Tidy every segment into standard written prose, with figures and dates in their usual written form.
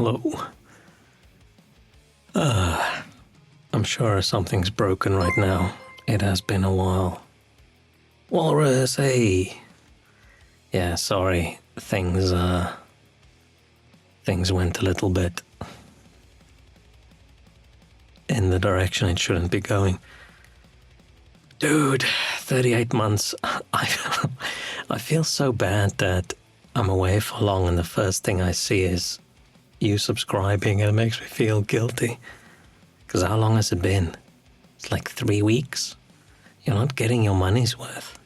Hello. I'm sure something's broken right now. It has been a while. Walrus, hey. Yeah, sorry. Things went a little bit in the direction it shouldn't be going. Dude, 38 months. I feel so bad that I'm away for long and the first thing I see is you subscribing and it makes me feel guilty. Because how long has it been? It's like 3 weeks. You're not getting your money's worth.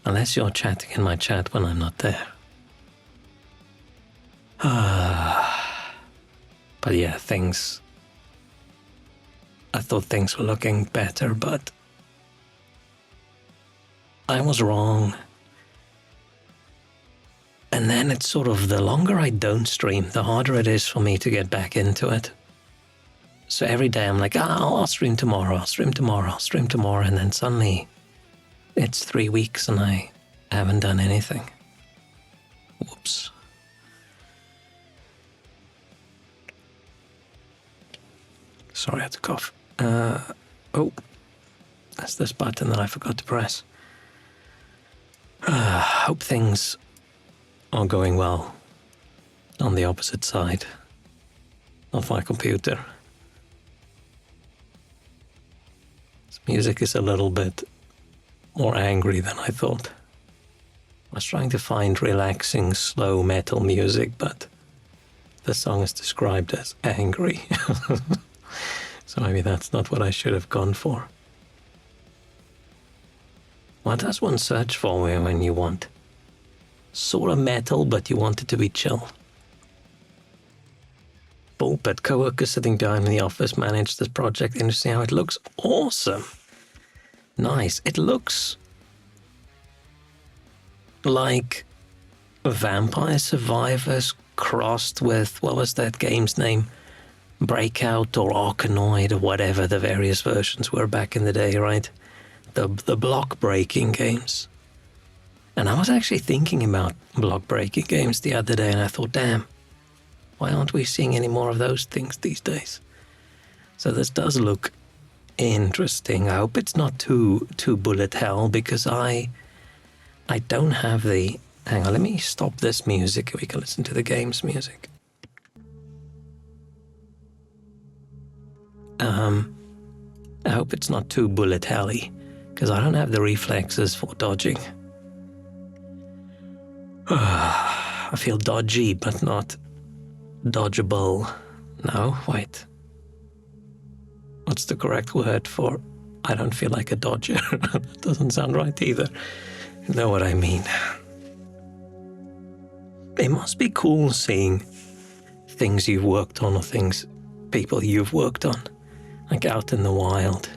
Unless you're chatting in my chat when I'm not there. But yeah, I thought things were looking better, but I was wrong. And then it's sort of the longer I don't stream, the harder it is for me to get back into it. So every day I'm like, I'll stream tomorrow, I'll stream tomorrow, I'll stream tomorrow. And then suddenly it's 3 weeks and I haven't done anything. Whoops. Sorry, I had to cough. Oh, that's this button that I forgot to press. Hope things are going well on the opposite side of my computer. This music is a little bit more angry than I thought. I was trying to find relaxing, slow metal music, but the song is described as angry. So maybe that's not what I should have gone for. What does one search for when you want sort of metal, but you want it to be chill? But co-workers sitting down in the office manage this project. Interesting how it looks. Awesome. Nice. It looks like Vampire Survivors crossed with, what was that game's name? Breakout or Arkanoid or whatever the various versions were back in the day, right? The block breaking games. And I was actually thinking about block breaking games the other day and I thought, damn, why aren't we seeing any more of those things these days? So this does look interesting. I hope it's not too bullet hell because I don't have the... Hang on, let me stop this music and we can listen to the game's music. I hope it's not too bullet helly because I don't have the reflexes for dodging. I feel dodgy, but not dodgeable. No, wait. What's the correct word for I don't feel like a dodger? That doesn't sound right either. You know what I mean. It must be cool seeing things you've worked on or people you've worked on, like out in the wild.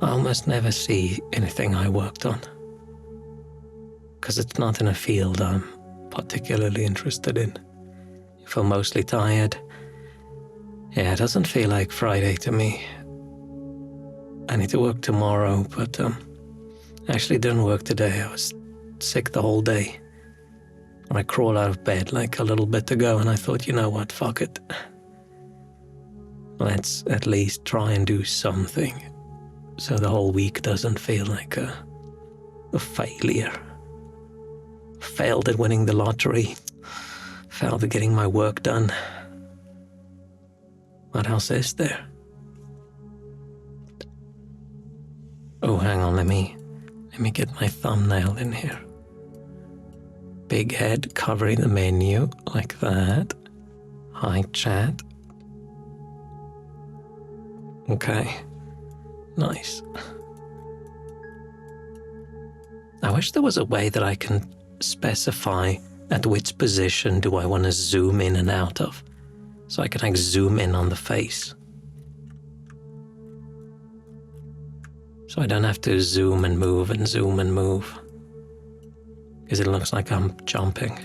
I almost never see anything I worked on because it's not in a field I'm particularly interested in. You feel mostly tired. Yeah, it doesn't feel like Friday to me. I need to work tomorrow, but I actually didn't work today. I was sick the whole day. And I crawled out of bed like a little bit ago and I thought, you know what, fuck it. Let's at least try and do something so the whole week doesn't feel like a failure. Failed at winning the lottery. Failed at getting my work done. What else is there? Oh, hang on, let me get my thumbnail in here. Big head covering the menu like that. Hi, chat. Okay, nice. I wish there was a way that I can specify at which position do I want to zoom in and out of, so I can like zoom in on the face. So I don't have to zoom and move and zoom and move, because it looks like I'm jumping.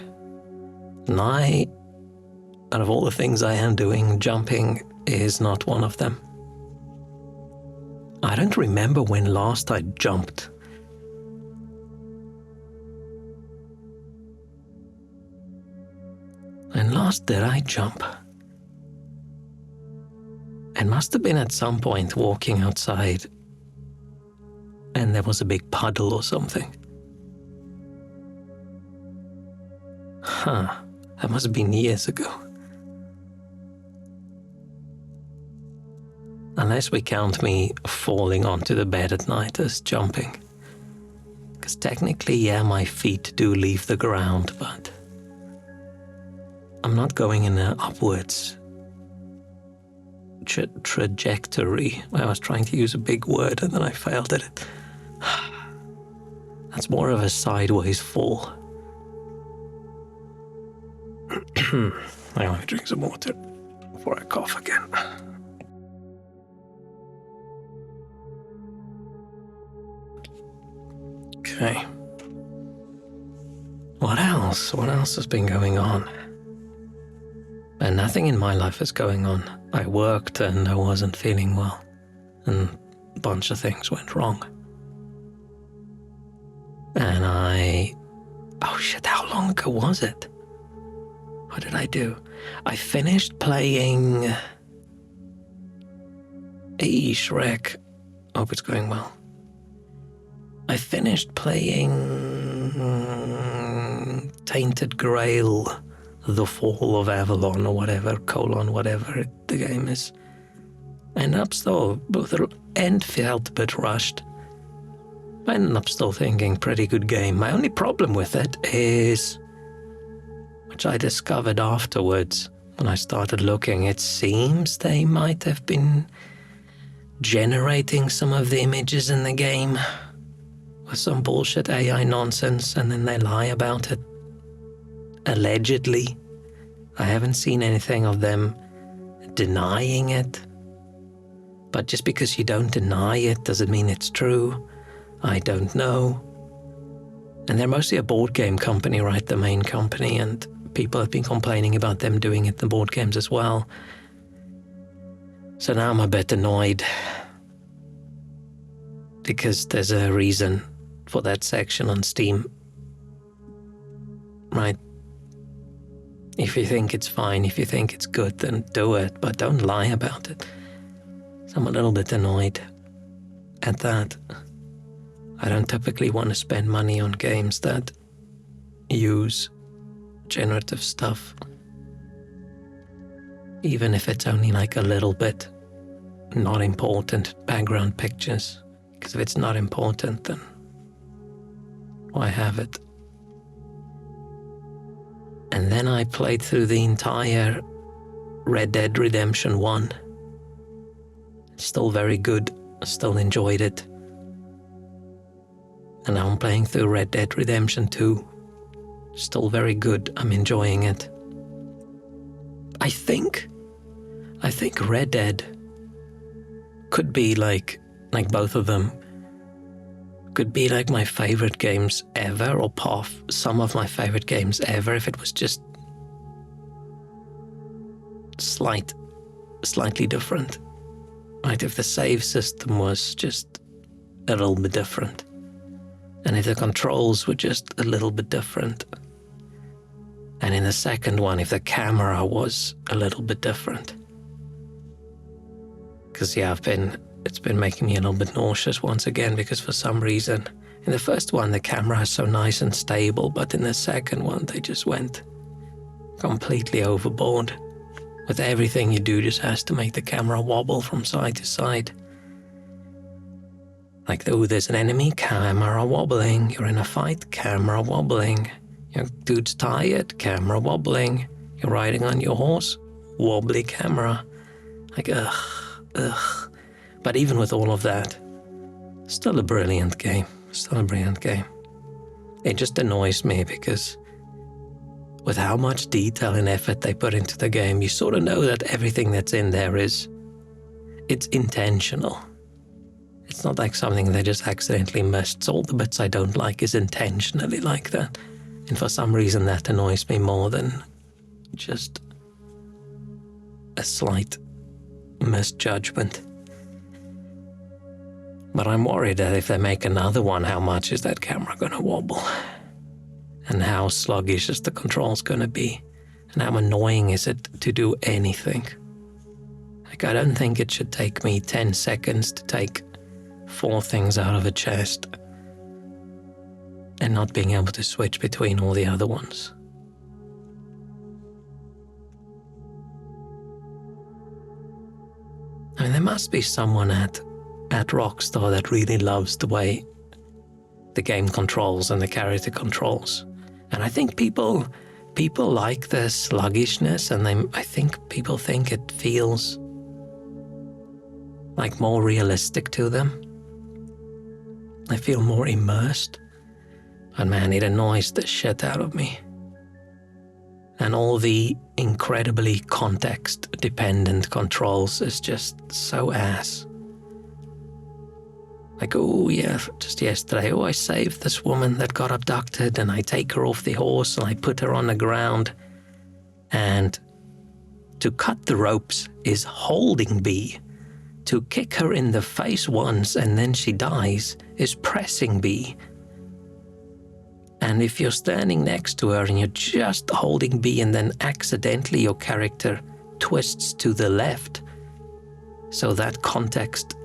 And out of all the things I am doing, jumping is not one of them. I don't remember when last I jumped. And fast did I jump? It must have been at some point walking outside and there was a big puddle or something. That must have been years ago. Unless we count me falling onto the bed at night as jumping. Because technically, yeah, my feet do leave the ground, but I'm not going in an upwards trajectory. I was trying to use a big word and then I failed at it. That's more of a sideways fall. I want to drink some water before I cough again. Okay. What else? What else has been going on? And nothing in my life is going on. I worked and I wasn't feeling well. And a bunch of things went wrong. And oh shit, how long ago was it? What did I do? I finished playing Shrek. Hope it's going well. I finished playing Tainted Grail, The Fall of Avalon, or whatever, whatever the game is. I ended up still, both the end felt a bit rushed. I ended up still thinking pretty good game. My only problem with it is, which I discovered afterwards when I started looking, it seems they might have been generating some of the images in the game with some bullshit AI nonsense, and then they lie about it. Allegedly. I haven't seen anything of them denying it. But just because you don't deny it doesn't mean it's true. I don't know. And they're mostly a board game company, right? The main company, and people have been complaining about them doing it in the board games as well. So now I'm a bit annoyed because there's a reason for that section on Steam, right? If you think it's fine, if you think it's good, then do it, but don't lie about it. So I'm a little bit annoyed at that. I don't typically want to spend money on games that use generative stuff, even if it's only like a little bit not important background pictures, because if it's not important, then why have it? And then I played through the entire Red Dead Redemption 1. It's still very good, I still enjoyed it. And now I'm playing through Red Dead Redemption 2. Still very good, I'm enjoying it. I think Red Dead could be like both of them, could be like my favorite games ever, or some of my favorite games ever, if it was just slightly different. Right, if the save system was just a little bit different. And if the controls were just a little bit different. And in the second one, if the camera was a little bit different. Because yeah, it's been making me a little bit nauseous once again, because for some reason, in the first one, the camera is so nice and stable, but in the second one, they just went completely overboard. With everything you do, just has to make the camera wobble from side to side. Like, oh, there's an enemy, camera wobbling. You're in a fight, camera wobbling. Your dude's tired, camera wobbling. You're riding on your horse, wobbly camera. Like, ugh. But even with all of that, still a brilliant game. It just annoys me because with how much detail and effort they put into the game, you sort of know that everything that's in there it's intentional. It's not like something they just accidentally missed. All the bits I don't like is intentionally like that. And for some reason that annoys me more than just a slight misjudgment. But I'm worried that if they make another one, how much is that camera gonna wobble? And how sluggish is the controls gonna be? And how annoying is it to do anything? Like, I don't think it should take me 10 seconds to take 4 things out of a chest and not being able to switch between all the other ones. I mean, there must be someone at Rockstar that really loves the way the game controls and the character controls. And I think people like the sluggishness, and I think people think it feels like more realistic to them. I feel more immersed. But man, it annoys the shit out of me. And all the incredibly context-dependent controls is just so ass. Like, oh yeah, just yesterday, I saved this woman that got abducted, and I take her off the horse and I put her on the ground. And to cut the ropes is holding B. To kick her in the face once and then she dies is pressing B. And if you're standing next to her and you're just holding B and then accidentally your character twists to the left, so that context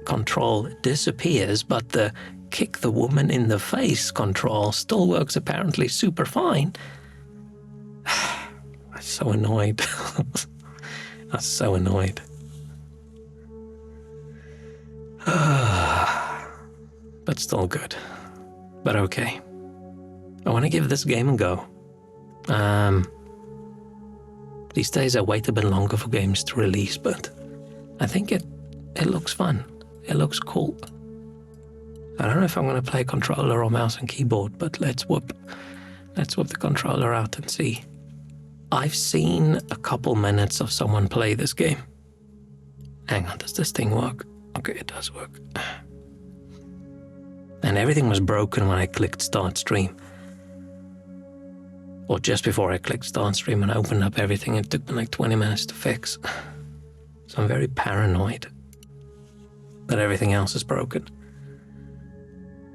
control disappears, but the kick the woman in the face control still works apparently super fine. I'm so annoyed. I'm so annoyed. But still good. But okay. I want to give this game a go. These days I wait a bit longer for games to release, but I think it looks fun. It looks cool. I don't know if I'm going to play controller or mouse and keyboard, but let's whip the controller out and see. I've seen a couple minutes of someone play this game. Hang on, does this thing work? Okay, it does work. And everything was broken when I clicked start stream. Or just before I clicked start stream and opened up everything, it took me like 20 minutes to fix. So I'm very paranoid that everything else is broken.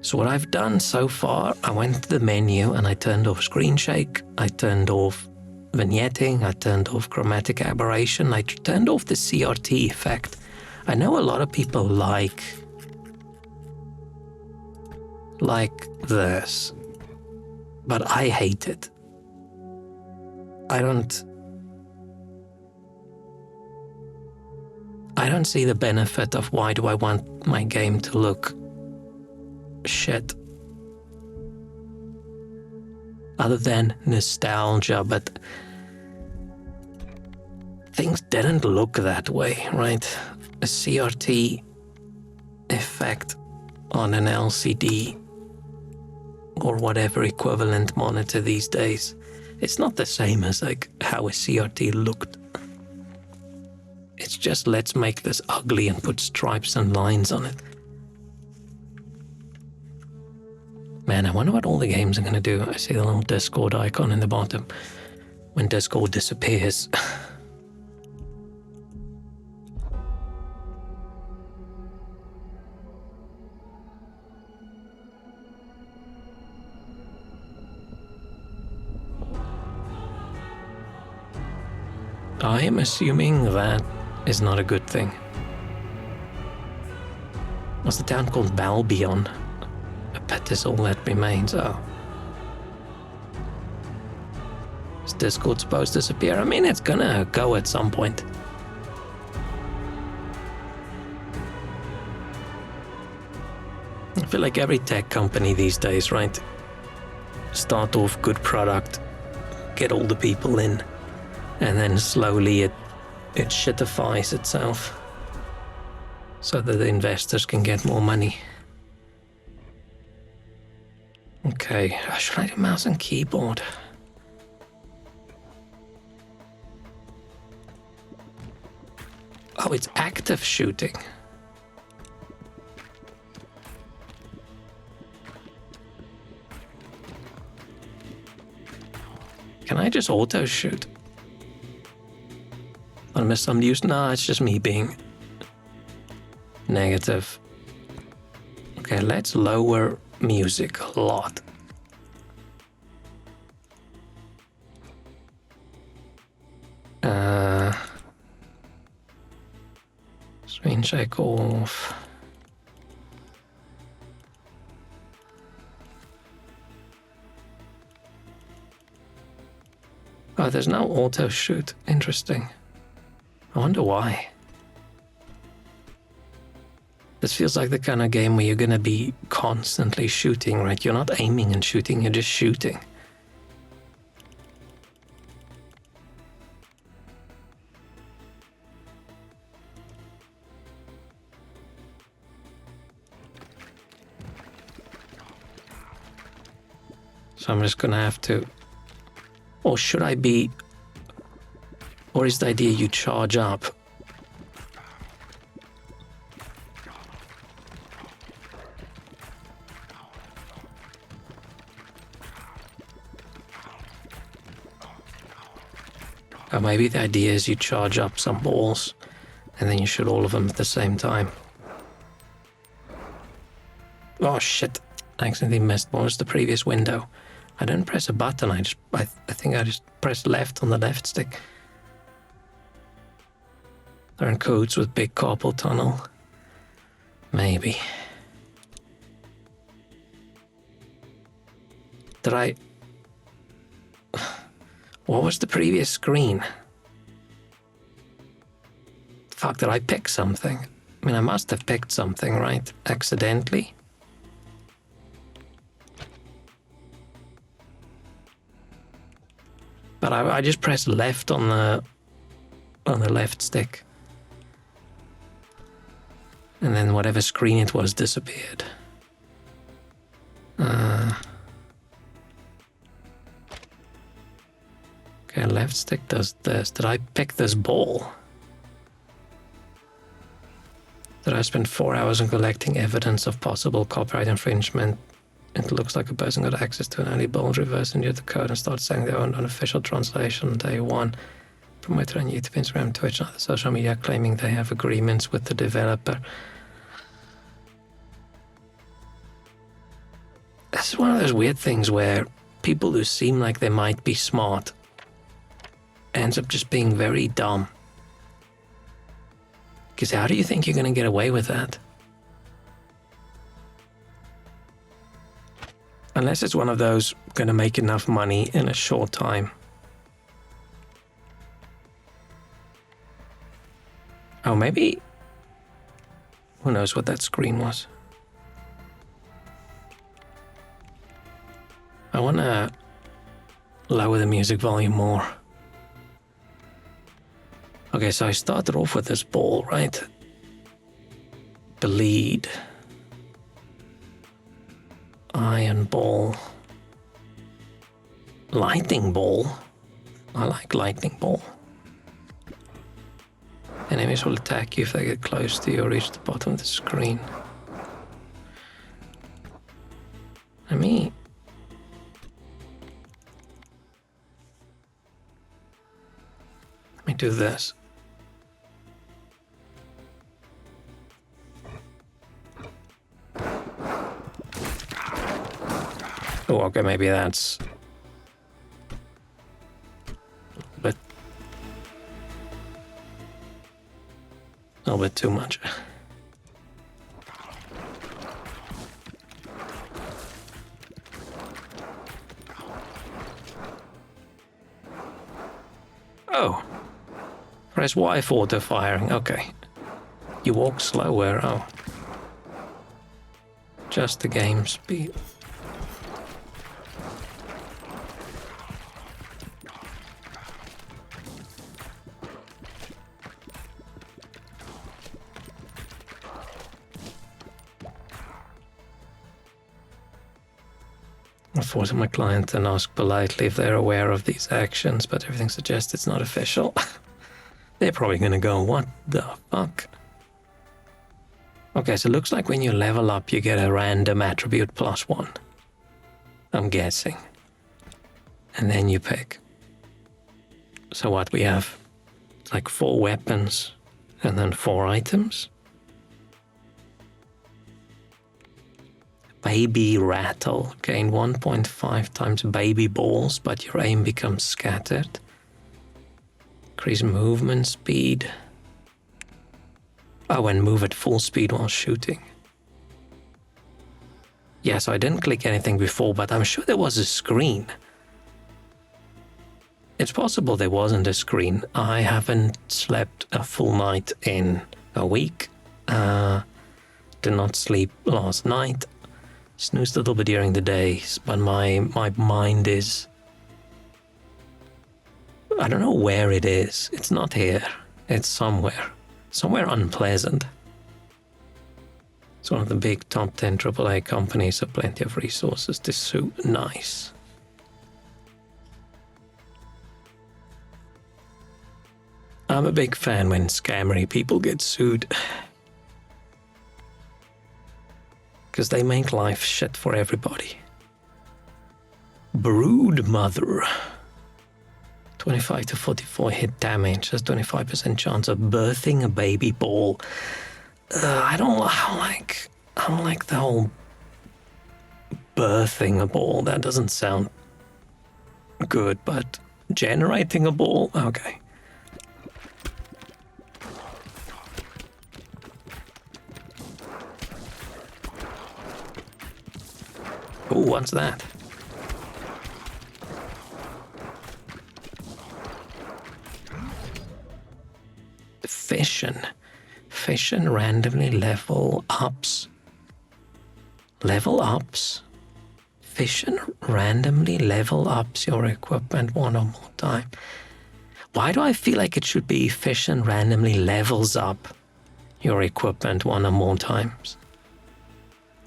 So what I've done so far, I went to the menu and I turned off screen shake, I turned off vignetting, I turned off chromatic aberration, I turned off the CRT effect. I know a lot of people like this, but I hate it. I don't see the benefit of why do I want my game to look shit. Other than nostalgia, but things didn't look that way, right? A CRT effect on an LCD or whatever equivalent monitor these days. It's not the same as like how a CRT looked. It's just, let's make this ugly and put stripes and lines on it. Man, I wonder what all the games are going to do. I see the little Discord icon in the bottom. When Discord disappears. I am assuming that is not a good thing. Was the town called Balbion? I bet this all that remains. Oh. Is Discord supposed to disappear? I mean, it's gonna go at some point. I feel like every tech company these days, right? Start off good product, get all the people in, and then slowly it shitifies itself so that the investors can get more money. Okay, should I do mouse and keyboard? Oh, it's active shooting. Can I just auto shoot? I missed some use. Nah, it's just me being negative. Okay, let's lower music a lot. screen check off. Oh, there's no auto shoot. Interesting. I wonder why. This feels like the kind of game where you're gonna be constantly shooting, right? You're not aiming and shooting, you're just shooting. So I'm just gonna have to... Or should I be... Or is the idea you charge up? Or maybe the idea is you charge up some balls and then you shoot all of them at the same time. Oh shit, I accidentally missed. What was the previous window? I didn't press a button, I think I just pressed left on the left stick. They're in codes with big carpal tunnel. Maybe. Did I... What was the previous screen? Fuck, did I pick something? I mean, I must have picked something, right? Accidentally? But I just pressed left on the left stick. And then whatever screen it was disappeared. Okay, left stick does this. Did I pick this ball? Did I spend 4 hours on collecting evidence of possible copyright infringement? It looks like a person got access to an early ball, reverse engineered the code and started saying they owned an official translation on day one. Promoter on YouTube, Instagram, Twitch, and other social media claiming they have agreements with the developer. This is one of those weird things where people who seem like they might be smart ends up just being very dumb. Because how do you think you're going to get away with that? Unless it's one of those going to make enough money in a short time. Oh, maybe... Who knows what that screen was? I want to lower the music volume more. Okay, so I started off with this ball, right? Bleed. Iron ball. Lightning ball. I like lightning ball. Enemies will attack you if they get close to you or reach the bottom of the screen. Let me do this. Oh, okay, maybe that's a little bit too much. Oh, press Y for auto firing. Okay, you walk slower. Oh, just the game speed. I force my client and ask politely if they're aware of these actions, but everything suggests it's not official. They're probably going to go, what the fuck? Okay, so it looks like when you level up, you get a random attribute +1. I'm guessing. And then you pick. So what we have? Like 4 weapons and then 4 items. Baby rattle. Gain 1.5 times baby balls, but your aim becomes scattered. Increase movement speed. Oh, and move at full speed while shooting. Yeah, so I didn't click anything before, but I'm sure there was a screen. It's possible there wasn't a screen. I haven't slept a full night in a week. Did not sleep last night. Snoozed a little bit during the day, but my mind is... I don't know where it is. It's not here. It's somewhere. Somewhere unpleasant. It's one of the big top 10 AAA companies, so plenty of resources to sue. Nice. I'm a big fan when scammery people get sued. Because they make life shit for everybody. Brood Mother. 25 to 44 hit damage. Has 25% chance of birthing a baby ball. I don't like the whole birthing a ball. That doesn't sound good, but generating a ball? Okay. Ooh, what's that? Fission randomly level ups. Level ups? Fission randomly level ups your equipment one or more time. Why do I feel like it should be fission randomly levels up your equipment one or more times?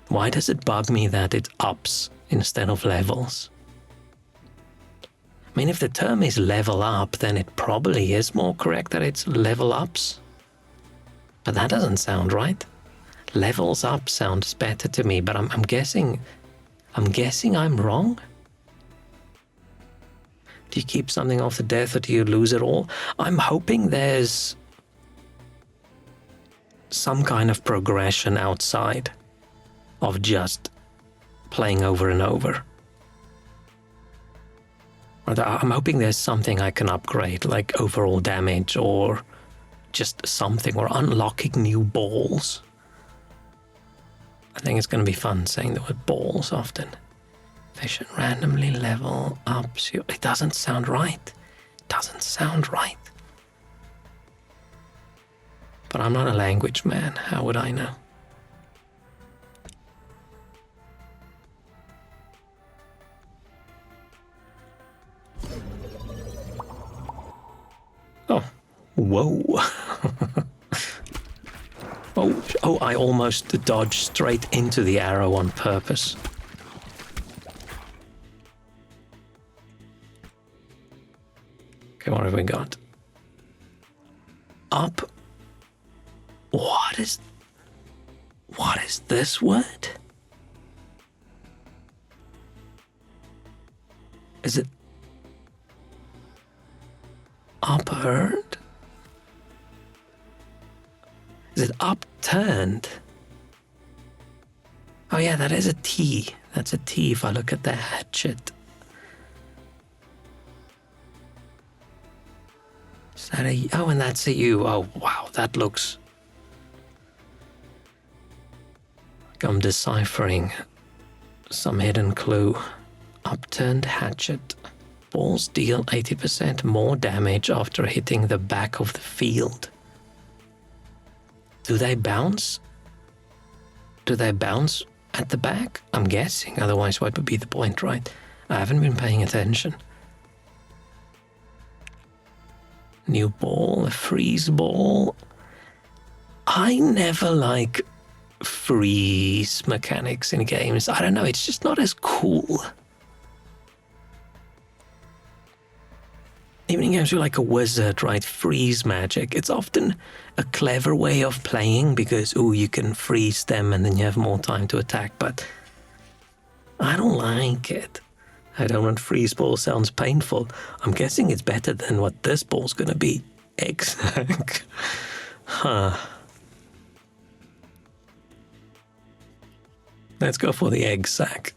Why does it bug me that it ups instead of levels? I mean, if the term is level up, then it probably is more correct that it's level ups. But that doesn't sound right. Levels up sounds better to me, but I'm guessing I'm wrong. Do you keep something off the death or do you lose it all? I'm hoping there's some kind of progression outside of just playing over and over. I'm hoping there's something I can upgrade, like overall damage or just something, or unlocking new balls. I think it's going to be fun saying the word balls often. Fission randomly level ups you. It doesn't sound right. It doesn't sound right. But I'm not a language man. How would I know? Oh, whoa. Oh, I almost dodged straight into the arrow on purpose. Okay, what have we got? Up. What is this word? Is it upheard? Is it upturned? Oh yeah, that is a T. That's a T if I look at the hatchet. Is that a... Oh, and that's a U. Oh, wow, that looks... like I'm deciphering some hidden clue. Upturned hatchet. Balls deal 80% more damage after hitting the back of the field. Do they bounce? Do they bounce at the back? I'm guessing, otherwise what would be the point, right? I haven't been paying attention. New ball, a freeze ball. I never like freeze mechanics in games. I don't know, it's just not as cool. Even in games you're like a wizard, right? Freeze magic. It's often a clever way of playing because, you can freeze them and then you have more time to attack, but I don't like it. I don't want freeze ball, sounds painful. I'm guessing it's better than what this ball's gonna be. Egg-sack. Huh. Let's go for the egg-sack.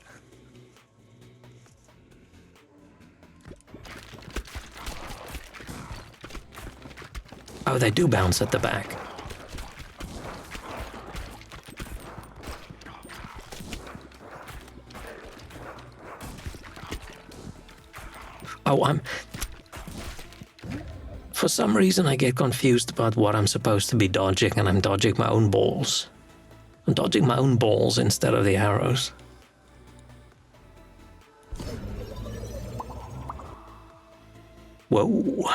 Oh, they do bounce at the back. Oh, for some reason I get confused about what I'm supposed to be dodging, and I'm dodging my own balls. I'm dodging my own balls instead of the arrows. Whoa.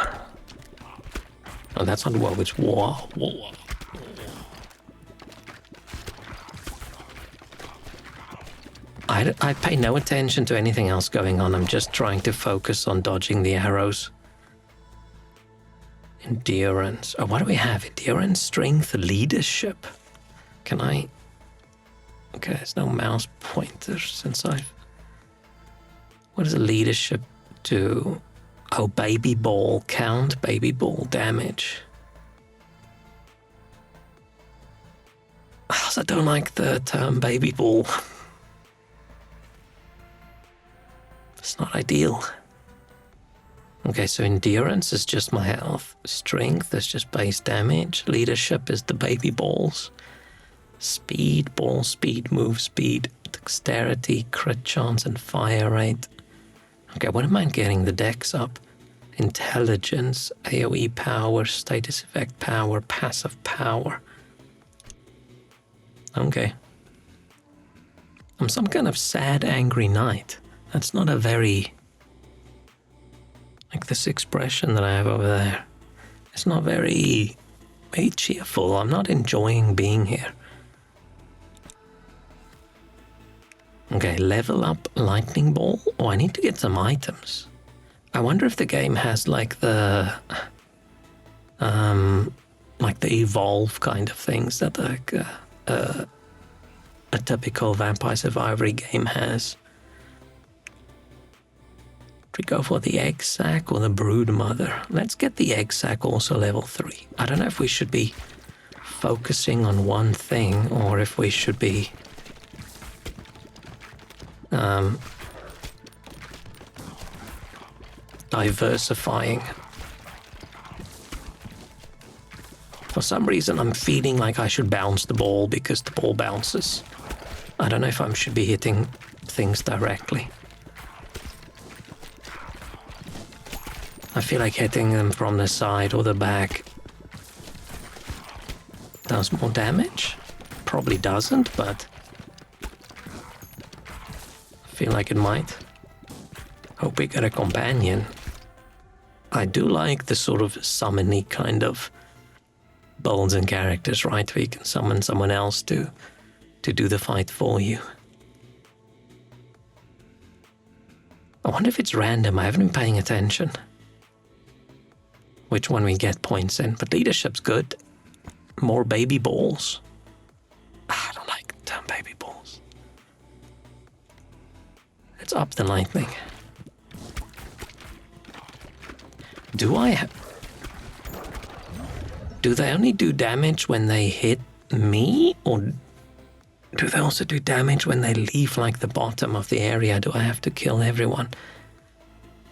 Oh, that's not whoa, it's whoa, whoa. I pay no attention to anything else going on. I'm just trying to focus on dodging the arrows. Endurance. Oh, what do we have? Endurance, strength, leadership. Can I... Okay, there's no mouse pointer since I've... What does leadership do? Oh, baby ball count, baby ball damage. I don't like the term baby ball. It's not ideal. Okay, so endurance is just my health. Strength is just base damage. Leadership is the baby balls. Speed, ball speed, move speed, dexterity, crit chance, and fire rate. Okay, what am I getting the dex up? Intelligence, AoE power, status effect power, passive power. Okay. I'm some kind of sad, angry knight. That's not a very... Like this expression that I have over there. It's not very cheerful. I'm not enjoying being here. Okay, level up lightning ball. Oh, I need to get some items. I wonder if the game has like the evolve kind of things that like a typical Vampire Survivor game has. Do we go for the egg sac or the brood mother? Let's get the egg sac also level 3. I don't know if we should be focusing on one thing or if we should be diversifying. For some reason I'm feeling like I should bounce the ball because the ball bounces. I don't know if I should be hitting things directly. I feel like hitting them from the side or the back does more damage. Probably doesn't, but I feel like it might. Hope we get a companion. I do like the sort of summon-y kind of builds and characters, right? Where you can summon someone else to do the fight for you. I wonder if it's random. I haven't been paying attention. Which one we get points in, but leadership's good. More baby balls. I don't like the term baby balls. Let's up the lightning. Do they only do damage when they hit me, or do they also do damage when they leave like the bottom of the area? Do I have to kill everyone?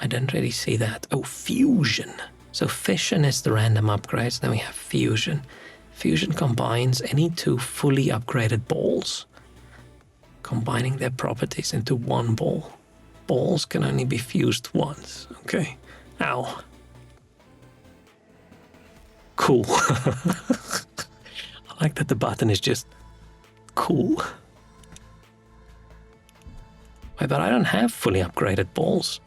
I didn't really see that. Oh, fusion. So fission is the random upgrades, then we have fusion. Fusion combines any two fully upgraded balls, combining their properties into one ball. Balls can only be fused once. Okay. Ow. Cool. I like that the button is just cool. Wait, but I don't have fully upgraded balls.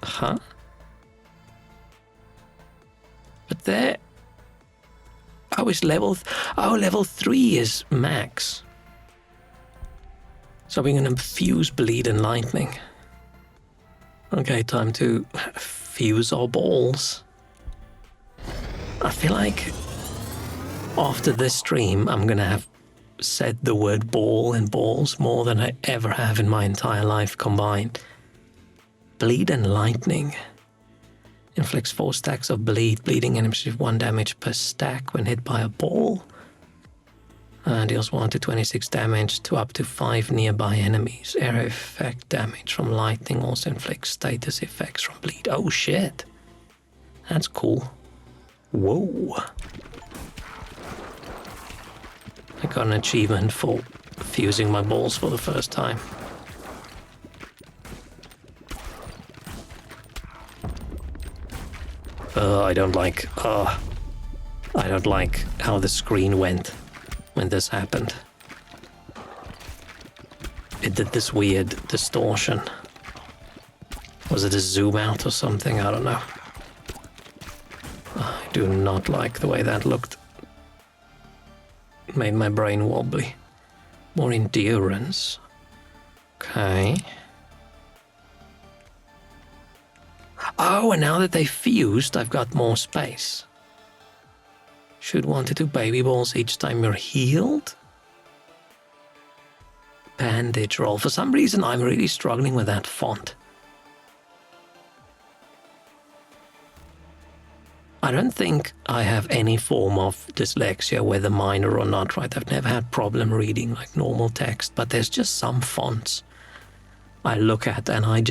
Huh? But there... Oh, it's level 3 is max. So we're gonna fuse bleed and lightning. Okay, time to fuse our balls. I feel like after this stream, I'm gonna have said the word ball and balls more than I ever have in my entire life combined. Bleed and lightning. Inflicts 4 stacks of bleed. Bleeding enemies receive 1 damage per stack when hit by a ball. Deals 1 to 26 damage to up to 5 nearby enemies. Area effect damage from lightning also inflicts status effects from bleed. Oh shit. That's cool. Whoa. got an achievement for fusing my balls for the first time. I don't like how the screen went when this happened. It did this weird distortion. Was it a zoom out or something? I don't know. I do not like the way that looked. It made my brain wobbly. More endurance. Okay. Oh, and now that they fused, I've got more space. Should 1 to 2 baby balls each time you're healed? Bandage roll. For some reason, I'm really struggling with that font. I don't think I have any form of dyslexia, whether minor or not, right? I've never had problem reading like normal text, but there's just some fonts I look at and I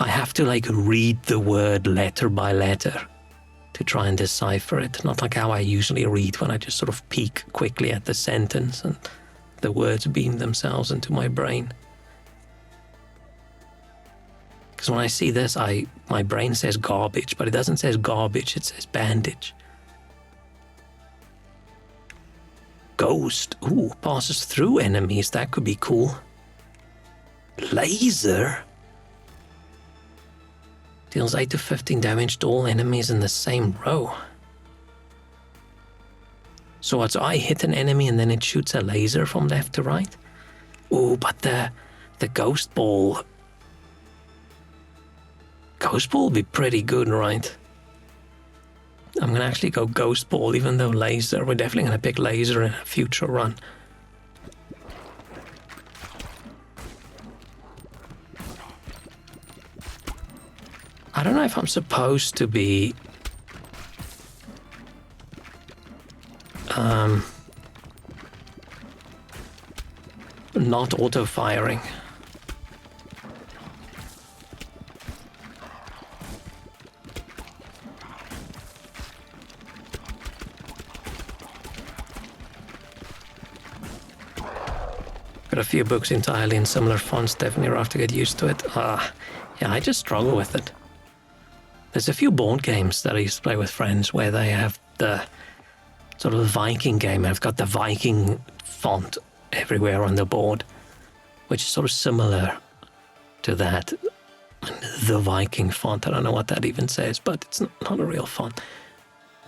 have to like read the word letter by letter to try and decipher it. Not like how I usually read when I just sort of peek quickly at the sentence and the words beam themselves into my brain. Because when I see this, my brain says garbage, but it doesn't say garbage, it says bandage. Ghost. Ooh, passes through enemies. That could be cool. Laser. Deals 8 to 15 damage to all enemies in the same row. So what, so I hit an enemy and then it shoots a laser from left to right? Ooh, but the ghost ball... Ghost ball would be pretty good, right? I'm gonna actually go ghost ball, even though laser... We're definitely gonna pick laser in a future run. I don't know if I'm supposed to be... not auto-firing. Got a few books entirely in similar fonts, definitely rough to get used to it. Yeah, I just struggle with it. There's a few board games that I used to play with friends where they have the sort of Viking game. I've got the Viking font everywhere on the board, which is sort of similar to that. The Viking font. I don't know what that even says, but it's not a real font.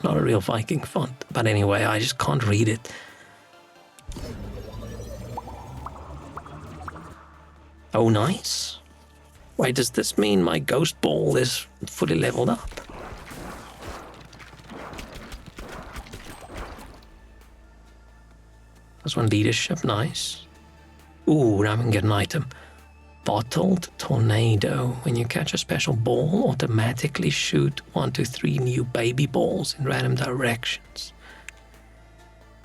Not a real Viking font. But anyway, I just can't read it. Oh, nice. Wait, does this mean my ghost ball is fully leveled up? That's one leadership, nice. Ooh, now we can get an item. Bottled Tornado. When you catch a special ball, automatically shoot 1 to 3 new baby balls in random directions.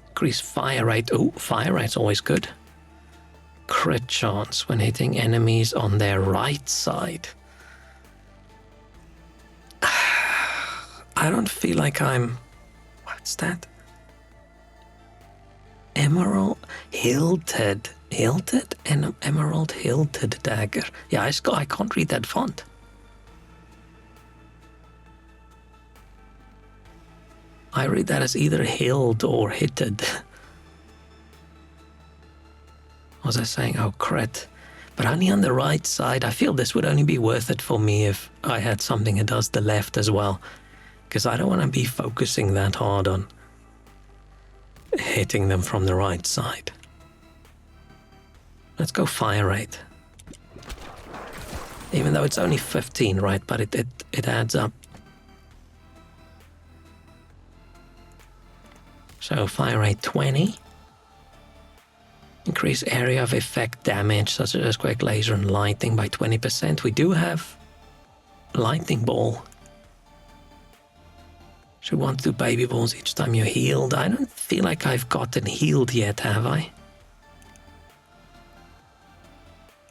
Increase fire rate. Ooh, fire rate's always good. Crit chance when hitting enemies on their right side. I don't feel like I'm... What's that? Emerald hilted. Hilted? An emerald hilted dagger. Yeah, I can't read that font. I read that as either hilt or hitted. What was I saying? Oh, crit. But only on the right side. I feel this would only be worth it for me if I had something that does the left as well. Because I don't want to be focusing that hard on hitting them from the right side. Let's go fire rate. Even though it's only 15, right? But it adds up. So fire rate 20. Increase area of effect damage, such as earthquake, laser, and lightning by 20%. We do have lightning ball. Should 1 to 2 baby balls each time you're healed. I don't feel like I've gotten healed yet, have I?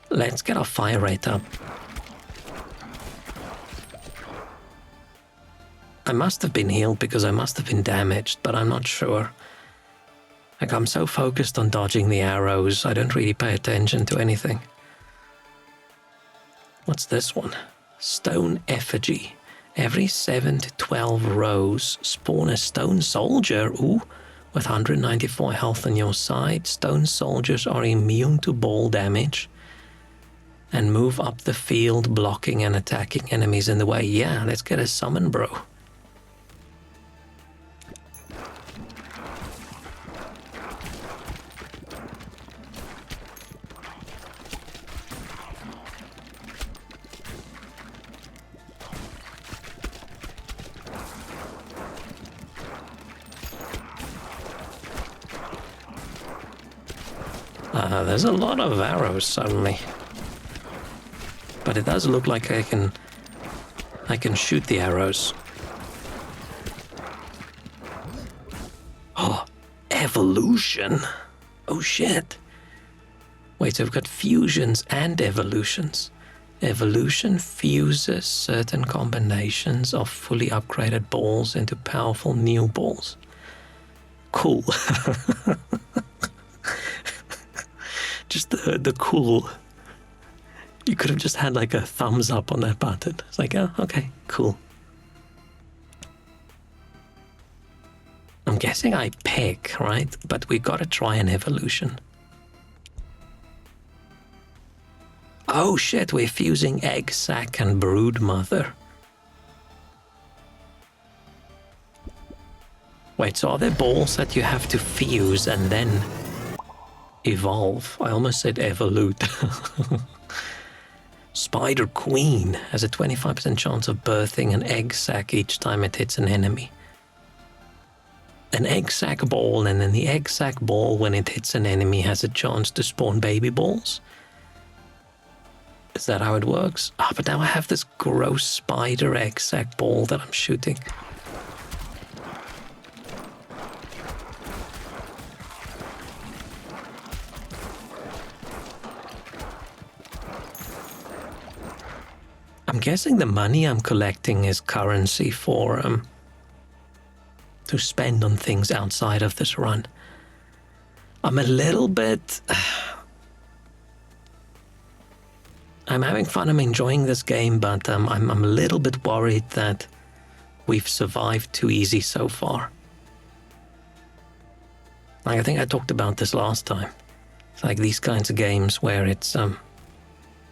Let's get our fire rate up. I must have been healed because I must have been damaged, but I'm not sure. Like, I'm so focused on dodging the arrows, I don't really pay attention to anything. What's this one? Stone effigy. Every 7 to 12 rows, spawn a stone soldier. Ooh, with 194 health on your side. Stone soldiers are immune to ball damage and move up the field, blocking and attacking enemies in the way. Yeah, let's get a summon, bro. There's a lot of arrows suddenly. But it does look like I can shoot the arrows. Oh, evolution. Oh shit. Wait, so we've got fusions and evolutions. Evolution fuses certain combinations of fully upgraded balls into powerful new balls. Cool. Just the cool. You could have just had like a thumbs up on that button. It's like, oh, okay, cool. I'm guessing I pick, right? But we gotta try an evolution. Oh shit, we're fusing egg sac and brood mother. Wait, so are there balls that you have to fuse and then evolve? I almost said evolute. Spider Queen has a 25% chance of birthing an egg sac each time it hits an enemy. An egg sac ball, and then the egg sac ball, when it hits an enemy, has a chance to spawn baby balls? Is that how it works? Ah, but now I have this gross spider egg sac ball that I'm shooting. I'm guessing the money I'm collecting is currency for to spend on things outside of this run. I'm a little bit... I'm having fun, I'm enjoying this game, but I'm a little bit worried that we've survived too easy so far. Like, I think I talked about this last time. It's like these kinds of games where it's...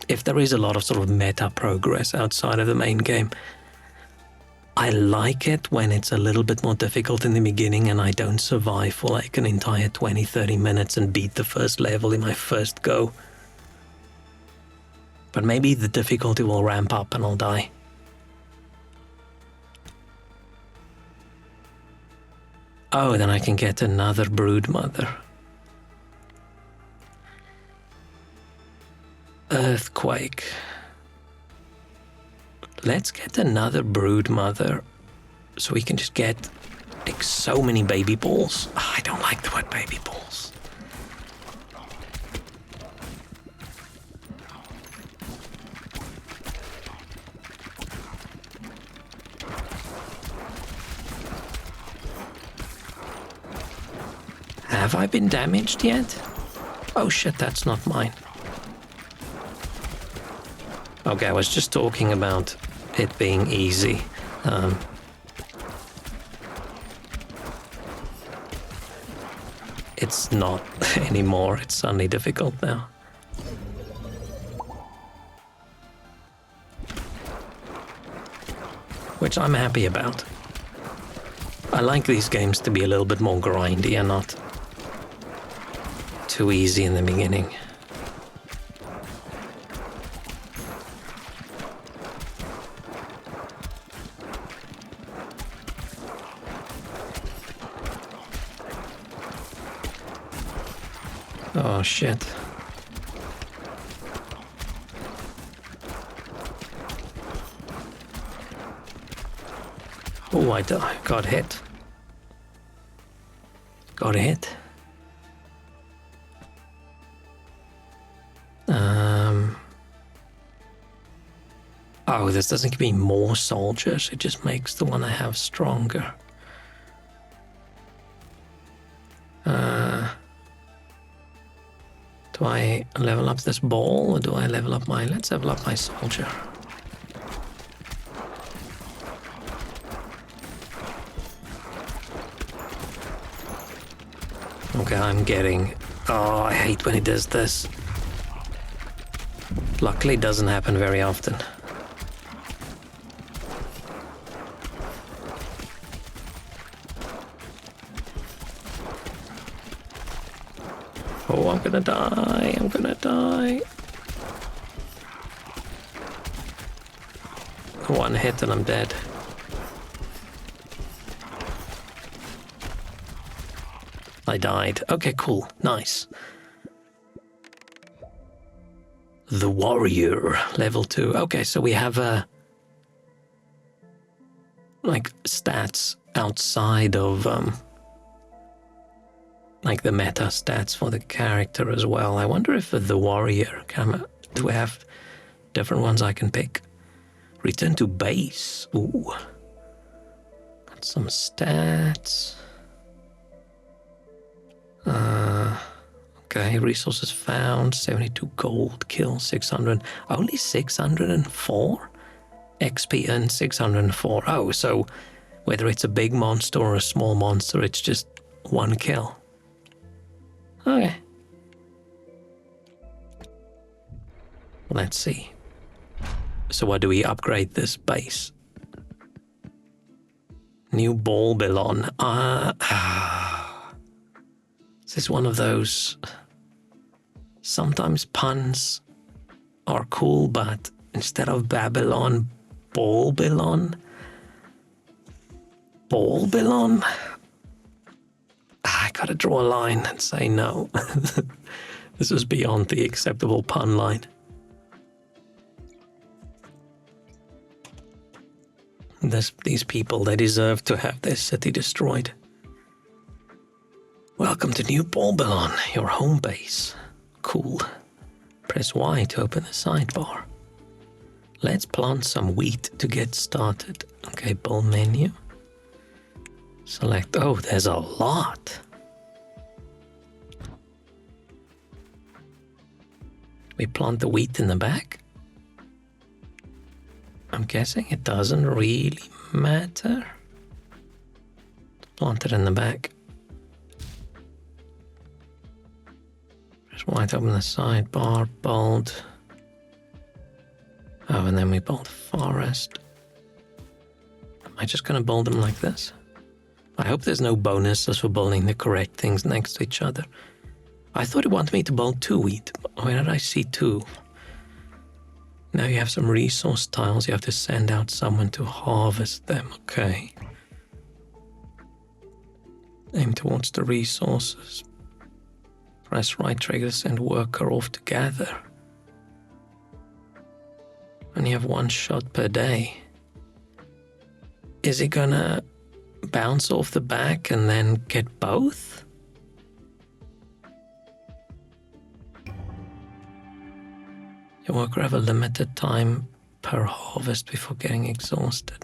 if there is a lot of sort of meta progress outside of the main game, I like it when it's a little bit more difficult in the beginning and I don't survive for like an entire 20-30 minutes and beat the first level in my first go. But maybe the difficulty will ramp up and I'll die. Oh, then I can get another brood mother. Earthquake. Let's get another brood mother so we can just get like so many baby balls. Oh, I don't like the word baby balls. Have I been damaged yet? Oh shit, that's not mine. Okay, I was just talking about it being easy. It's not anymore. It's suddenly difficult now. Which I'm happy about. I like these games to be a little bit more grindy and not too easy in the beginning. Oh shit. Oh, I got hit. Got hit. Oh, this doesn't give me more soldiers. It just makes the one I have stronger. Do I level up this ball or do I level up my... Let's level up my soldier. Okay, I'm getting... Oh, I hate when he does this. Luckily, it doesn't happen very often. Oh, I'm gonna die. I'm gonna die. One hit and I'm dead. I died. Okay, cool. Nice. The warrior, level 2. Okay, so we have like stats outside of like the meta stats for the character as well. I wonder if the warrior, do we have different ones I can pick? Return to base. Ooh. Got some stats. Okay, resources found, 72 gold, kill 600, only 604? XP and 604. Oh, so whether it's a big monster or a small monster, it's just one kill. Okay. Let's see. So what do we upgrade this base? New Bulbilon. This is one of those... Sometimes puns are cool, but instead of Babylon, Bulbilon? Bulbilon? I gotta draw a line and say no. This is beyond the acceptable pun line. These people, they deserve to have their city destroyed. Welcome to New Bulbilon, your home base. Cool. Press Y to open the sidebar. Let's plant some wheat to get started. Okay, build menu. Select, oh, there's a lot. We plant the wheat in the back? I'm guessing it doesn't really matter. Plant it in the back. Press Y to open the sidebar, bold. Oh, and then we build forest. Am I just going to build them like this? I hope there's no bonuses for building the correct things next to each other. I thought it wanted me to build 2 wheat. Where did I see 2? Now you have some resource tiles. You have to send out someone to harvest them. Okay. Aim towards the resources. Press right trigger to send worker off to gather. And you have 1 shot per day. Is it gonna bounce off the back and then get both? Your worker have a limited time per harvest before getting exhausted.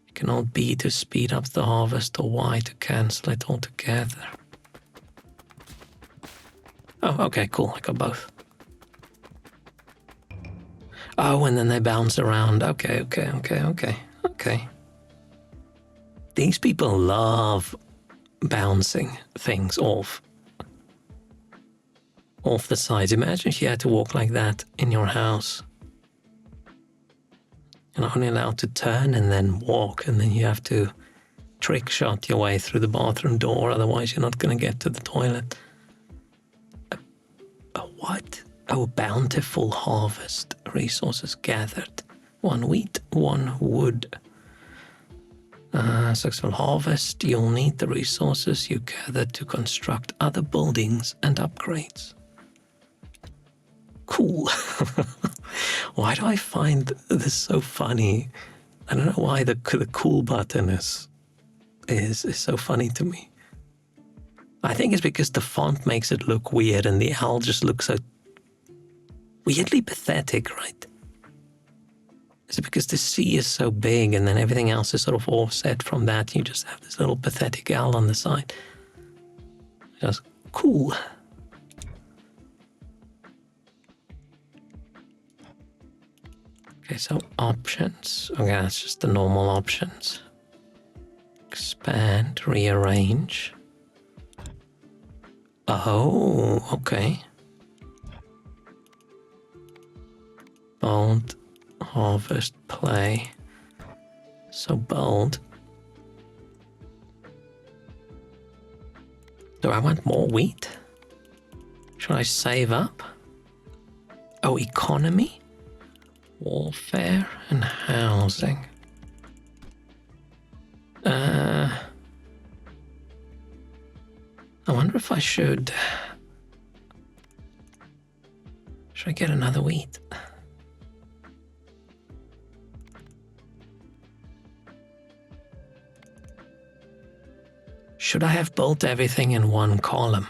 You can hold B to speed up the harvest or Y to cancel it altogether. Oh, okay, cool. I got both. Oh, and then they bounce around. Okay. These people love bouncing things off the sides. Imagine if you had to walk like that in your house. You're only allowed to turn and then walk, and then you have to trick shot your way through the bathroom door, otherwise you're not going to get to the toilet. A what? Oh, bountiful harvest. Resources gathered. 1 wheat, 1 wood. Successful harvest. You'll need the resources you gathered to construct other buildings and upgrades. Cool. Why do I find this so funny? I don't know why the cool button is so funny to me. I think it's because the font makes it look weird and the owl just looks so weirdly pathetic, right? Is it because the C is so big and then everything else is sort of offset from that? You just have this little pathetic owl on the side. Just cool. Okay, so options. Okay, that's just the normal options. Expand, rearrange. Oh, okay. Bold, harvest, play. So bold. Do I want more wheat? Should I save up? Oh, economy, warfare, and housing. I wonder if I should. Should I get another wheat? Should I have built everything in one column?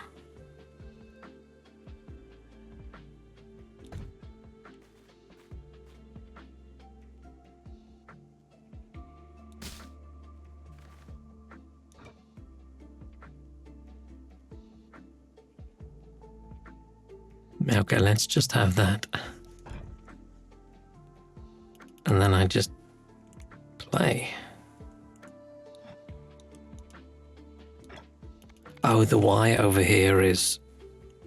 Okay, let's just have that. And then I just play. Oh, the Y over here is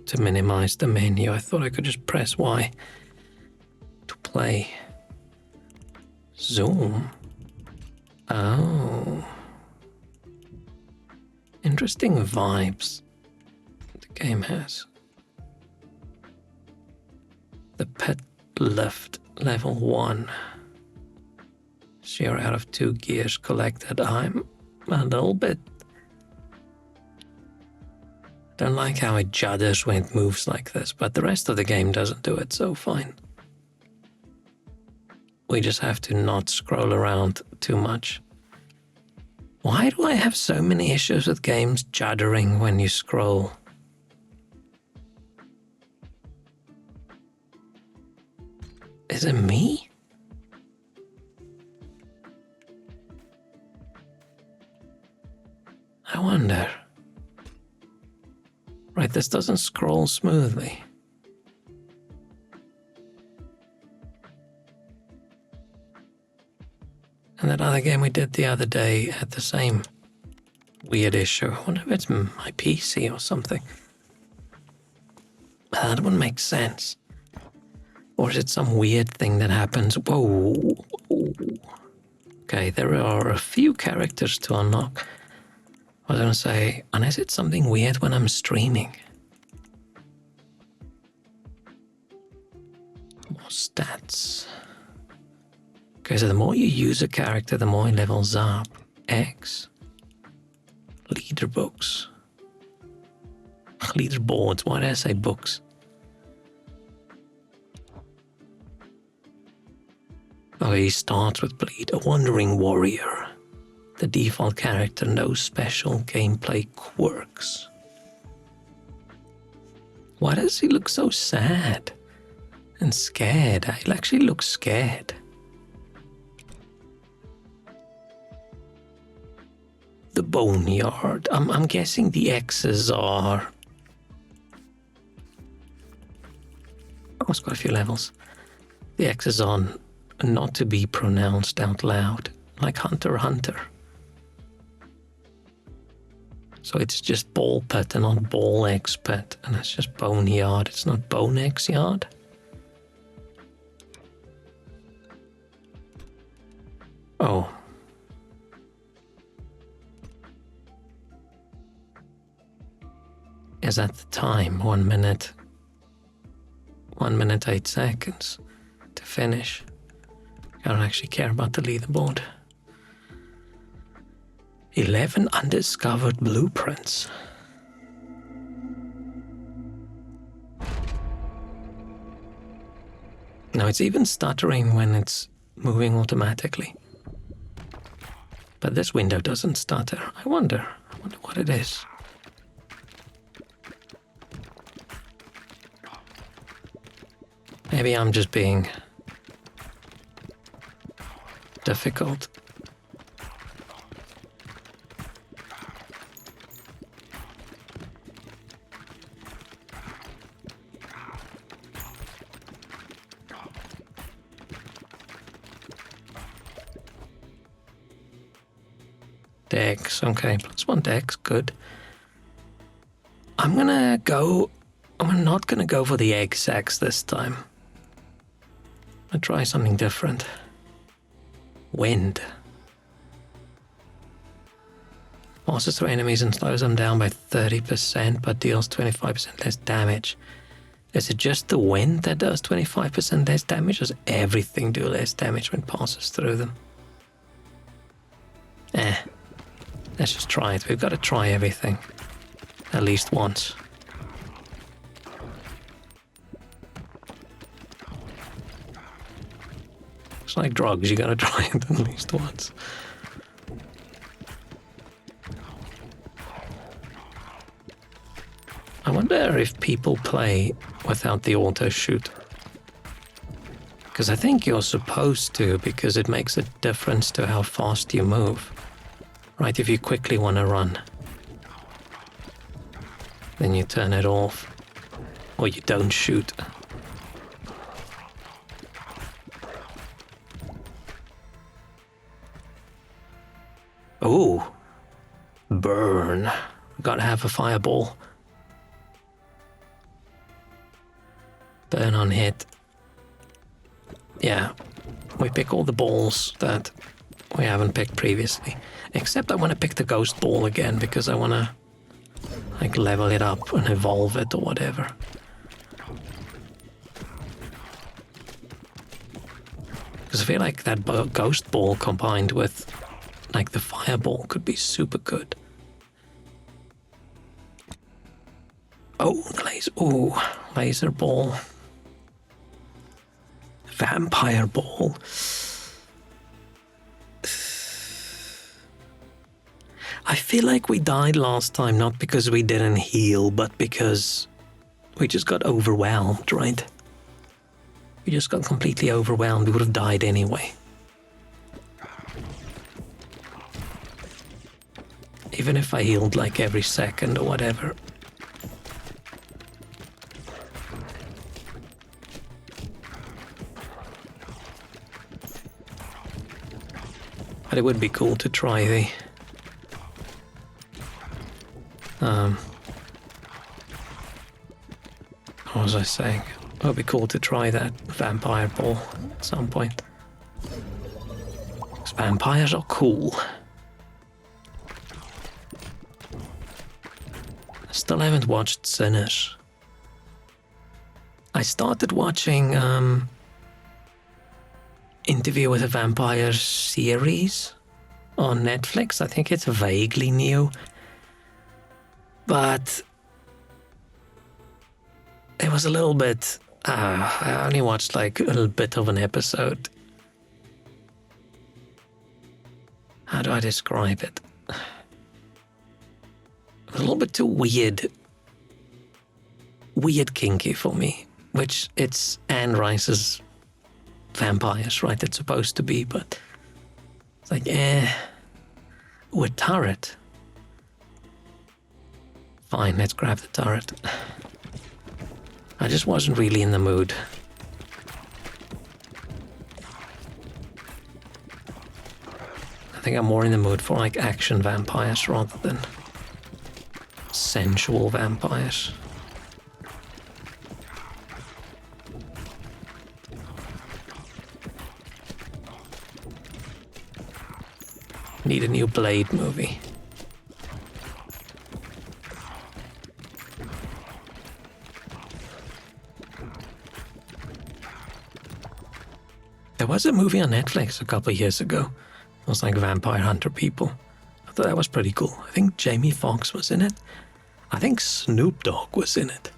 to minimize the menu. I thought I could just press Y to play. Zoom. Oh. Interesting vibes the game has. The pet lift, level 1. Zero out of 2 gears collected. I'm a little bit... Don't like how it judders when it moves like this, but the rest of the game doesn't do it, so fine. We just have to not scroll around too much. Why do I have so many issues with games juddering when you scroll? Is it me? I wonder. Right, this doesn't scroll smoothly. And that other game we did the other day had the same weird issue. I wonder if it's my PC or something. That wouldn't make sense. Or is it some weird thing that happens? Whoa. Okay, there are a few characters to unlock. I was going to say, unless it's something weird when I'm streaming. More stats. Okay, so the more you use a character, the more he levels up. X. Leader books. Leaderboards. Why did I say books? Okay, he starts with Bleed, a wandering warrior. The default character, no special gameplay quirks. Why does he look so sad and scared? He actually looks scared. The Boneyard. I'm guessing the X's are... Oh, it's quite a few levels. The X's on not to be pronounced out loud, like Hunter x Hunter. So it's just ball pit and not ball X pit, and it's just Boneyard. It's not Bone X yard. Oh. Is that the time? 1 minute. 1 minute, 8 seconds to finish. I don't actually care about the leaderboard. 11 undiscovered blueprints. Now it's even stuttering when it's moving automatically. But this window doesn't stutter. I wonder what it is. Maybe I'm just being difficult. dex. Okay, +1 dex, good. I'm not gonna go for the egg sacks this time. I'll try something different. Wind. Passes through enemies and slows them down by 30%, but deals 25% less damage. Is it just the wind that does 25% less damage, or does everything do less damage when it passes through them? Let's just try it. We've got to try everything. At least once. It's like drugs, you gotta try it at least once. I wonder if people play without the auto shoot. Because I think you're supposed to, because it makes a difference to how fast you move. Right, if you quickly want to run, then you turn it off, or you don't shoot. Oh, burn. Gotta have a fireball. Burn on hit. Yeah, we pick all the balls that we haven't picked previously. Except I want to pick the ghost ball again because I want to like level it up and evolve it or whatever. Because I feel like that ghost ball combined with like the fireball could be super good. Oh, the laser. Ooh, laser ball. Vampire ball. I feel like we died last time not because we didn't heal, but because we just got overwhelmed, right? We just got completely overwhelmed. We would have died anyway. Even if I healed like every second or whatever. But it would be cool to try the... what was I saying? It would be cool to try that vampire ball at some point. Because vampires are cool. I still haven't watched Sinners. I started watching Interview with a Vampire series on Netflix. I think it's vaguely new. But it was a little bit... I only watched like a little bit of an episode. How do I describe it? A little bit too weird. Weird kinky for me. Which it's Anne Rice's vampires, right? It's supposed to be, but it's like, Ooh, a turret. Fine, let's grab the turret. I just wasn't really in the mood. I think I'm more in the mood for like action vampires rather than sensual vampires. Need a new Blade movie. There was a movie on Netflix a couple of years ago. It was like Vampire Hunter people. I thought that was pretty cool. I think Jamie Foxx was in it. I think Snoop Dogg was in it.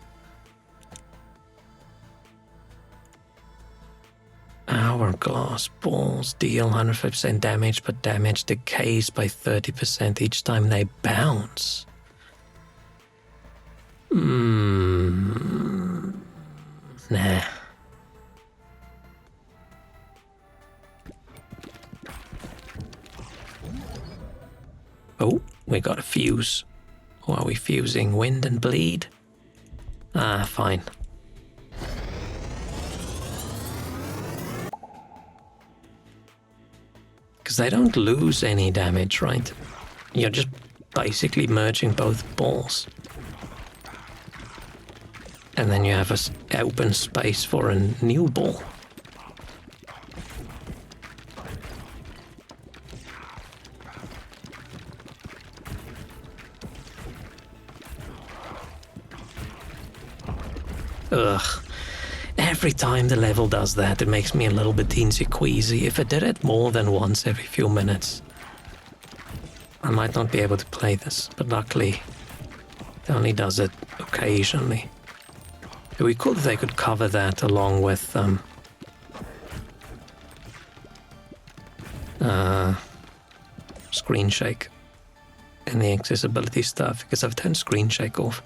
Hourglass balls deal 150% damage, but damage decays by 30% each time they bounce. Nah. Oh, we got a fuse. Or are we fusing wind and bleed? Ah, fine. Because they don't lose any damage, right? You're just basically merging both balls. And then you have an open space for a new ball. Ugh. Every time the level does that, it makes me a little bit teensy queasy. If it did it more than once every few minutes, I might not be able to play this, but luckily, it only does it occasionally. It would be cool if they could cover that along with screen shake in the accessibility stuff, because I've turned screen shake off.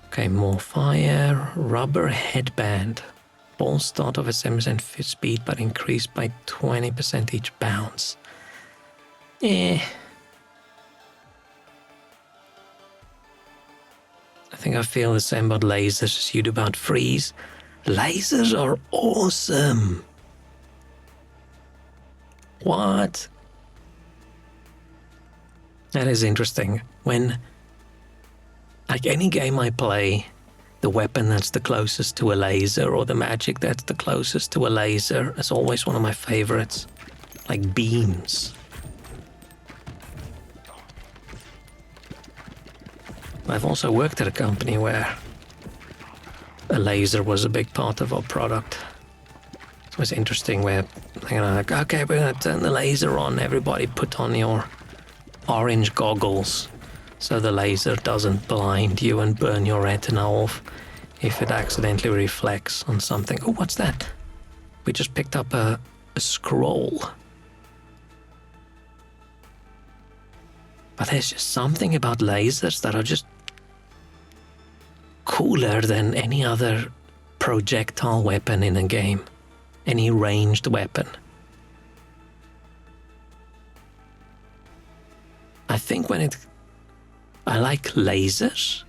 Okay, more fire. Rubber headband. Balls start off at 7% speed, but increase by 20% each bounce. I think I feel the same about lasers as you do about freeze. Lasers are awesome. What? That is interesting. When, like any game I play, the weapon that's the closest to a laser or the magic that's the closest to a laser is always one of my favorites. Like beams. I've also worked at a company where a laser was a big part of our product. It was interesting where, like, okay, we're going to turn the laser on. Everybody put on your orange goggles so the laser doesn't blind you and burn your retina off if it accidentally reflects on something. Oh, what's that? We just picked up a scroll. But there's just something about lasers that are just cooler than any other projectile weapon in a game. Any ranged weapon. I think I like lasers,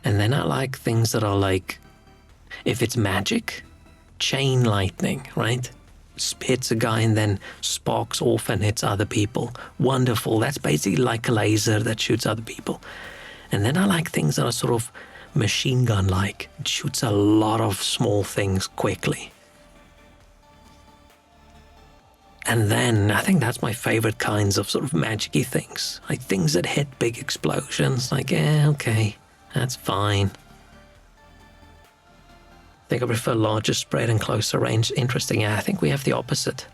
and then I like things that are like, if it's magic, chain lightning, right? Hits a guy and then sparks off and hits other people. Wonderful. That's basically like a laser that shoots other people. And then I like things that are sort of machine gun-like. It shoots a lot of small things quickly. And then I think that's my favorite kinds of sort of magic-y things. Like things that hit big explosions. Like, okay, that's fine. I think I prefer larger spread and closer range. Interesting. Yeah, I think we have the opposite.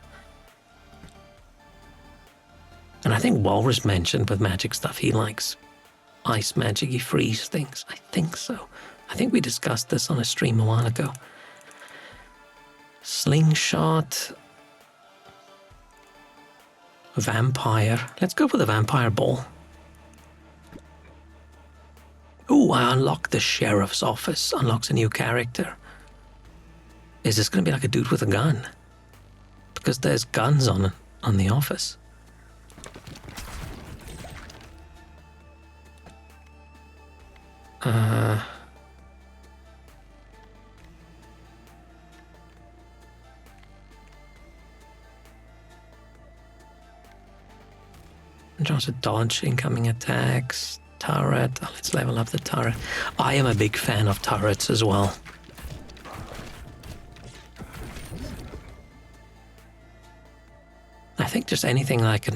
And I think Walrus mentioned with magic stuff, he likes ice magic-y freeze things. I think so. I think we discussed this on a stream a while ago. Slingshot. Vampire. Let's go for the vampire ball. Ooh, I unlocked the sheriff's office. Unlocks a new character. Is this going to be like a dude with a gun? Because there's guns on the office. Just a dodge incoming attacks. Turret. Oh, let's level up the turret. I am a big fan of turrets as well. I think just anything like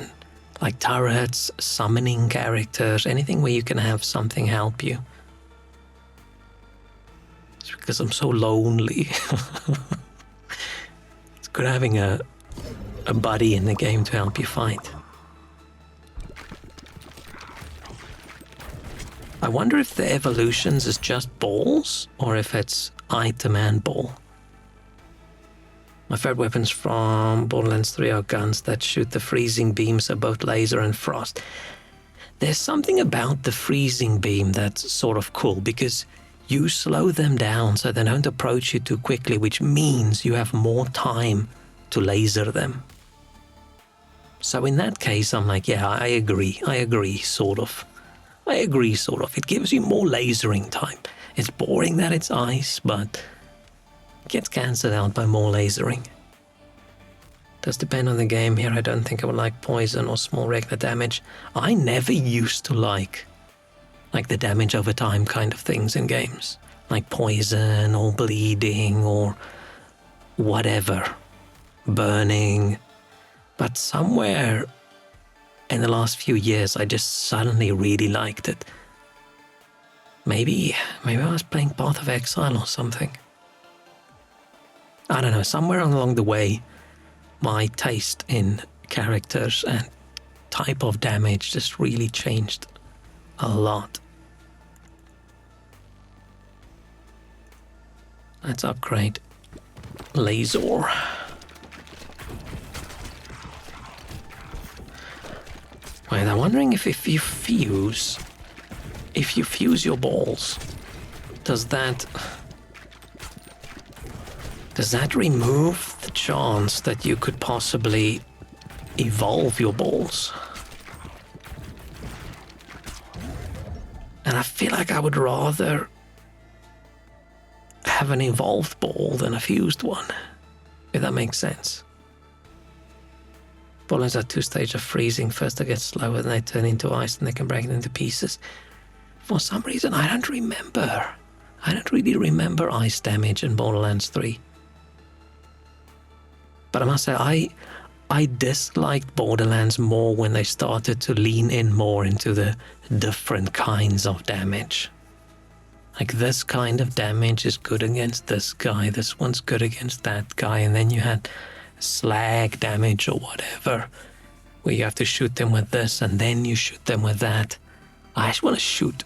turrets, summoning characters, anything where you can have something help you. It's because I'm so lonely. It's good having a buddy in the game to help you fight. I wonder if the evolutions is just balls or if it's item and ball. My favorite weapons from Borderlands 3 are guns that shoot the freezing beams of both laser and frost. There's something about the freezing beam that's sort of cool because you slow them down so they don't approach you too quickly, which means you have more time to laser them. So in that case, I'm like, yeah, I agree, sort of. It gives you more lasering time. It's boring that it's ice, but it gets cancelled out by more lasering. Does depend on the game. Here I don't think I would like poison or small regular damage. I never used to like the damage over time kind of things in games. Like poison or bleeding or whatever. Burning. But somewhere in the last few years I just suddenly really liked it. Maybe I was playing Path of Exile or something. I don't know, somewhere along the way my taste in characters and type of damage just really changed a lot. Let's upgrade Laser. Wait, I'm wondering if you fuse your balls, does that remove the chance that you could possibly evolve your balls? And I feel like I would rather have an evolved ball than a fused one, if that makes sense. Ballons are 2 stages of freezing. First they get slower, then they turn into ice, and they can break it into pieces. For some reason, I don't really remember ice damage in Borderlands 3. But I must say, I disliked Borderlands more when they started to lean in more into the different kinds of damage. Like, this kind of damage is good against this guy, this one's good against that guy, and then you had slag damage or whatever, where you have to shoot them with this, and then you shoot them with that. I just want to shoot.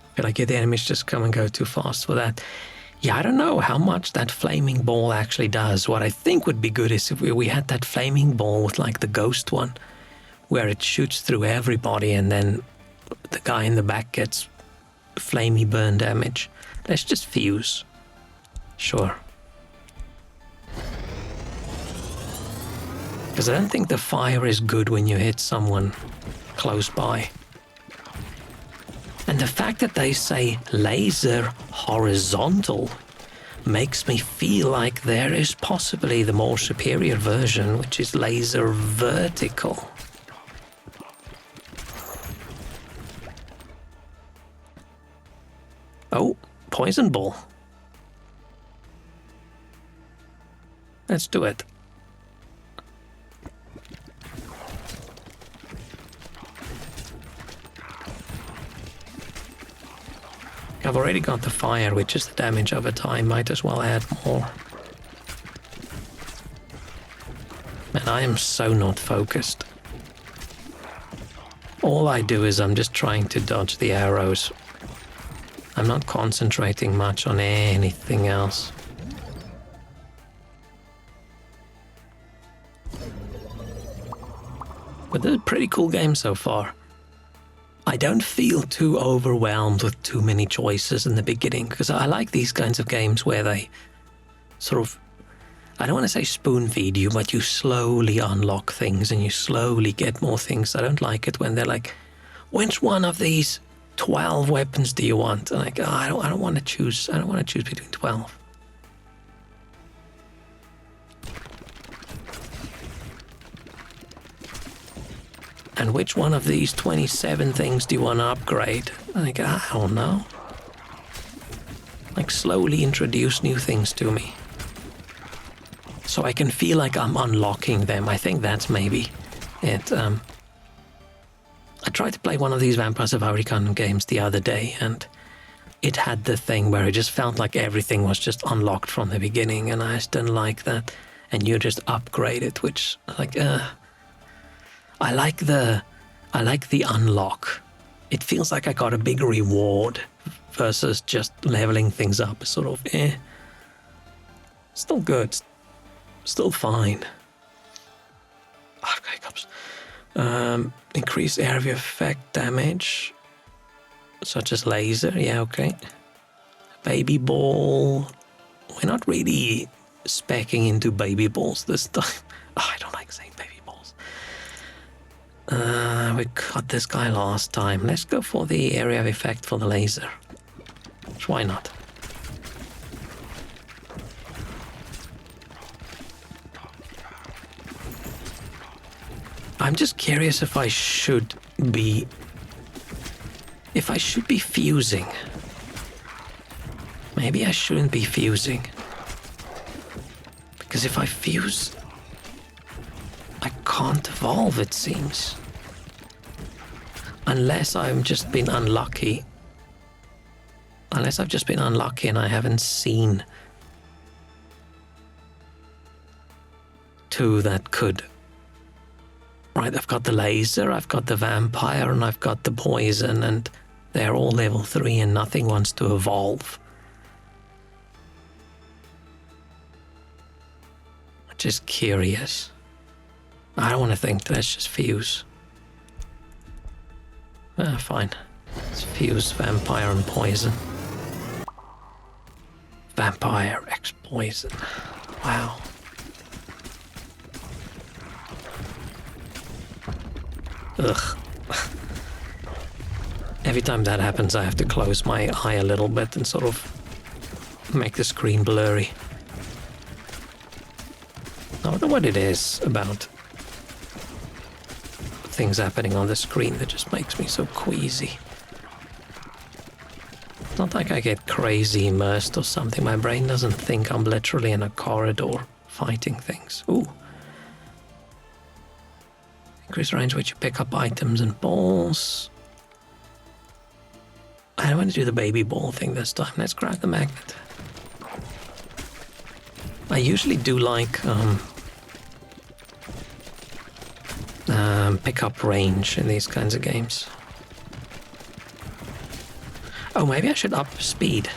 I feel like the enemies just come and go too fast for that. Yeah, I don't know how much that flaming ball actually does. What I think would be good is if we had that flaming ball with like the ghost one, where it shoots through everybody and then the guy in the back gets flamey burn damage. Let's just fuse. Sure. Because I don't think the fire is good when you hit someone close by. And the fact that they say laser horizontal makes me feel like there is possibly the more superior version, which is laser vertical. Oh, poison ball. Let's do it. I've already got the fire, which is the damage over time. Might as well add more. Man, I am so not focused. All I do is I'm just trying to dodge the arrows. I'm not concentrating much on anything else. But it's a pretty cool game so far. I don't feel too overwhelmed with too many choices in the beginning, because I like these kinds of games where they sort of, I don't want to say spoon feed you, but you slowly unlock things and you slowly get more things. I don't like it when they're like, which one of these 12 weapons do you want? And like, oh, I don't want to choose between 12. And which one of these 27 things do you want to upgrade? Like, I don't know. Like, slowly introduce new things to me, so I can feel like I'm unlocking them. I think that's maybe it. I tried to play one of these Vampire Survivor kind of games the other day, and it had the thing where it just felt like everything was just unlocked from the beginning, and I just didn't like that. And you just upgrade it, which, like, I like the unlock. It feels like I got a big reward versus just leveling things up. Sort of, still good, still fine. Okay, cops. Increase area of effect damage, such as laser. Yeah, okay. Baby ball. We're not really speccing into baby balls this time. Oh, I don't like saying baby balls. We got this guy last time. Let's go for the area of effect for the laser. Why not? I'm just curious if I should be fusing. Maybe I shouldn't be fusing. Because if I fuse, I can't evolve, it seems. Unless I've just been unlucky. Unless I've just been unlucky and I haven't seen two that could. Right, I've got the laser, I've got the vampire, and I've got the poison, and they're all level 3 and nothing wants to evolve. Just curious. I don't want to think, let's just fuse. Fine. Let's fuse vampire and poison. Vampire X poison. Wow. Ugh. Every time that happens, I have to close my eye a little bit and sort of make the screen blurry. I don't know what it is about things happening on the screen that just makes me so queasy. It's not like I get crazy immersed or something. My brain doesn't think I'm literally in a corridor fighting things. Ooh. Increase range which you pick up items and balls. I don't want to do the baby ball thing this time. Let's grab the magnet. I usually do like pick up range in these kinds of games. Oh, maybe I should up speed.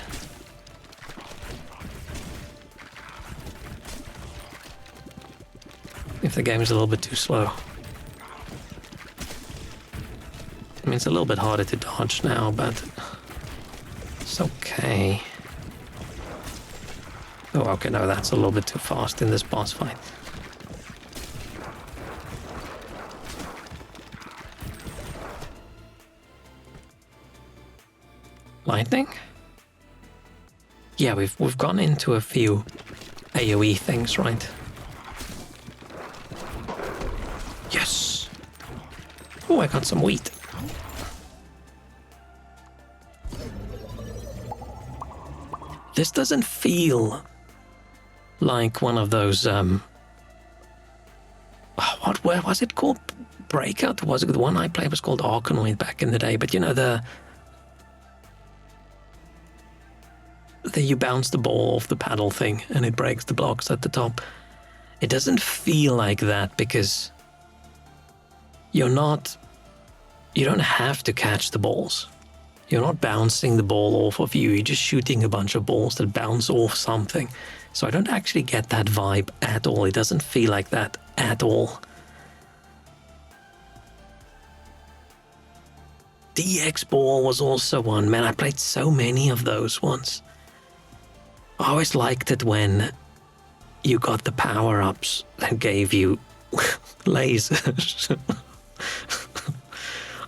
If the game is a little bit too slow. I mean, it's a little bit harder to dodge now, but it's okay. Oh, okay, no, that's a little bit too fast in this boss fight. Lightning? Yeah, we've gone into a few AoE things, right? Yes! Oh, I got some wheat. This doesn't feel like one of those, where was it called? Breakout? Was it the one I played was called Arkanoid back in the day? But you know, the you bounce the ball off the paddle thing and it breaks the blocks at the top. It doesn't feel like that because you don't have to catch the balls. You're not bouncing the ball off of you, you're just shooting a bunch of balls that bounce off something. So I don't actually get that vibe at all. It doesn't feel like that at all. DX Ball was also one. Man, I played so many of those ones. I always liked it when you got the power-ups that gave you lasers.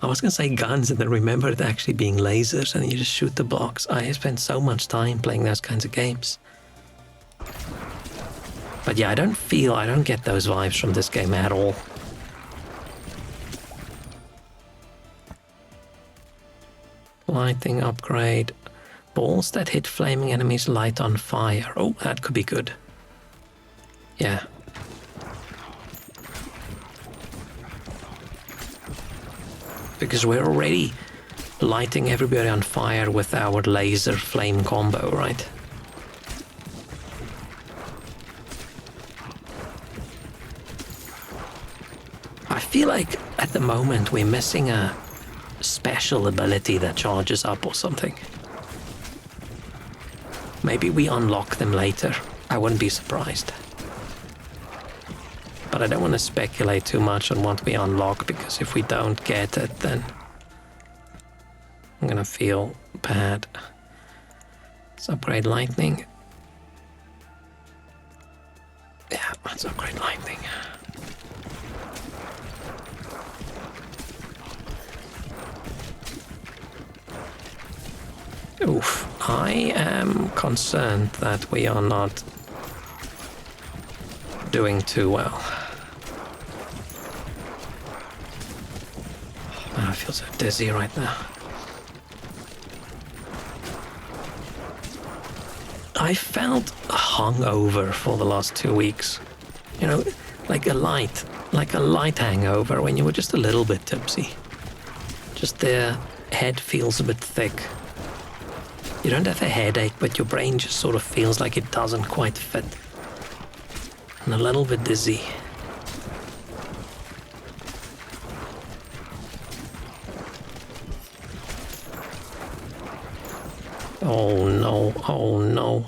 I was going to say guns and then remembered it actually being lasers and you just shoot the blocks. I spent so much time playing those kinds of games. But yeah, I don't get those vibes from this game at all. Lighting upgrade. Balls that hit flaming enemies light on fire. Oh, that could be good. Yeah. Because we're already lighting everybody on fire with our laser flame combo, right? I feel like at the moment we're missing a special ability that charges up or something. Maybe we unlock them later. I wouldn't be surprised. But I don't want to speculate too much on what we unlock, because if we don't get it, then I'm gonna feel bad. Let's upgrade lightning. Yeah, let's upgrade lightning. Oof, I am concerned that we are not doing too well. feel so dizzy right now. I felt hungover for the last 2 weeks. You know, like a light hangover when you were just a little bit tipsy. Just the head feels a bit thick. You don't have a headache, but your brain just sort of feels like it doesn't quite fit. And a little bit dizzy. Oh no, oh no.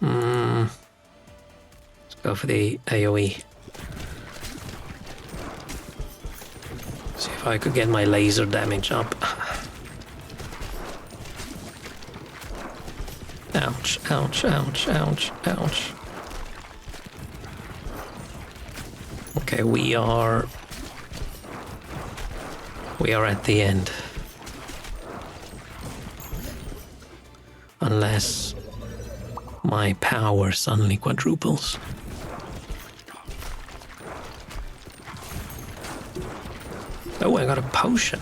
Let's go for the AoE. See if I could get my laser damage up. Ouch, ouch, ouch, ouch, ouch. Okay, we are at the end. Unless my power suddenly quadruples. Oh, I got a potion.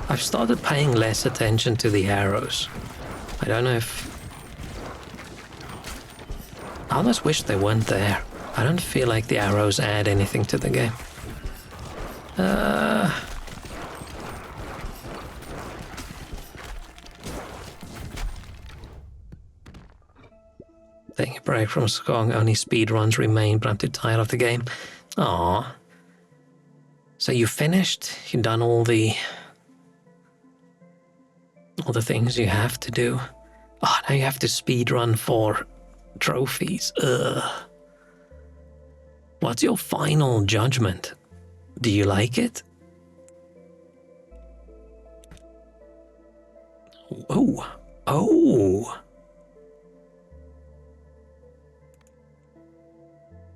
I've started paying less attention to the arrows. I don't know if... I almost wish they weren't there. I don't feel like the arrows add anything to the game. Taking a break from Skong, only speedruns remain, but I'm too tired of the game. Aww. So you finished? You've done all the things you have to do? Oh, now you have to speedrun for trophies. Ugh. What's your final judgment? Do you like it? Oh. Oh.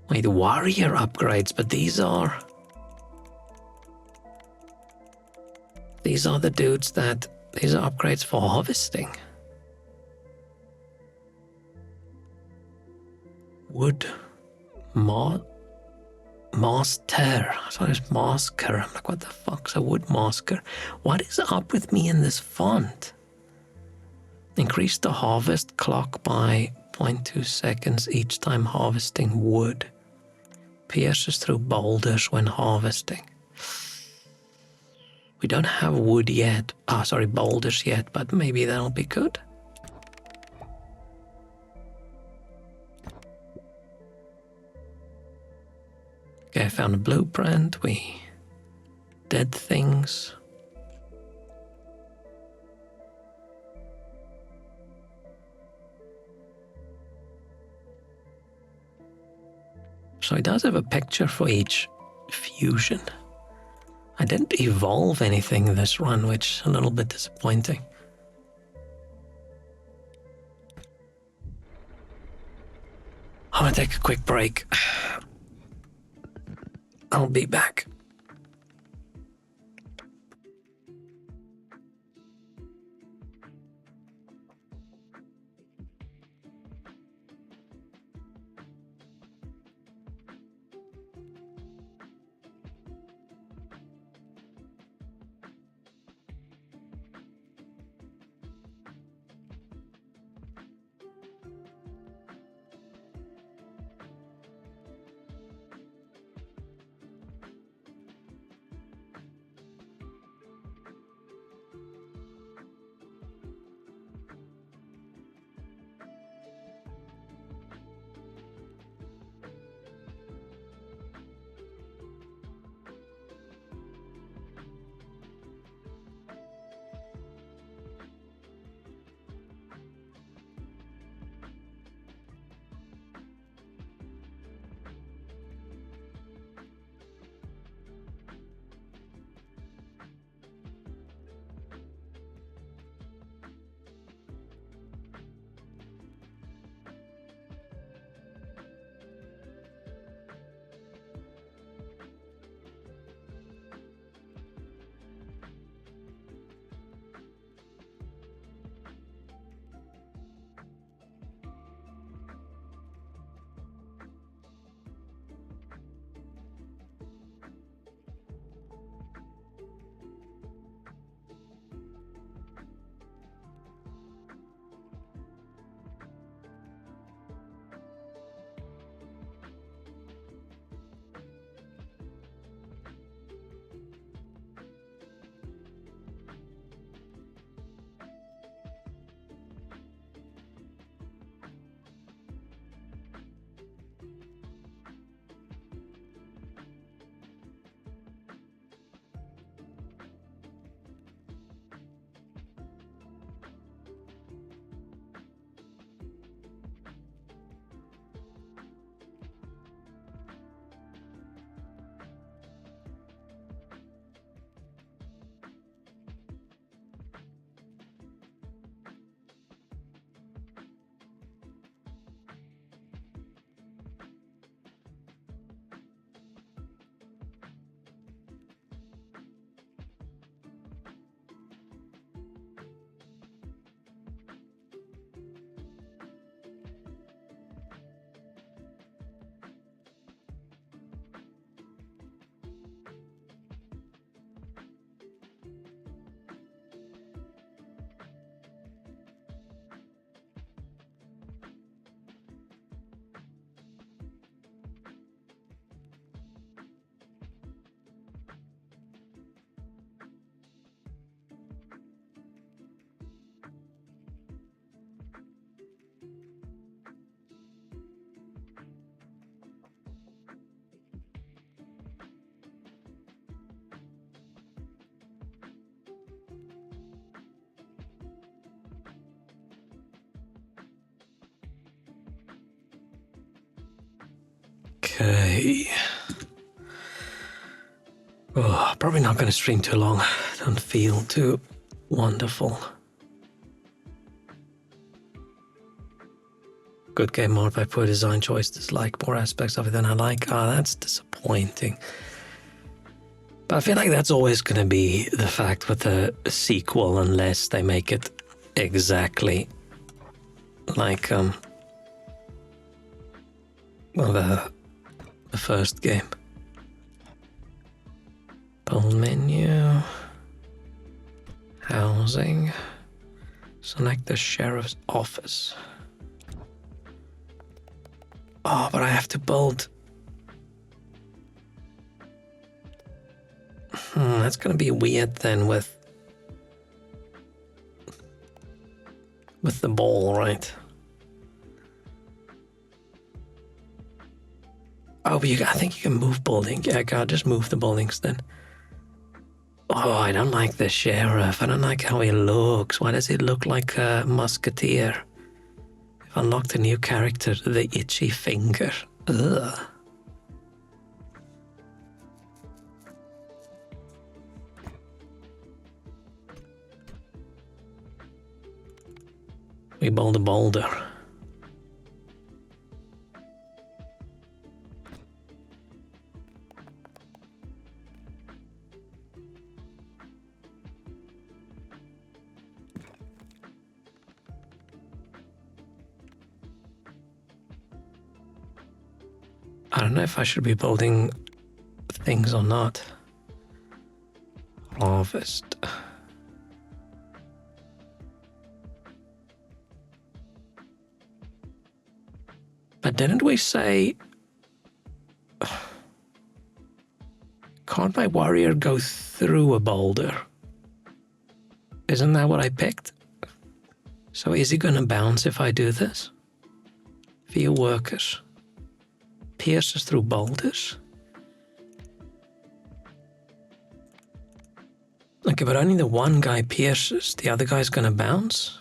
Wait, warrior upgrades, but these are the dudes that... These are upgrades for harvesting. Wood... Master. I thought it was masker. I'm like, what the fuck's a wood masker? What is up with me in this font? Increase the harvest clock by 0.2 seconds each time harvesting wood. Pierces through boulders when harvesting. We don't have wood yet. Boulders yet, but maybe that'll be good. Okay, I found a blueprint. We did things. So it does have a picture for each fusion. I didn't evolve anything this run, which is a little bit disappointing. I'm gonna take a quick break. I'll be back. Okay. Oh, probably not going to stream too long. Don't feel too wonderful. Good game marked by poor design choice. Dislike more aspects of it than I like. Ah, that's disappointing. But I feel like that's always going to be the fact with a sequel unless they make it exactly like well, the first game. Pull menu. Housing. Select the sheriff's office. Oh, but I have to build. That's gonna be weird then with the ball, right? Oh, but I think you can move building. Yeah, God, just move the buildings then. Oh, I don't like the sheriff. I don't like how he looks. Why does he look like a musketeer? I've unlocked a new character, the Itchy Finger. Ugh. We build a boulder. I don't know if I should be building things or not. Harvest. But didn't we say... Can't my warrior go through a boulder? Isn't that what I picked? So is he gonna bounce if I do this? Via workers. Pierces through boulders? Okay, but only the one guy pierces. The other guy's gonna bounce?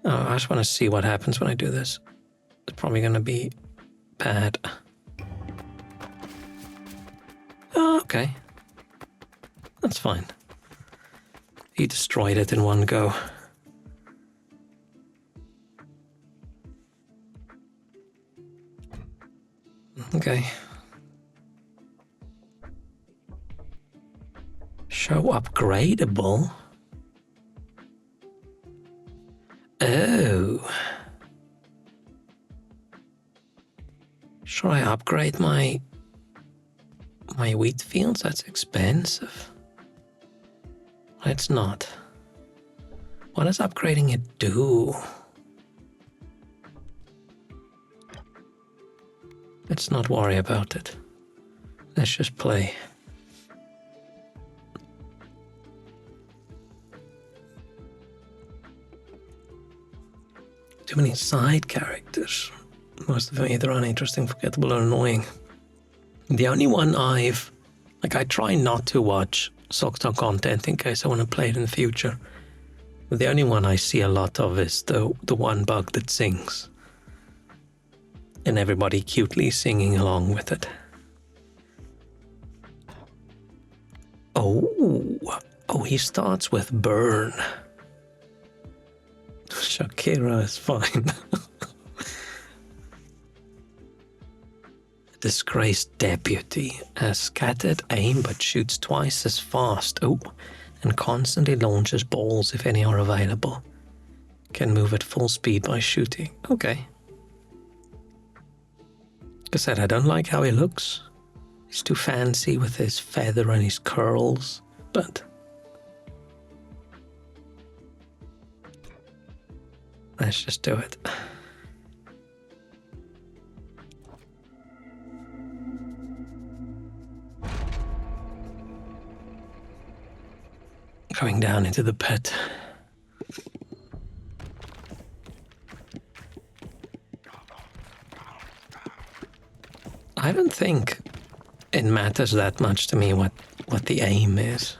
Oh, I just want to see what happens when I do this. It's probably gonna be bad. Oh, okay. That's fine. He destroyed it in one go. Okay. Show upgradable. Oh. Should I upgrade my wheat fields? That's expensive. It's not. What does upgrading it do? Let's not worry about it. Let's just play. Too many side characters. Most of them either uninteresting, forgettable, or annoying. The only one I try not to watch Sockstock content in case I want to play it in the future. But the only one I see a lot of is the one bug that sings. And everybody cutely singing along with it. Oh, he starts with burn. Shakira is fine. Disgraced deputy has scattered aim but shoots twice as fast. Oh, and constantly launches balls if any are available. Can move at full speed by shooting. Okay. Like I said, I don't like how he looks. He's too fancy with his feather and his curls, but let's just do it. Going down into the pit. I don't think it matters that much to me what the aim is.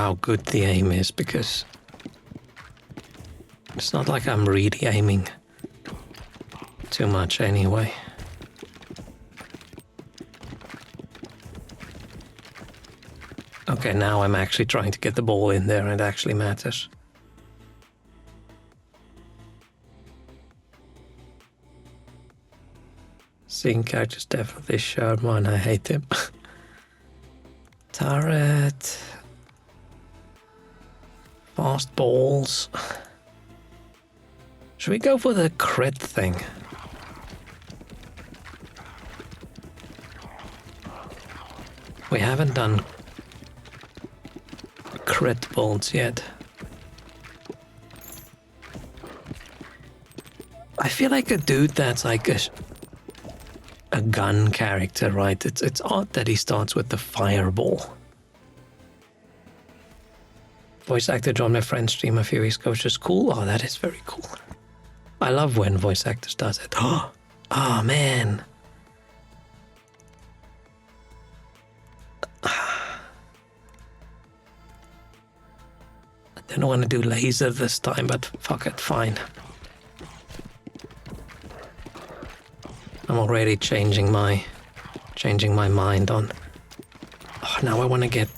how good the aim is, because it's not like I'm really aiming too much anyway. Okay, now I'm actually trying to get the ball in there and it actually matters. Seeing characters definitely showed mine. I hate him. Turret. Fast balls. Should we go for the crit thing? We haven't done crit bolts yet. I feel like a dude that's like a gun character, right? It's odd that he starts with the fireball. Voice actor joined my friend's stream a few weeks ago, which is cool. Oh, that is very cool. I love when voice actors does it. Oh man. I didn't want to do laser this time, but fuck it, fine. I'm already changing my mind on. Oh, now I want to get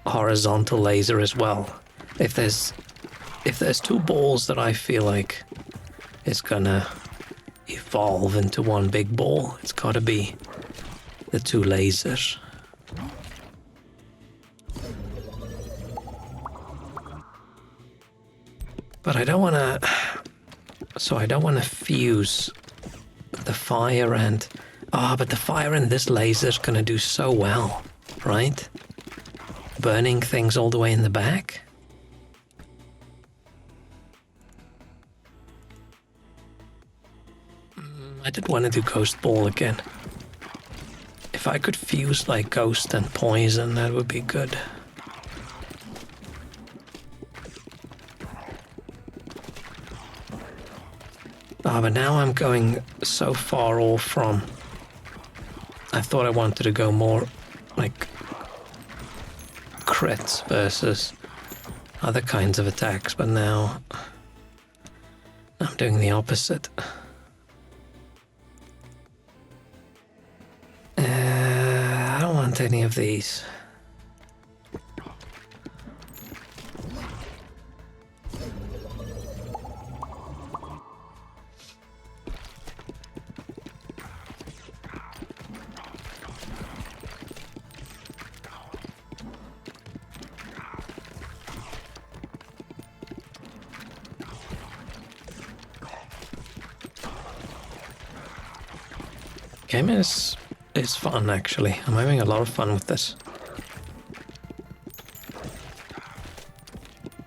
horizontal laser as well. If there's two balls that I feel like is gonna evolve into one big ball, it's gotta be the two lasers. But I don't wanna fuse the fire and but the fire and this laser is gonna do so well, right? Burning things all the way in the back. I did want to do Ghost Ball again. If I could fuse like Ghost and Poison, that would be good. But now I'm going so far off from... I thought I wanted to go more like crits versus other kinds of attacks, but now I'm doing the opposite. I don't want any of these. Game is fun, actually. I'm having a lot of fun with this.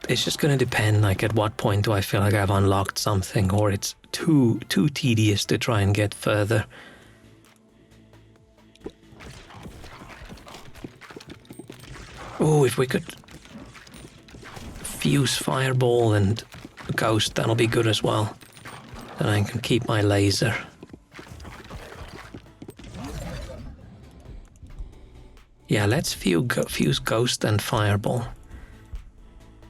It's just gonna depend, like, at what point do I feel like I've unlocked something, or it's too tedious to try and get further. Oh, if we could fuse Fireball and Ghost, that'll be good as well. Then I can keep my laser. Yeah, let's fuse Ghost and Fireball.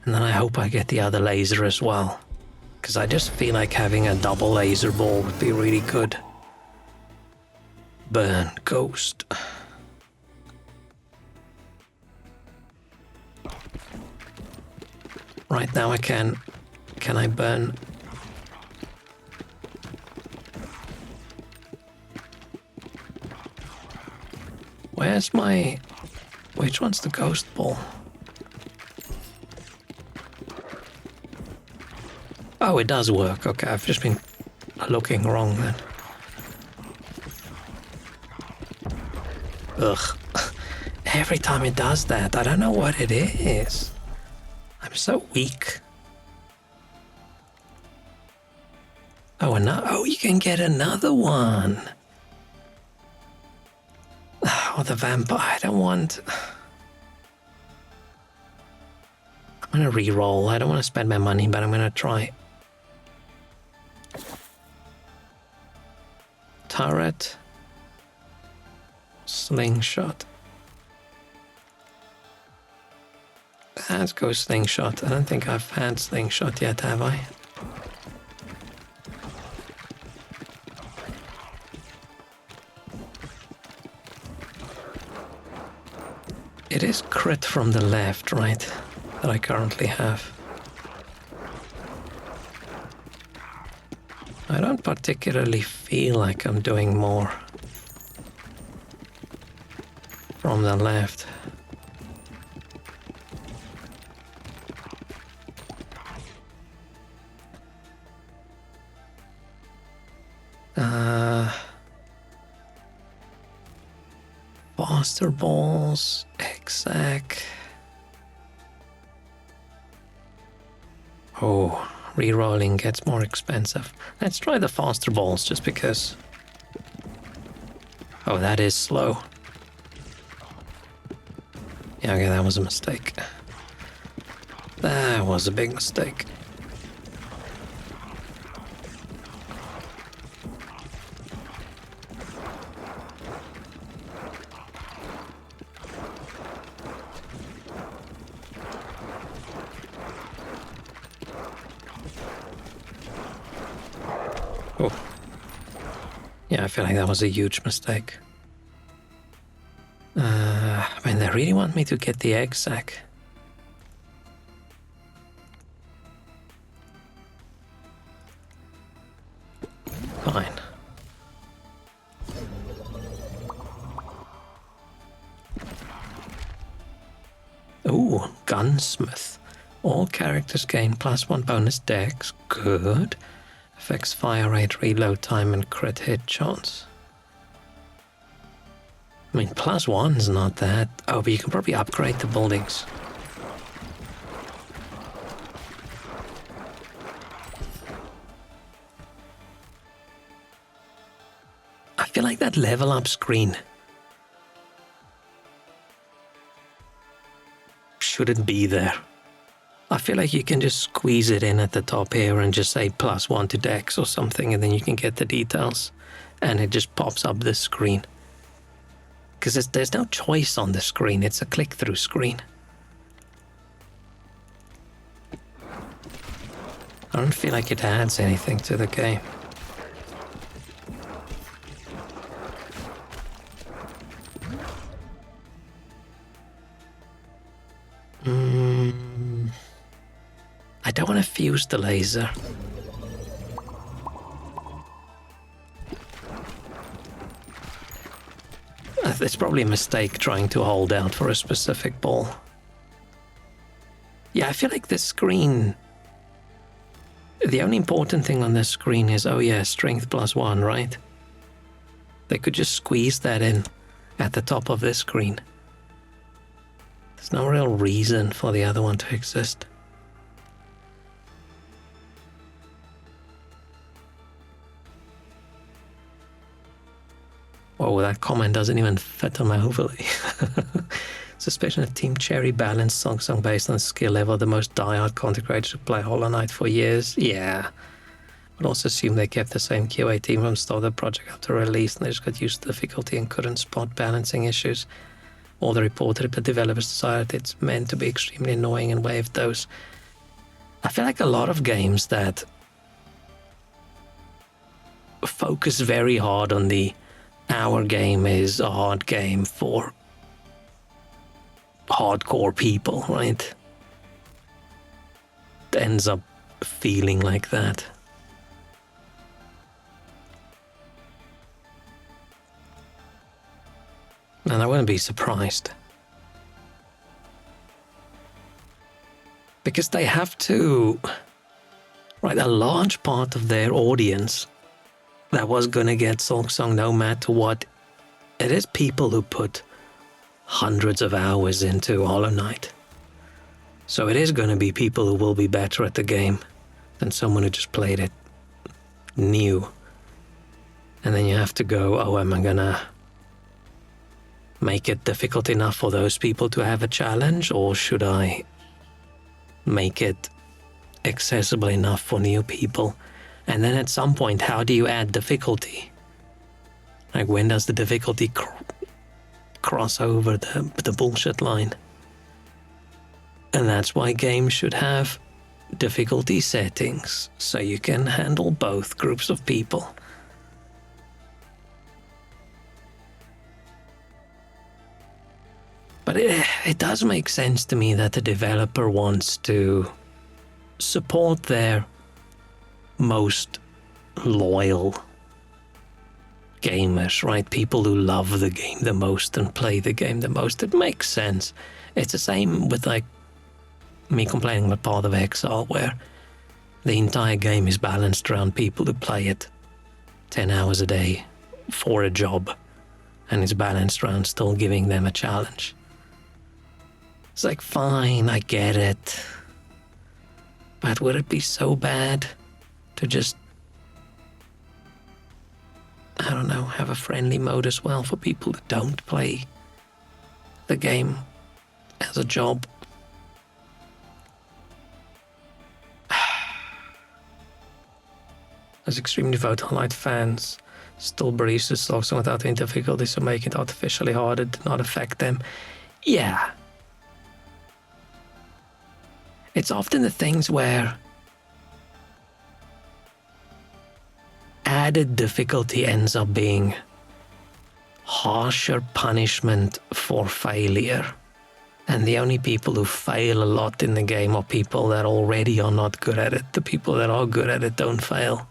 And then I hope I get the other laser as well. Because I just feel like having a double laser ball would be really good. Burn Ghost. Right now I can I burn? Where's my... Which one's the Ghost Ball? Oh, it does work. Okay, I've just been looking wrong then. Ugh. Every time it does that, I don't know what it is. I'm so weak. Oh, oh, you can get another one. Oh, the vampire. I don't want... I'm gonna re-roll. I don't want to spend my money, but I'm gonna try. Turret. Slingshot. Let's go slingshot. I don't think I've had slingshot yet, have I? It is crit from the left, right? That I currently have. I don't particularly feel like I'm doing more from the left. Faster balls, exact. Oh, rerolling gets more expensive. Let's try the faster balls just because. Oh, that is slow. Yeah, okay, that was a mistake. That was a big mistake. Oh. Yeah, I feel like that was a huge mistake. I mean, they really want me to get the egg sack. Fine. Ooh, gunsmith. All characters gain +1 bonus dex. Good. Affects fire rate, reload time, and crit hit chance. I mean, +1's not that. Oh, but you can probably upgrade the buildings. I feel like that level up screen shouldn't be there. I feel like you can just squeeze it in at the top here and just say +1 to dex or something, and then you can get the details, and it just pops up this screen. Because there's no choice on the screen, it's a click-through screen. I don't feel like it adds anything to the game. I don't want to fuse the laser. It's probably a mistake trying to hold out for a specific ball. Yeah, I feel like this screen... The only important thing on this screen is, oh yeah, strength +1, right? They could just squeeze that in at the top of this screen. There's no real reason for the other one to exist. Whoa, that comment doesn't even fit on my overlay. Suspicion of Team Cherry balanced song based on skill level, the most diehard content creators to play Hollow Knight for years. Yeah. Would also assume they kept the same QA team from start the project up to release, and they just got used to difficulty and couldn't spot balancing issues. All they reported, but developers decided it's meant to be extremely annoying and waived those. I feel like a lot of games that focus very hard on our game is a hard game for hardcore people, right? It ends up feeling like that. And I wouldn't be surprised. Because they have to... Right, a large part of their audience that was gonna get Silksong no matter what, it is people who put hundreds of hours into Hollow Knight. So it is gonna be people who will be better at the game than someone who just played it new. And then you have to go, oh, am I gonna make it difficult enough for those people to have a challenge, or should I make it accessible enough for new people? And then at some point, how do you add difficulty? Like, when does the difficulty cross over the bullshit line? And that's why games should have difficulty settings, so you can handle both groups of people. But it does make sense to me that the developer wants to support their most loyal gamers, right? People who love the game the most and play the game the most. It makes sense. It's the same with like me complaining about Path of Exile, where the entire game is balanced around people who play it 10 hours a day for a job, and it's balanced around still giving them a challenge. It's like, fine, I get it. But would it be so bad to just, I don't know, have a friendly mode as well for people that don't play the game as a job? As extremely vote highlight fans, still Baristas slogs without any difficulty, so make it artificially harder to not affect them. Yeah. It's often the things where added difficulty ends up being harsher punishment for failure. And the only people who fail a lot in the game are people that already are not good at it. The people that are good at it don't fail.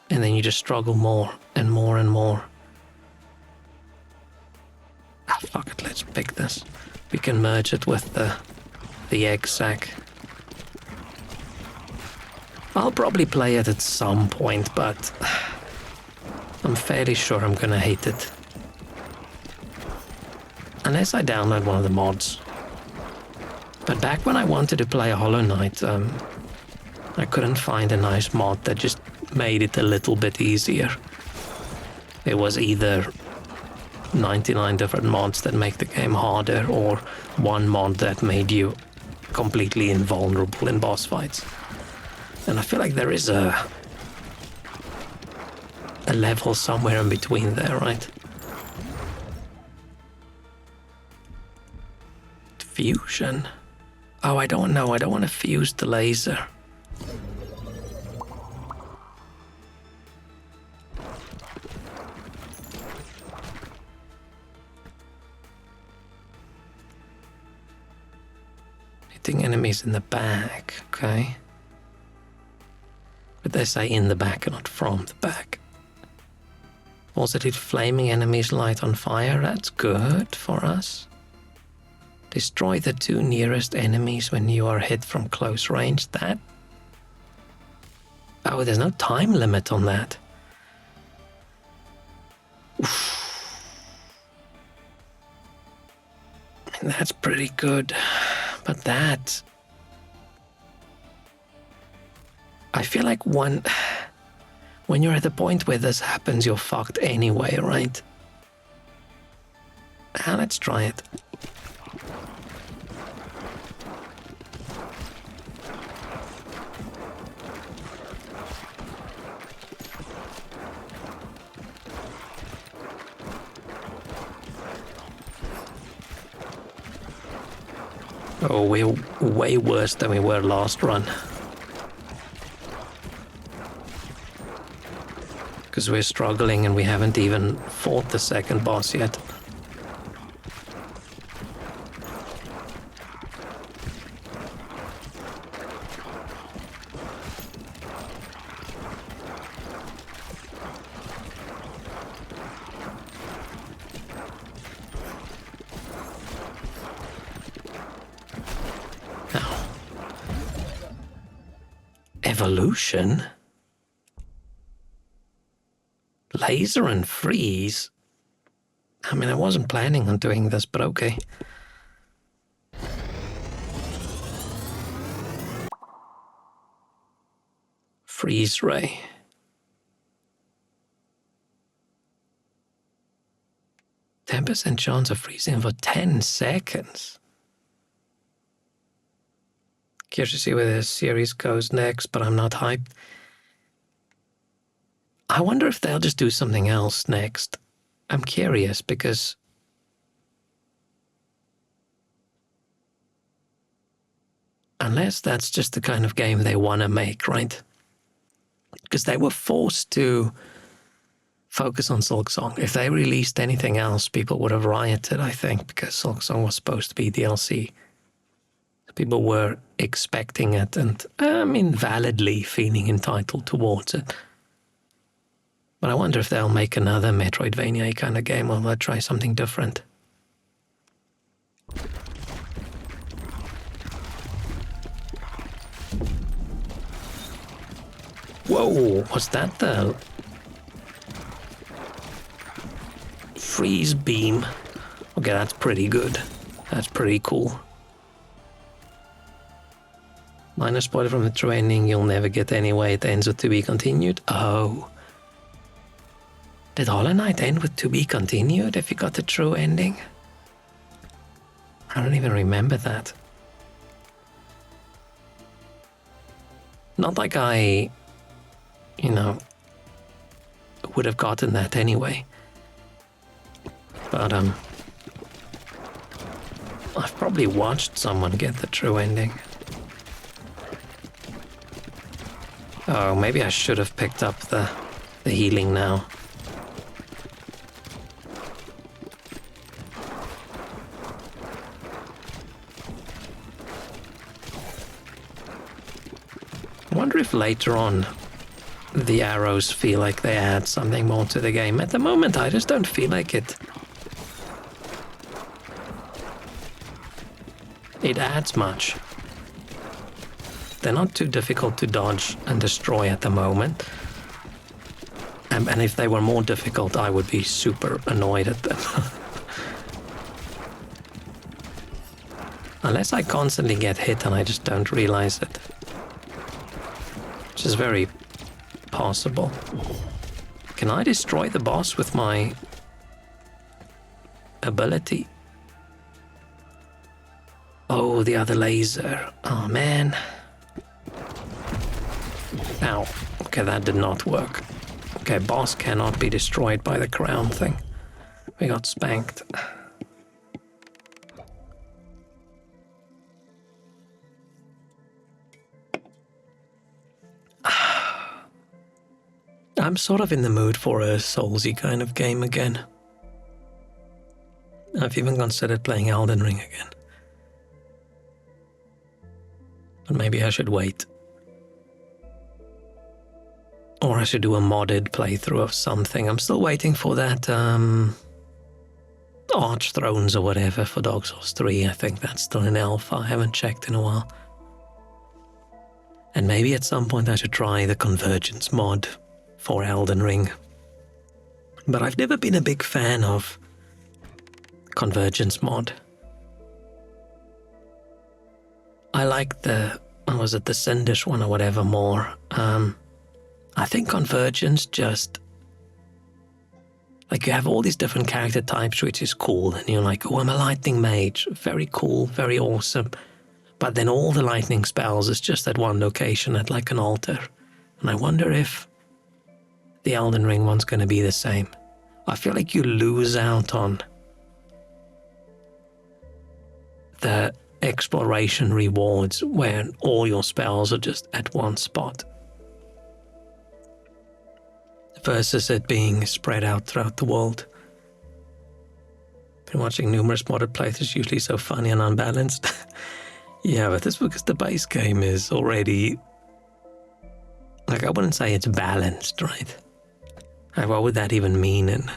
And then you just struggle more and more and more. Ah, fuck it, let's pick this. We can merge it with the egg sack. I'll probably play it at some point, but I'm fairly sure I'm gonna hate it. Unless I download one of the mods. But back when I wanted to play Hollow Knight, I couldn't find a nice mod that just made it a little bit easier. It was either 99 different mods that make the game harder, or one mod that made you completely invulnerable in boss fights. And I feel like there is a level somewhere in between there, right? Fusion. Oh, I don't know. I don't want to fuse the laser. Hitting enemies in the back, okay. But they say in the back and not from the back. Also did flaming enemies light on fire. That's good for us. Destroy the 2 nearest enemies when you are hit from close range. That... Oh, there's no time limit on that. Oof. I mean, that's pretty good. But that... I feel like when you're at the point where this happens, you're fucked anyway, right? Let's try it. Oh, we're way worse than we were last run. Because we're struggling and we haven't even fought the second boss yet. Now, evolution? Laser and freeze? I mean, I wasn't planning on doing this, but okay. Freeze ray. %10 chance of freezing for 10 seconds. Curious to see where this series goes next, but I'm not hyped. I wonder if they'll just do something else next. I'm curious because Unless that's just the kind of game they want to make, right? Because they were forced to focus on Silksong. If they released anything else, people would have rioted, I think, because Silksong was supposed to be DLC. People were expecting it and, validly feeling entitled towards it. But I wonder if they'll make another Metroidvania kind of game, or they'll try something different. Whoa, was that the freeze beam? Okay, that's pretty good. That's pretty cool. Minor spoiler from the true ending, you'll never get anyway. It ends with to be continued. Oh. Did Hollow Knight end with to be continued if you got the true ending? I don't even remember that. Not like I, would have gotten that anyway. But, I've probably watched someone get the true ending. Oh, maybe I should have picked up the healing now. I wonder if later on the arrows feel like they add something more to the game. At the moment, I just don't feel like it. It adds much. They're not too difficult to dodge and destroy at the moment. And if they were more difficult, I would be super annoyed at them. Unless I constantly get hit and I just don't realize it. Which is very possible. Can I destroy the boss with my ability? Oh, the other laser. Oh, man. Ow. Okay, that did not work. Okay, boss cannot be destroyed by the crown thing. We got spanked. I'm sort of in the mood for a Soulsy kind of game again. I've even considered playing Elden Ring again. But maybe I should wait. Or I should do a modded playthrough of something. I'm still waiting for that Arch Thrones or whatever for Dark Souls 3. I think that's still in alpha. I haven't checked in a while. And maybe at some point I should try the Convergence mod for Elden Ring. But I've never been a big fan of Convergence mod. I like the Cindish one or whatever more. I think Convergence just... Like, you have all these different character types, which is cool, and you're like, oh, I'm a lightning mage. Very cool, very awesome. But then all the lightning spells is just at one location, at like an altar. And I wonder if the Elden Ring one's going to be the same. I feel like you lose out on the exploration rewards when all your spells are just at one spot, versus it being spread out throughout the world. Been watching numerous modded playthroughs, usually so funny and unbalanced. Yeah, but that's because the base game is already... Like, I wouldn't say it's balanced, right? Like, what would that even mean in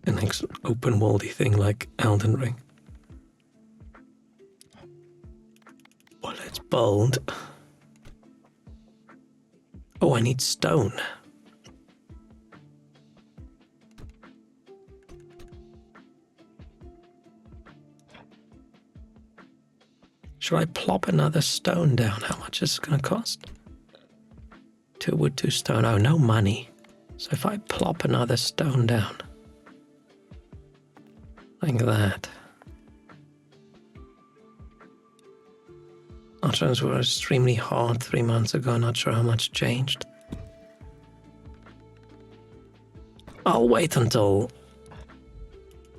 an open worldy thing like Elden Ring? Well, let's build. Oh, I need stone. Should I plop another stone down? How much is it going to cost? 2 wood, 2 stone. Oh, no money. So if I plop another stone down, like that. Options were extremely hard 3 months ago. Not sure how much changed. I'll wait until...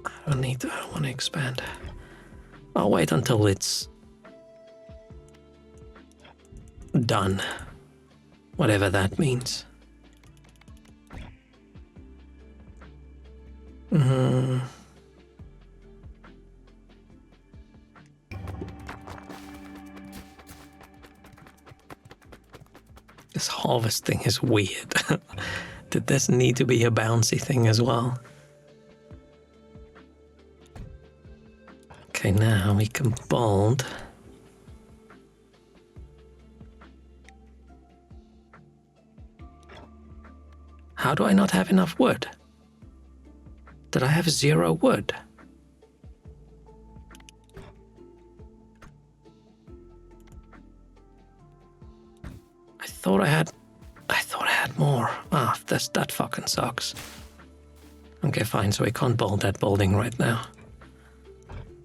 I don't want to expand. I'll wait until it's done, whatever that means. This harvest thing is weird. Did this need to be a bouncy thing as well? Okay, now we can build. How do I not have enough wood? Did I have 0 wood? I thought I had more. Ah, that fucking sucks. Okay, fine, so we can't build that building right now.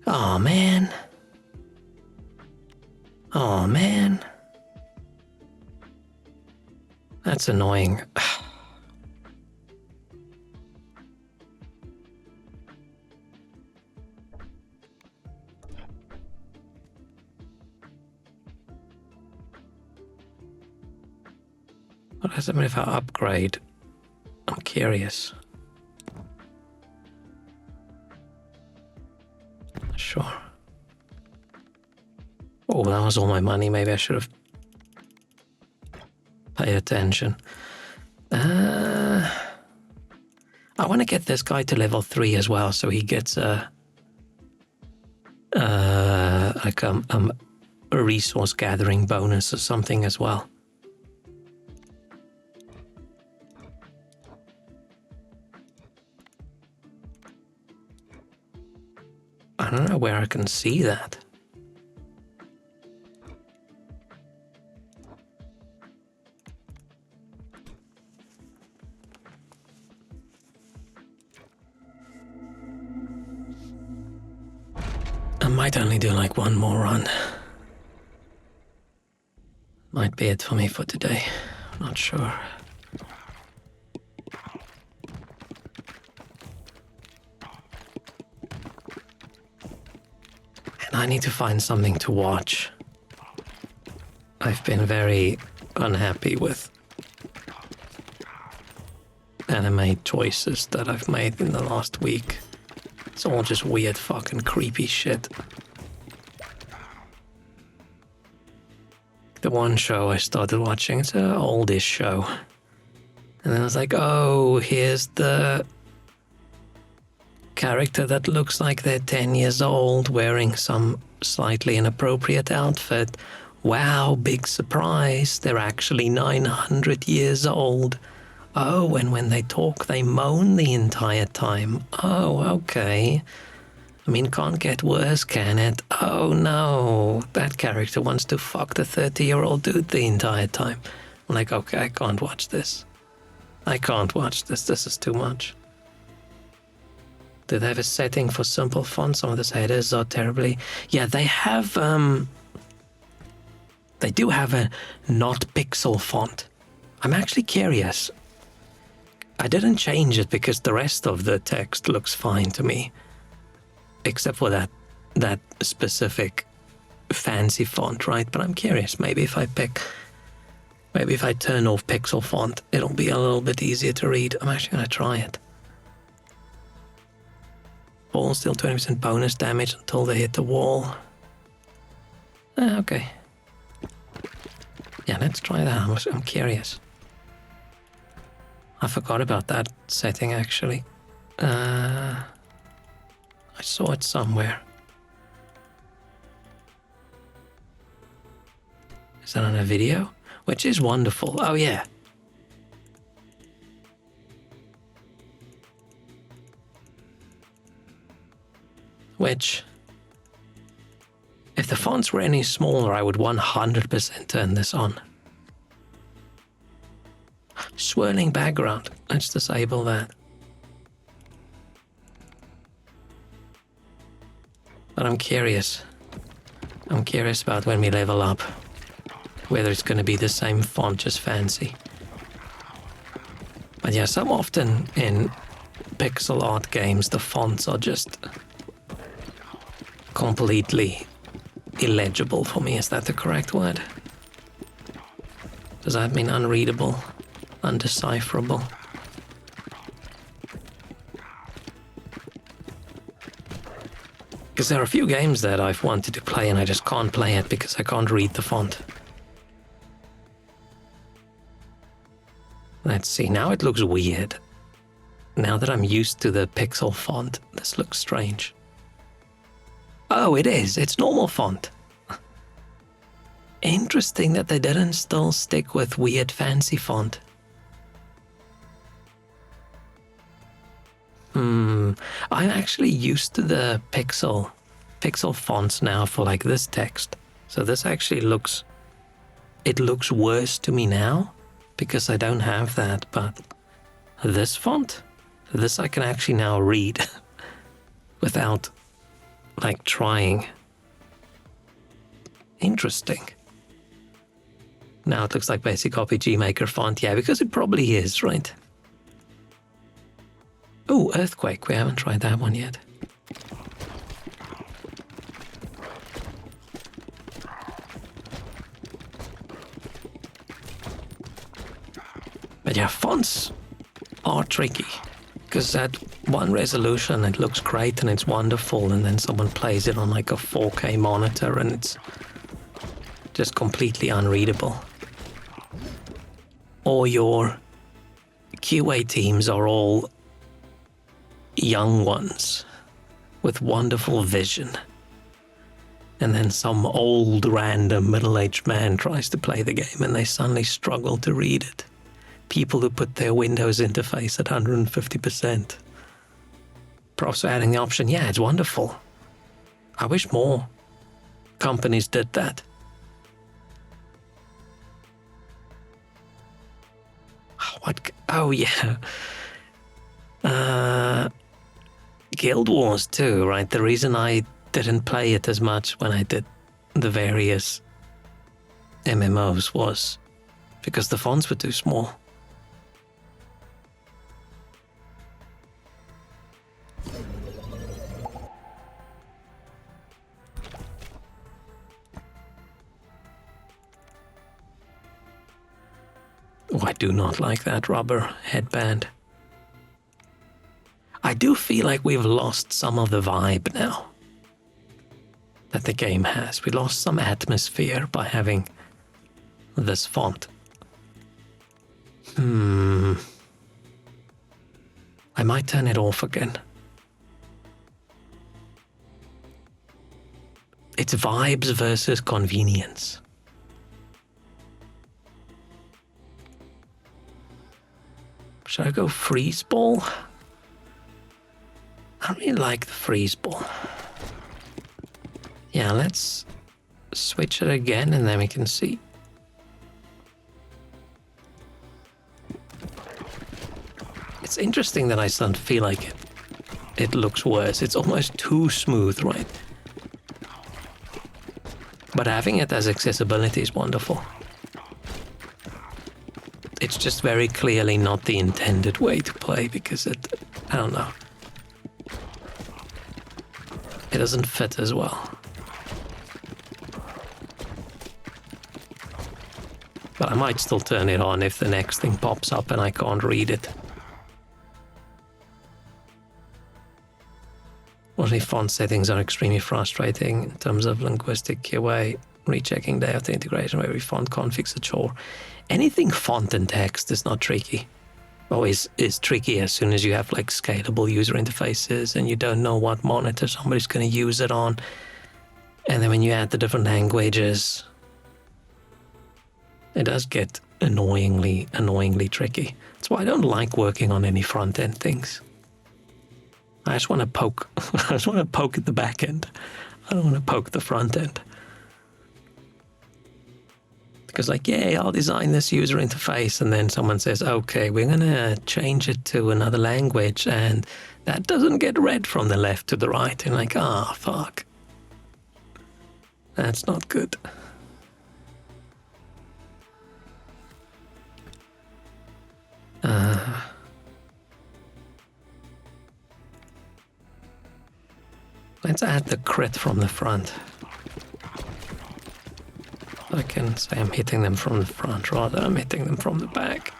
Oh man. Oh man. That's annoying. What happens if I upgrade? I'm curious. Sure. Oh, that was all my money. Maybe I should have paid attention. I want to get this guy to level 3 as well, so he gets a resource gathering bonus or something as well. I don't know where I can see that. I might only do like one more run. Might be it for me for today. I'm not sure. I need to find something to watch. I've been very unhappy with anime choices that I've made in the last week. It's all just weird fucking creepy shit. The one show I started watching, it's an oldish show. And then I was like, oh, here's the character that looks like they're 10 years old wearing some slightly inappropriate outfit. Wow, big surprise. They're actually 900 years old. Oh, and when they talk, they moan the entire time. Oh, okay. I mean, can't get worse, can it? Oh, no. That character wants to fuck the 30-year-old dude the entire time. I'm like, okay, I can't watch this. I can't watch this. This is too much. Do they have a setting for simple font? Some of the headers are terribly... Yeah, they have... They do have a not pixel font. I'm actually curious. I didn't change it because the rest of the text looks fine to me. Except for that specific fancy font, right? But I'm curious. Maybe if I turn off pixel font, it'll be a little bit easier to read. I'm actually going to try it. Balls deal 20% bonus damage until they hit the wall. Okay. Yeah, let's try that. I'm curious. I forgot about that setting, actually. I saw it somewhere. Is that on a video? Which is wonderful. Oh, yeah. Which, if the fonts were any smaller, I would 100% turn this on. Swirling background. Let's disable that. But I'm curious. I'm curious about when we level up. Whether it's going to be the same font, just fancy. But yeah, some often in pixel art games, the fonts are just completely illegible for me. Is that the correct word? Does that mean unreadable? Undecipherable? Because there are a few games that I've wanted to play and I just can't play it because I can't read the font. Let's see, now it looks weird. Now that I'm used to the pixel font, this looks strange. Oh, it is. It's normal font. Interesting that they didn't still stick with weird fancy font. I'm actually used to the pixel fonts now for like this text. So this actually looks worse to me now because I don't have that, but this font, this I can actually now read without like trying. Interesting. Now it looks like basic RPG Maker font, yeah, because it probably is, right? Oh, Earthquake, we haven't tried that one yet. But yeah, fonts are tricky, because at one resolution it looks great and it's wonderful, and then someone plays it on like a 4K monitor and it's just completely unreadable. Or your QA teams are all young ones with wonderful vision, and then some old random middle-aged man tries to play the game and they suddenly struggle to read it. People who put their Windows interface at 150%. Props for adding the option. Yeah, it's wonderful. I wish more companies did that. What? Oh, yeah. Guild Wars 2, right? The reason I didn't play it as much when I did the various MMOs was because the fonts were too small. Oh, I do not like that rubber headband. I do feel like we've lost some of the vibe now that the game has. We lost some atmosphere by having this font. I might turn it off again. It's vibes versus convenience. Should I go freeze ball? I really like the freeze ball. Yeah, let's switch it again and then we can see. It's interesting that I don't feel like it looks worse. It's almost too smooth, right? But having it as accessibility is wonderful. It's just very clearly not the intended way to play because I don't know. It doesn't fit as well. But I might still turn it on if the next thing pops up and I can't read it. Mostly font settings are extremely frustrating in terms of linguistic QA, rechecking data integration where every font config's a chore. Anything font and text is not tricky. Always is tricky as soon as you have like scalable user interfaces and you don't know what monitor somebody's going to use it on. And then when you add the different languages, it does get annoyingly tricky. That's why I don't like working on any front end things. I just want to poke. I just want to poke at the back end. I don't want to poke the front end. Because like, yay, I'll design this user interface, and then someone says, okay, we're going to change it to another language, and that doesn't get read from the left to the right. And like, fuck. That's not good. let's add the crit from the front. I can say I'm hitting them from the front rather than I'm hitting them from the back.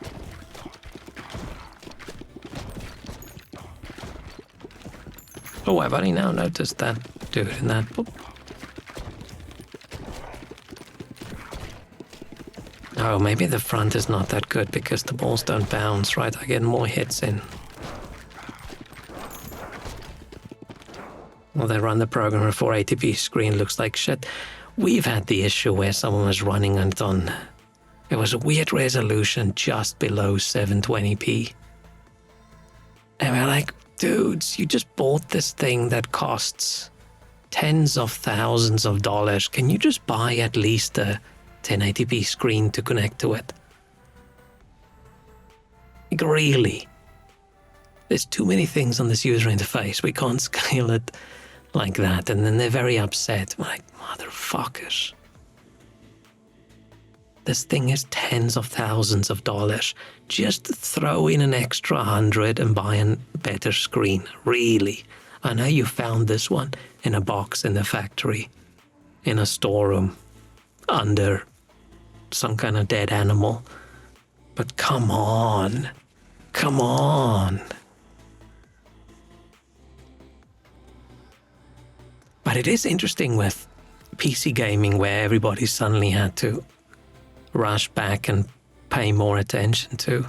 Oh, I've only now noticed that dude in that. Oh, maybe the front is not that good because the balls don't bounce, right? I get more hits in. Well, they run the program at 480p screen, looks like shit. We've had the issue where someone was running it on... It was a weird resolution just below 720p. And we're like, dudes, you just bought this thing that costs tens of thousands of dollars. Can you just buy at least a 1080p screen to connect to it? Like, really? There's too many things on this user interface. We can't scale it like that. And then they're very upset. I'm like, motherfuckers. This thing is tens of thousands of dollars. Just throw in an extra 100 and buy a better screen. Really? I know you found this one in a box in the factory, in a storeroom, under some kind of dead animal. But come on. Come on. But it is interesting with PC gaming where everybody suddenly had to rush back and pay more attention to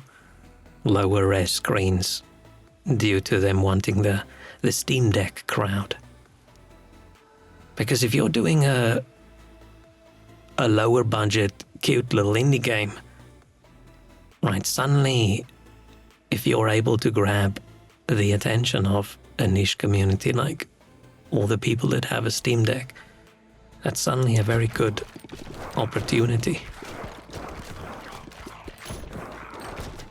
lower res screens due to them wanting the Steam Deck crowd. Because if you're doing a lower budget, cute little indie game, right, suddenly if you're able to grab the attention of a niche community like all the people that have a Steam Deck, that's suddenly a very good opportunity.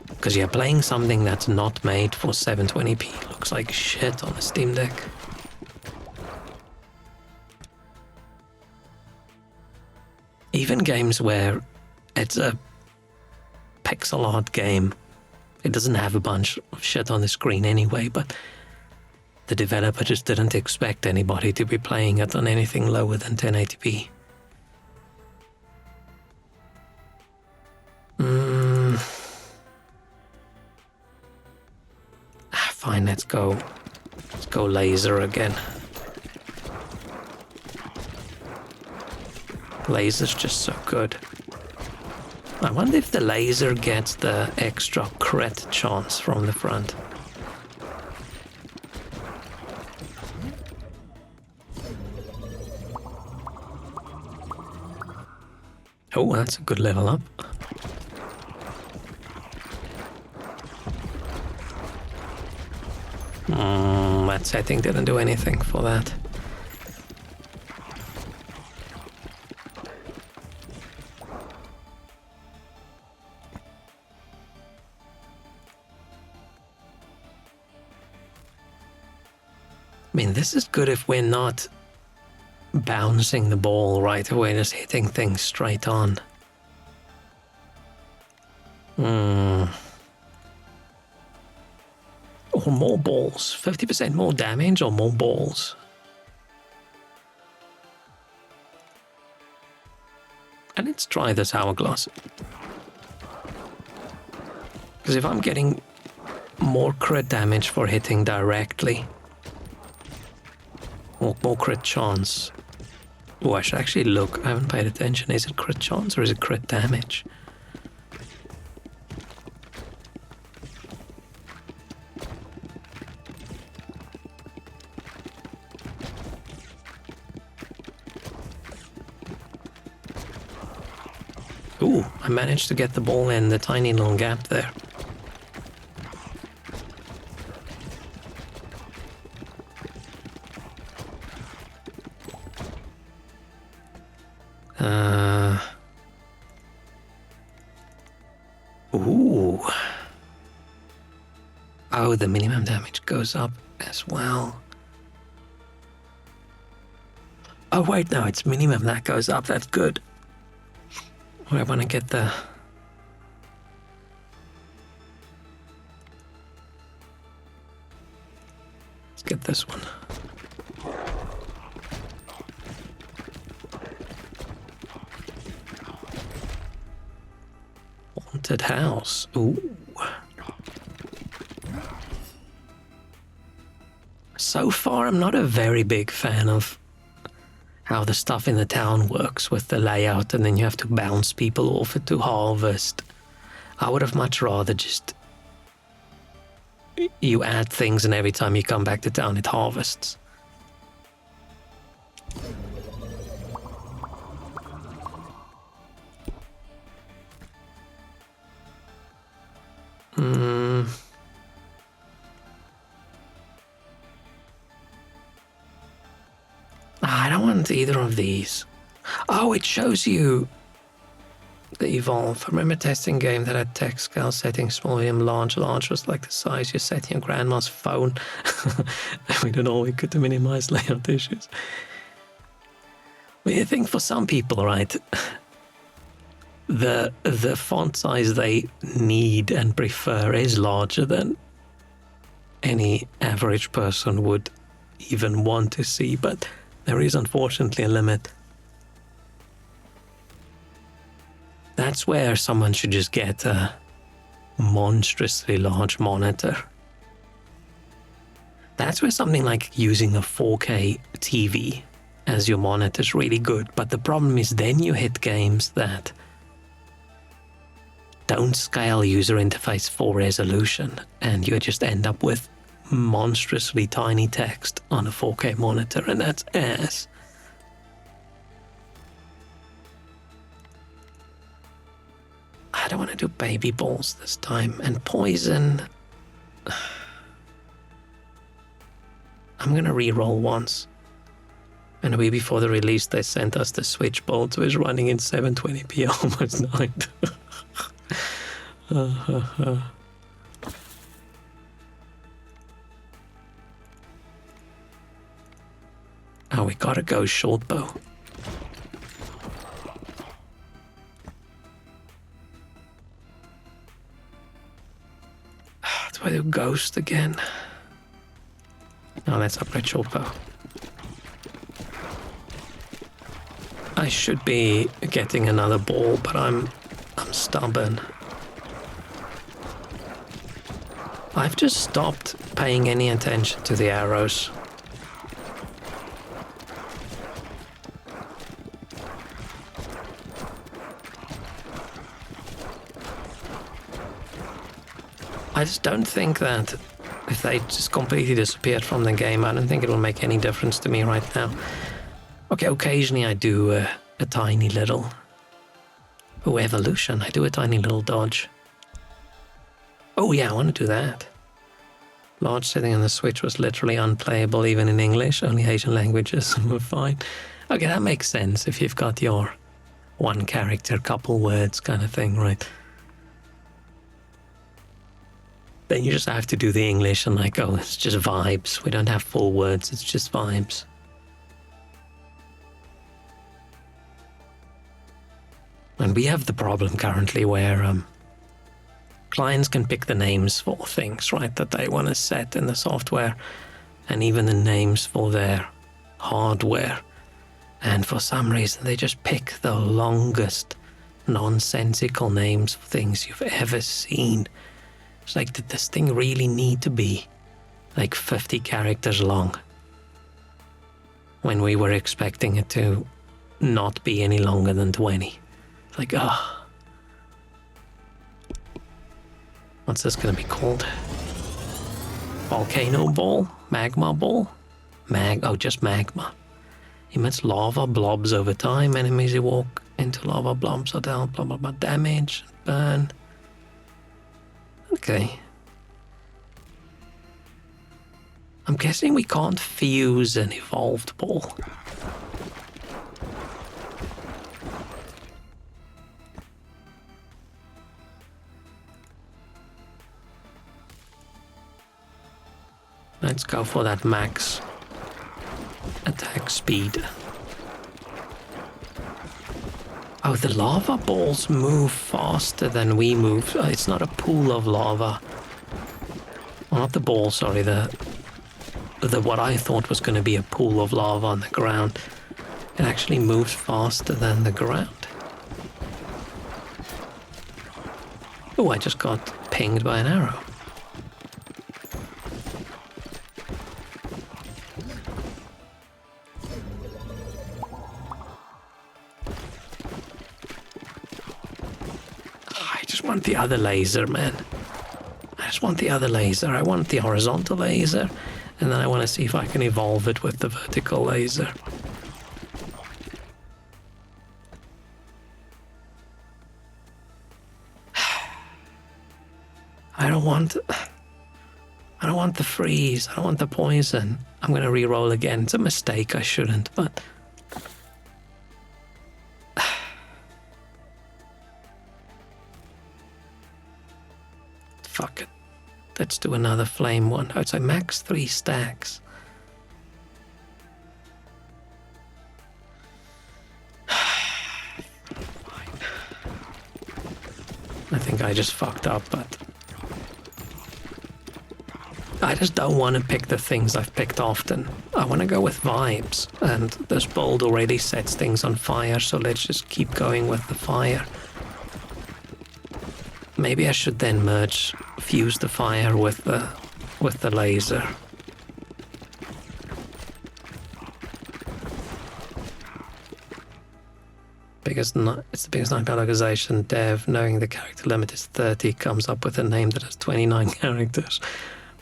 Because you're playing something that's not made for 720p. Looks like shit on a Steam Deck. Even games where it's a pixel art game, it doesn't have a bunch of shit on the screen anyway, but the developer just didn't expect anybody to be playing it on anything lower than 1080p. Fine, let's go laser again. Laser's just so good. I wonder if the laser gets the extra crit chance from the front. Oh, that's a good level up. That setting didn't do anything for that. I mean, this is good if we're not bouncing the ball right away, just hitting things straight on. Or more balls. 50% more damage or more balls. And let's try this hourglass. Because if I'm getting more crit damage for hitting directly, or more crit chance. Oh, I should actually look. I haven't paid attention. Is it crit chance or is it crit damage? Ooh, I managed to get the ball in the tiny little gap there. Ooh. Oh, the minimum damage goes up as well. Oh, wait, no, it's minimum that goes up. That's good. I want to get the... Let's get this one. haunted house. Ooh. So far, I'm not a very big fan of how the stuff in the town works with the layout, and then you have to bounce people off it to harvest. I would have much rather just you add things and every time you come back to town it harvests. I don't want either of these. Oh, it shows you the evolve. I remember testing a game that had text scale settings, small, medium, large. Large was like the size you set in your grandma's phone. We did all we could to minimize layout issues. But I think for some people, right, the font size they need and prefer is larger than any average person would even want to see, but there is unfortunately a limit. That's where someone should just get a monstrously large monitor. That's where something like using a 4K TV as your monitor is really good, but the problem is then you hit games that don't scale user interface for resolution, and you just end up with monstrously tiny text on a 4K monitor, and that's ass. I don't want to do baby balls this time, and poison. I'm gonna re-roll once. And a week before the release, they sent us the Switch Bolt, so it's running in 720p almost night. Oh, we gotta go short bow. Do I do ghost again? No, let's upgrade short bow. I should be getting another ball, but I'm stubborn. I've just stopped paying any attention to the arrows. I just don't think that if they just completely disappeared from the game, I don't think it will make any difference to me right now. Okay, occasionally I do a tiny little... Oh, evolution. I do a tiny little dodge. Oh yeah, I want to do that. Large setting on the Switch was literally unplayable even in English. Only Asian languages were fine. Okay, that makes sense if you've got your one character, couple words kind of thing, right? Then you just have to do the English and like, oh, it's just vibes. We don't have full words, it's just vibes. And we have the problem currently where clients can pick the names for things, right, that they want to set in the software, and even the names for their hardware. And for some reason, they just pick the longest, nonsensical names for things you've ever seen. It's like, did this thing really need to be like 50 characters long? When we were expecting it to not be any longer than 20. Like, oh. What's this gonna be called? Volcano ball? Magma ball? Oh, just magma. Emits lava blobs over time. Enemies who walk into lava blobs are dealt blah blah blah damage, burn. Okay. I'm guessing we can't fuse an evolved ball. Let's go for that max attack speed. Oh, the lava balls move faster than we move. It's not a pool of lava. Well, not the ball, sorry. The what I thought was going to be a pool of lava on the ground. It actually moves faster than the ground. Oh, I just got pinged by an arrow. I just want the other laser, man. I just want the other laser. I want the horizontal laser, and then I want to see if I can evolve it with the vertical laser. I don't want the freeze. I don't want the poison. I'm going to re-roll again. It's a mistake. I shouldn't, but... Fuck it. Let's do another flame one. Oh, it's like max 3 stacks. I think I just fucked up, but... I just don't want to pick the things I've picked often. I want to go with vibes, and this bolt already sets things on fire, so let's just keep going with the fire. Maybe I should then fuse the fire with the laser. It's the biggest knockout organization. Dev, knowing the character limit is 30, comes up with a name that has 29 characters.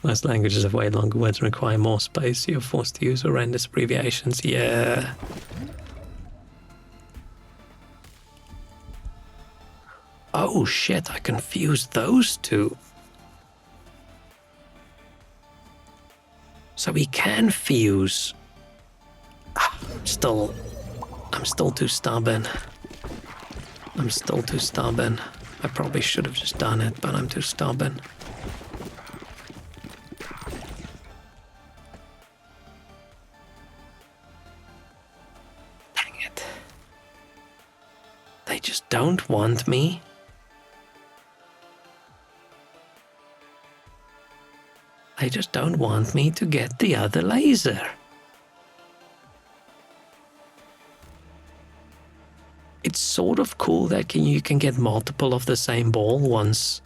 Most languages have way longer words and require more space, so you're forced to use horrendous abbreviations. Yeah. Oh shit, I confused those two. So we can fuse. I'm still too stubborn. I probably should have just done it, but I'm too stubborn. Dang it. They just don't want me. They just don't want me to get the other laser. It's sort of cool that you can get multiple of the same ball once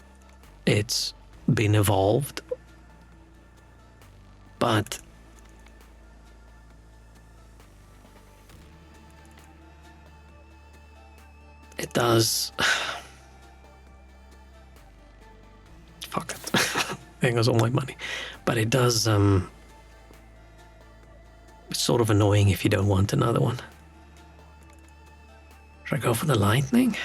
it's been evolved. But it does... Fuck it. There goes all my money. But it does, it's sort of annoying if you don't want another one. Should I go for the lightning?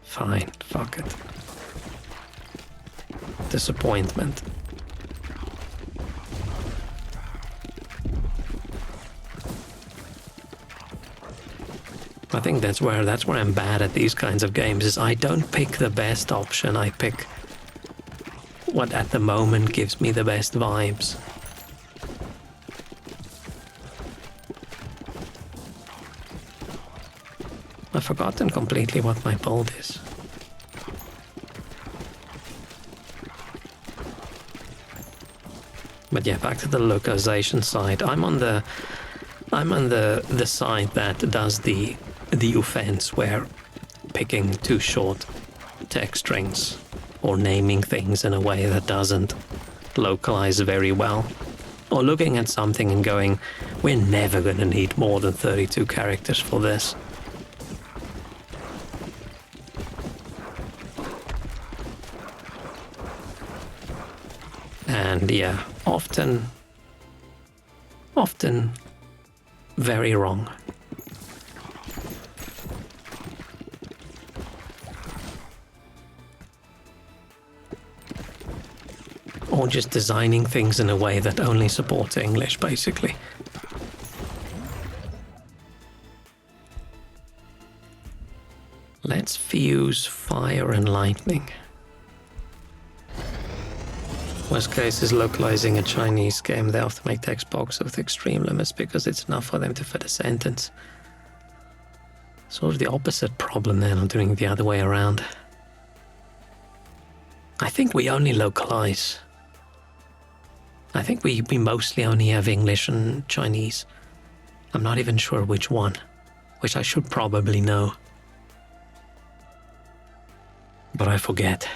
Fine, fuck it. Disappointment. I think that's where I'm bad at these kinds of games, is I don't pick the best option, I pick what at the moment gives me the best vibes. I've forgotten completely what my build is. But yeah, back to the localization side. I'm on the side that does the offense where picking too short text strings or naming things in a way that doesn't localize very well. Or looking at something and going, we're never going to need more than 32 characters for this. And yeah, often very wrong. Or just designing things in a way that only supports English, basically. Let's fuse fire and lightning. Worst case is localizing a Chinese game. They have to make text box with extreme limits because it's enough for them to fit a sentence. Sort of the opposite problem then, I'm doing it the other way around. I think we only localize. I think we mostly only have English and Chinese. I'm not even sure which one, which I should probably know. But I forget.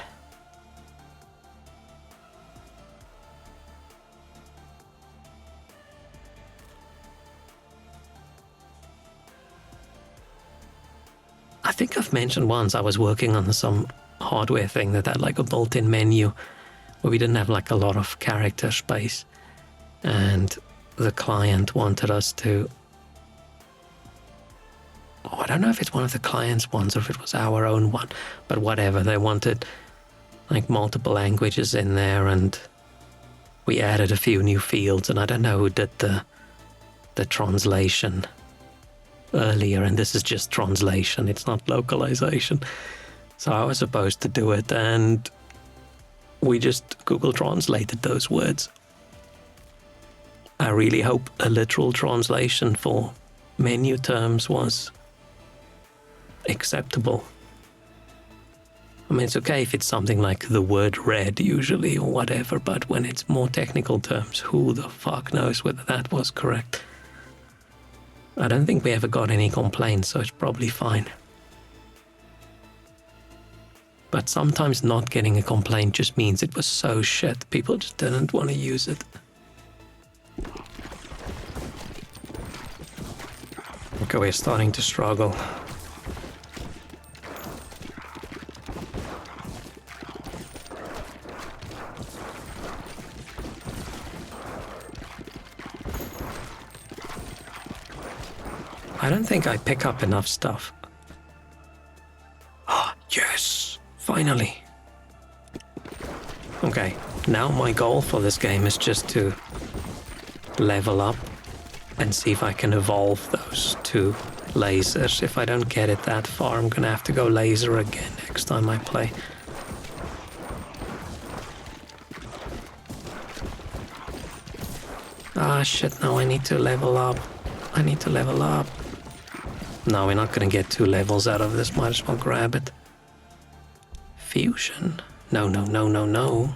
I think I've mentioned once I was working on some hardware thing that had like a built-in menu where we didn't have like a lot of character space, and the client wanted us to, oh, I don't know if it's one of the client's ones or if it was our own one, but whatever, they wanted like multiple languages in there, and we added a few new fields, and I don't know who did the translation earlier, and this is just translation, it's not localization. So I was supposed to do it, and we just Google translated those words. I really hope a literal translation for menu terms was acceptable. I mean, it's okay if it's something like the word red usually or whatever, but when it's more technical terms, who the fuck knows whether that was correct? I don't think we ever got any complaints, so it's probably fine. But sometimes not getting a complaint just means it was so shit, people just didn't want to use it. Okay, we're starting to struggle. I don't think I pick up enough stuff. Ah, yes! Finally! Okay, now my goal for this game is just to level up and see if I can evolve those two lasers. If I don't get it that far, I'm gonna have to go laser again next time I play. Ah, shit, no, I need to level up. I need to level up. No, we're not gonna get 2 levels out of this, might as well grab it. Fusion? No, no, no, no, no.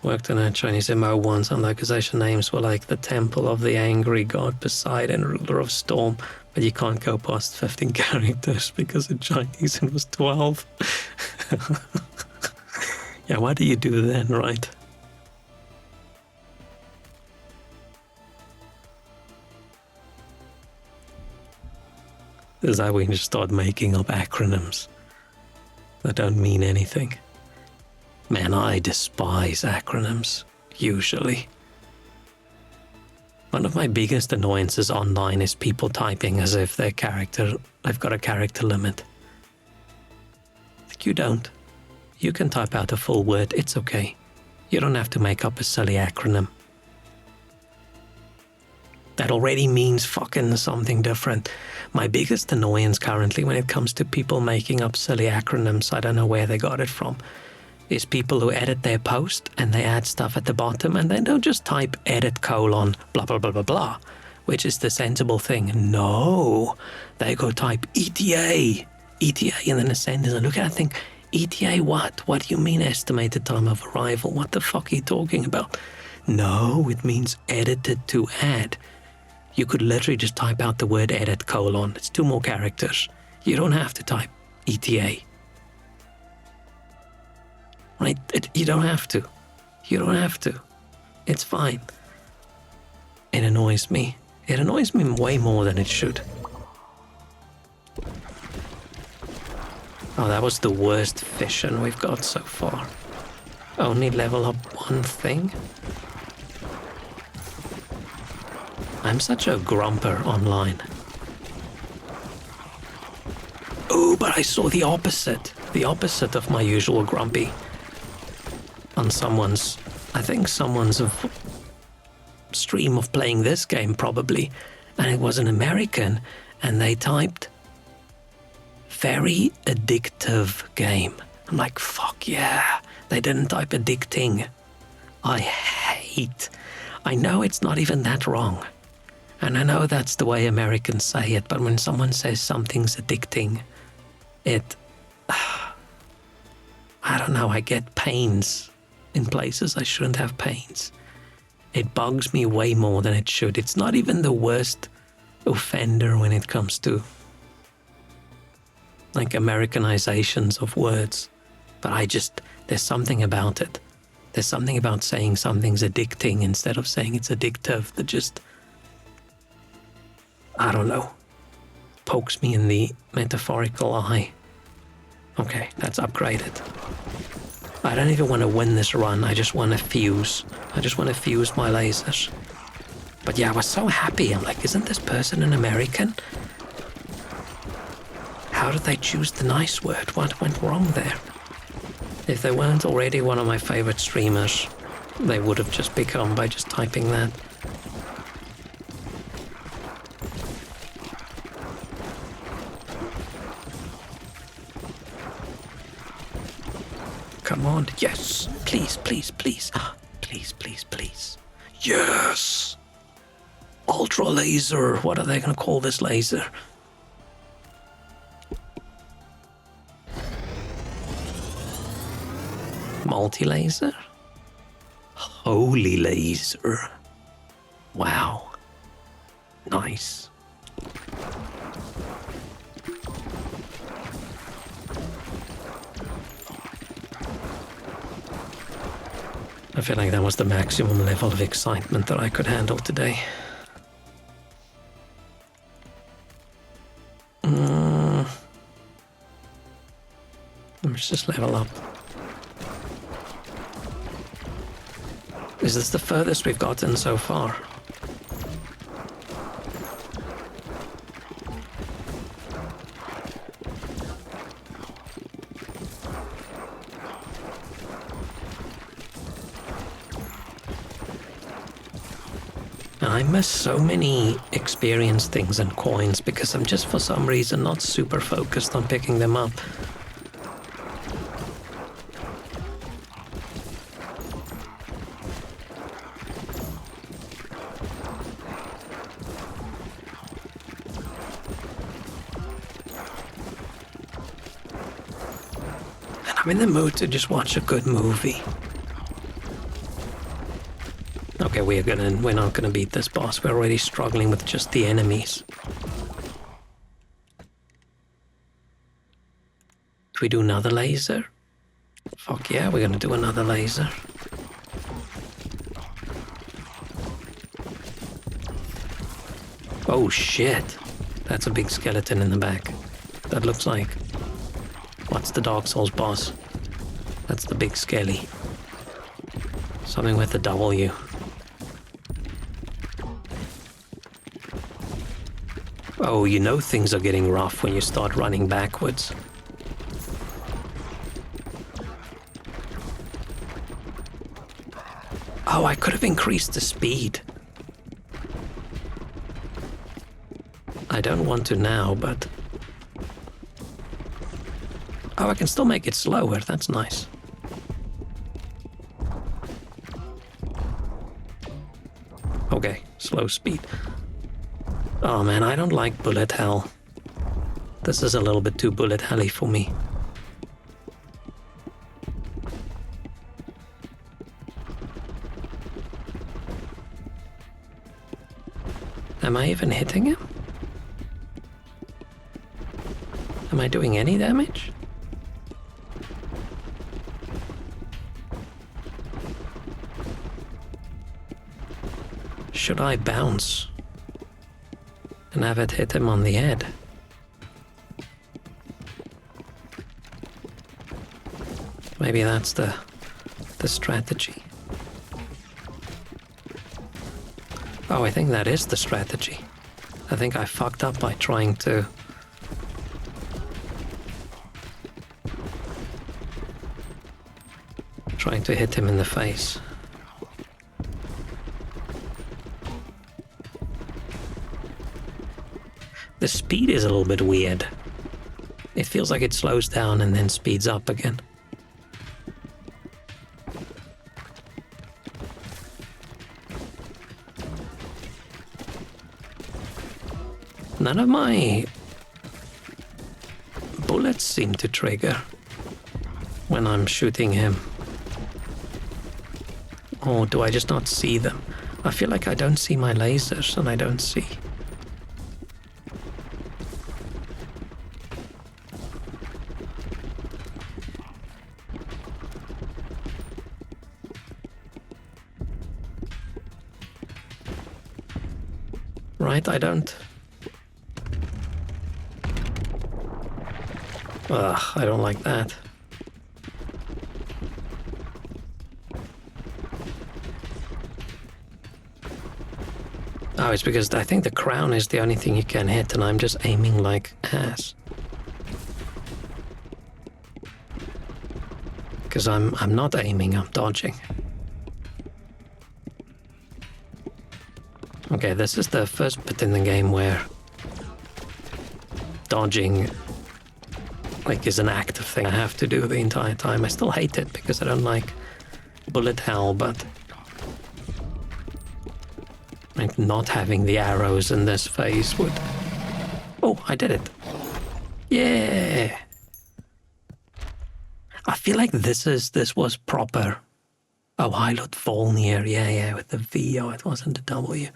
Worked on a Chinese MMO once, and localization names were like the Temple of the Angry God Poseidon, Ruler of Storm, but you can't go past 15 characters because in Chinese it was 12. Yeah, what do you do then, right? Is that we can just start making up acronyms that don't mean anything? Man, I despise acronyms, usually. One of my biggest annoyances online is people typing as if they've got a character limit. Like, you don't. You can type out a full word, it's okay. You don't have to make up a silly acronym. That already means fucking something different. My biggest annoyance currently when it comes to people making up silly acronyms, I don't know where they got it from, is people who edit their post and they add stuff at the bottom and they don't just type edit : blah blah blah blah blah, which is the sensible thing. No, they go type ETA, and then a sentence and look at it and think, ETA what? What do you mean estimated time of arrival? What the fuck are you talking about? No, it means edited to add. You could literally just type out the word edit : it's 2 more characters. You don't have to type ETA. Right? You don't have to. You don't have to. It's fine. It annoys me. It annoys me way more than it should. Oh, that was the worst fission we've got so far. Only level up 1 thing? I'm such a grumper online. Oh, but I saw the opposite of my usual grumpy. On someone's stream of playing this game probably, and it was an American, and they typed, very addictive game. I'm like, fuck yeah, they didn't type addicting. I know it's not even that wrong. And I know that's the way Americans say it, but when someone says something's addicting, I don't know, I get pains in places I shouldn't have pains. It bugs me way more than it should. It's not even the worst offender when it comes to like Americanizations of words, but there's something about it. There's something about saying something's addicting instead of saying it's addictive that just, I don't know, pokes me in the metaphorical eye. Okay, that's upgraded. I don't even want to win this run, I just want to fuse. I just want to fuse my lasers. But yeah, I was so happy. I'm like, isn't this person an American? How did they choose the nice word? What went wrong there? If they weren't already one of my favorite streamers, they would have just become by just typing that. Come on, yes, please, please, please. Please, please, please. Yes! Ultra laser, what are they gonna call this laser? Multi-laser? Holy laser. Wow. Nice. I feel like that was the maximum level of excitement that I could handle today. Let's just level up. Is this the furthest we've gotten so far? I miss so many experience things and coins because I'm just for some reason not super focused on picking them up. And I'm in the mood to just watch a good movie. Okay, we're not gonna beat this boss. We're already struggling with just the enemies. Do we do another laser? Fuck yeah, we're gonna do another laser. Oh shit. That's a big skeleton in the back. That looks like... What's the Dark Souls boss? That's the big skelly. Something with a W. Oh, you know things are getting rough when you start running backwards. Oh, I could have increased the speed. I don't want to now, but... Oh, I can still make it slower. That's nice. Okay, slow speed. Oh man, I don't like bullet hell. This is a little bit too bullet helly for me. Am I even hitting him? Am I doing any damage? Should I bounce and have it hit him on the head? Maybe that's the strategy. Oh, I think that is the strategy. I think I fucked up by trying to... hit him in the face. The speed is a little bit weird. It feels like it slows down and then speeds up again. None of my bullets seem to trigger when I'm shooting him. Or do I just not see them? I feel like I don't see my lasers and I don't see. Right? I don't... Ugh, I don't like that. Oh, it's because I think the crown is the only thing you can hit, and I'm just aiming like ass. Because I'm not aiming, I'm dodging. Okay, this is the first bit in the game where dodging is an active thing I have to do the entire time. I still hate it because I don't like bullet hell, but not having the arrows in this phase would... Oh, I did it. Yeah. I feel like this was proper. Oh, Hilot Volnir. Yeah, with the V. Oh, it wasn't the W.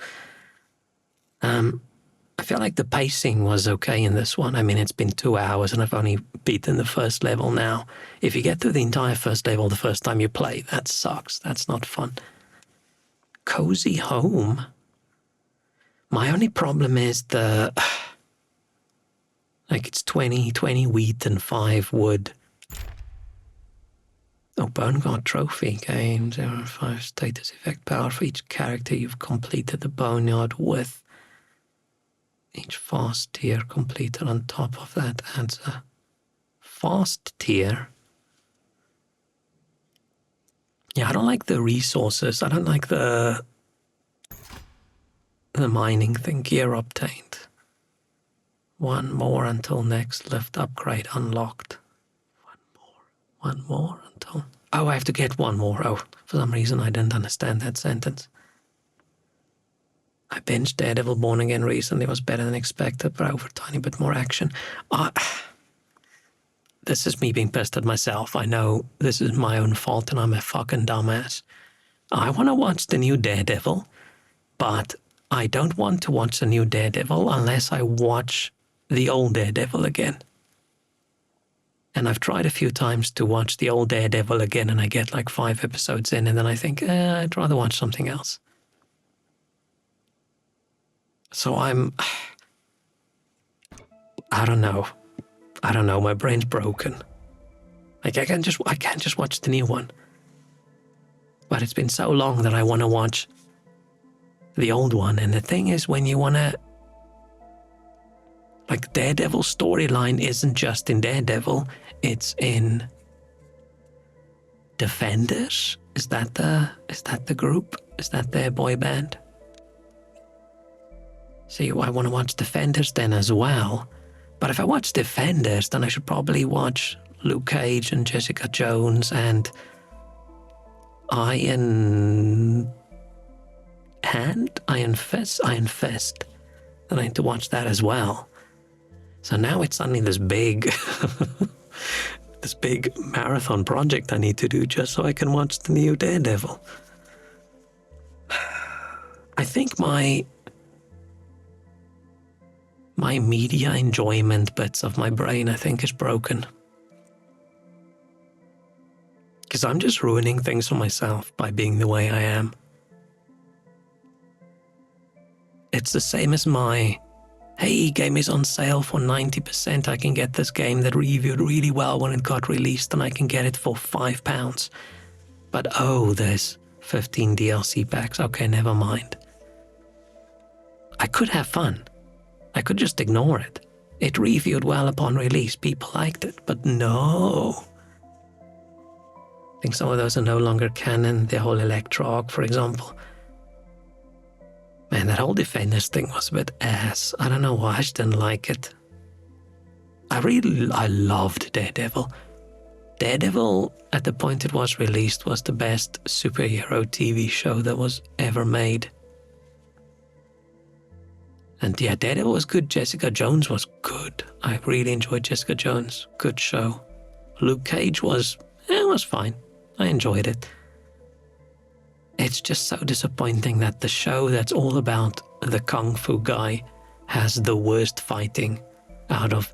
I feel like the pacing was okay in this one. I mean, it's been 2 hours and I've only beaten the first level now. If you get through the entire first level the first time you play, that sucks. That's not fun. Cozy home. My only problem is it's 20 wheat and 5 wood. Oh, Bone Guard Trophy. Gain 0.5 status effect power for each character you've completed the Boneyard with. Each fast tier completed on top of that adds a fast tier. Yeah, I don't like the resources. I don't like the mining thing. Gear obtained. 1 more until next lift upgrade unlocked. 1 more until... Oh, I have to get 1 more. Oh, for some reason I didn't understand that sentence. I binged Daredevil Born Again recently. It was better than expected, but over a tiny bit more action. This is me being pissed at myself. I know this is my own fault and I'm a fucking dumbass. I want to watch the new Daredevil, but I don't want to watch the new Daredevil unless I watch the old Daredevil again. And I've tried a few times to watch the old Daredevil again, and I get like 5 episodes in, and then I think, I'd rather watch something else. So I don't know. My brain's broken. Like I can't just watch the new one. But it's been so long that I want to watch the old one. And the thing is, when you want to... Like, Daredevil storyline isn't just in Daredevil. It's in Defenders. Is that the group? Is that their boy band? See, I want to watch Defenders then as well. But if I watch Defenders, then I should probably watch Luke Cage and Jessica Jones and Iron Fist. Then I need to watch that as well. So now it's suddenly this big marathon project I need to do just so I can watch the new Daredevil. I think my media enjoyment bits of my brain, I think, is broken. Because I'm just ruining things for myself by being the way I am. It's the same as my, hey, game is on sale for 90%. I can get this game that reviewed really well when it got released, and I can get it for £5. But oh, there's 15 DLC packs. Okay, never mind. I could have fun. I could just ignore it. It reviewed well upon release. People liked it, but no. I think some of those are no longer canon. The whole Electro-Arc, for example. Man, that whole Defenders thing was a bit ass. I don't know why, I just didn't like it. I loved Daredevil. Daredevil, at the point it was released, was the best superhero TV show that was ever made. And yeah, Daredevil was good. Jessica Jones was good. I really enjoyed Jessica Jones. Good show. Luke Cage was fine. I enjoyed it. It's just so disappointing that the show that's all about the Kung Fu guy has the worst fighting out of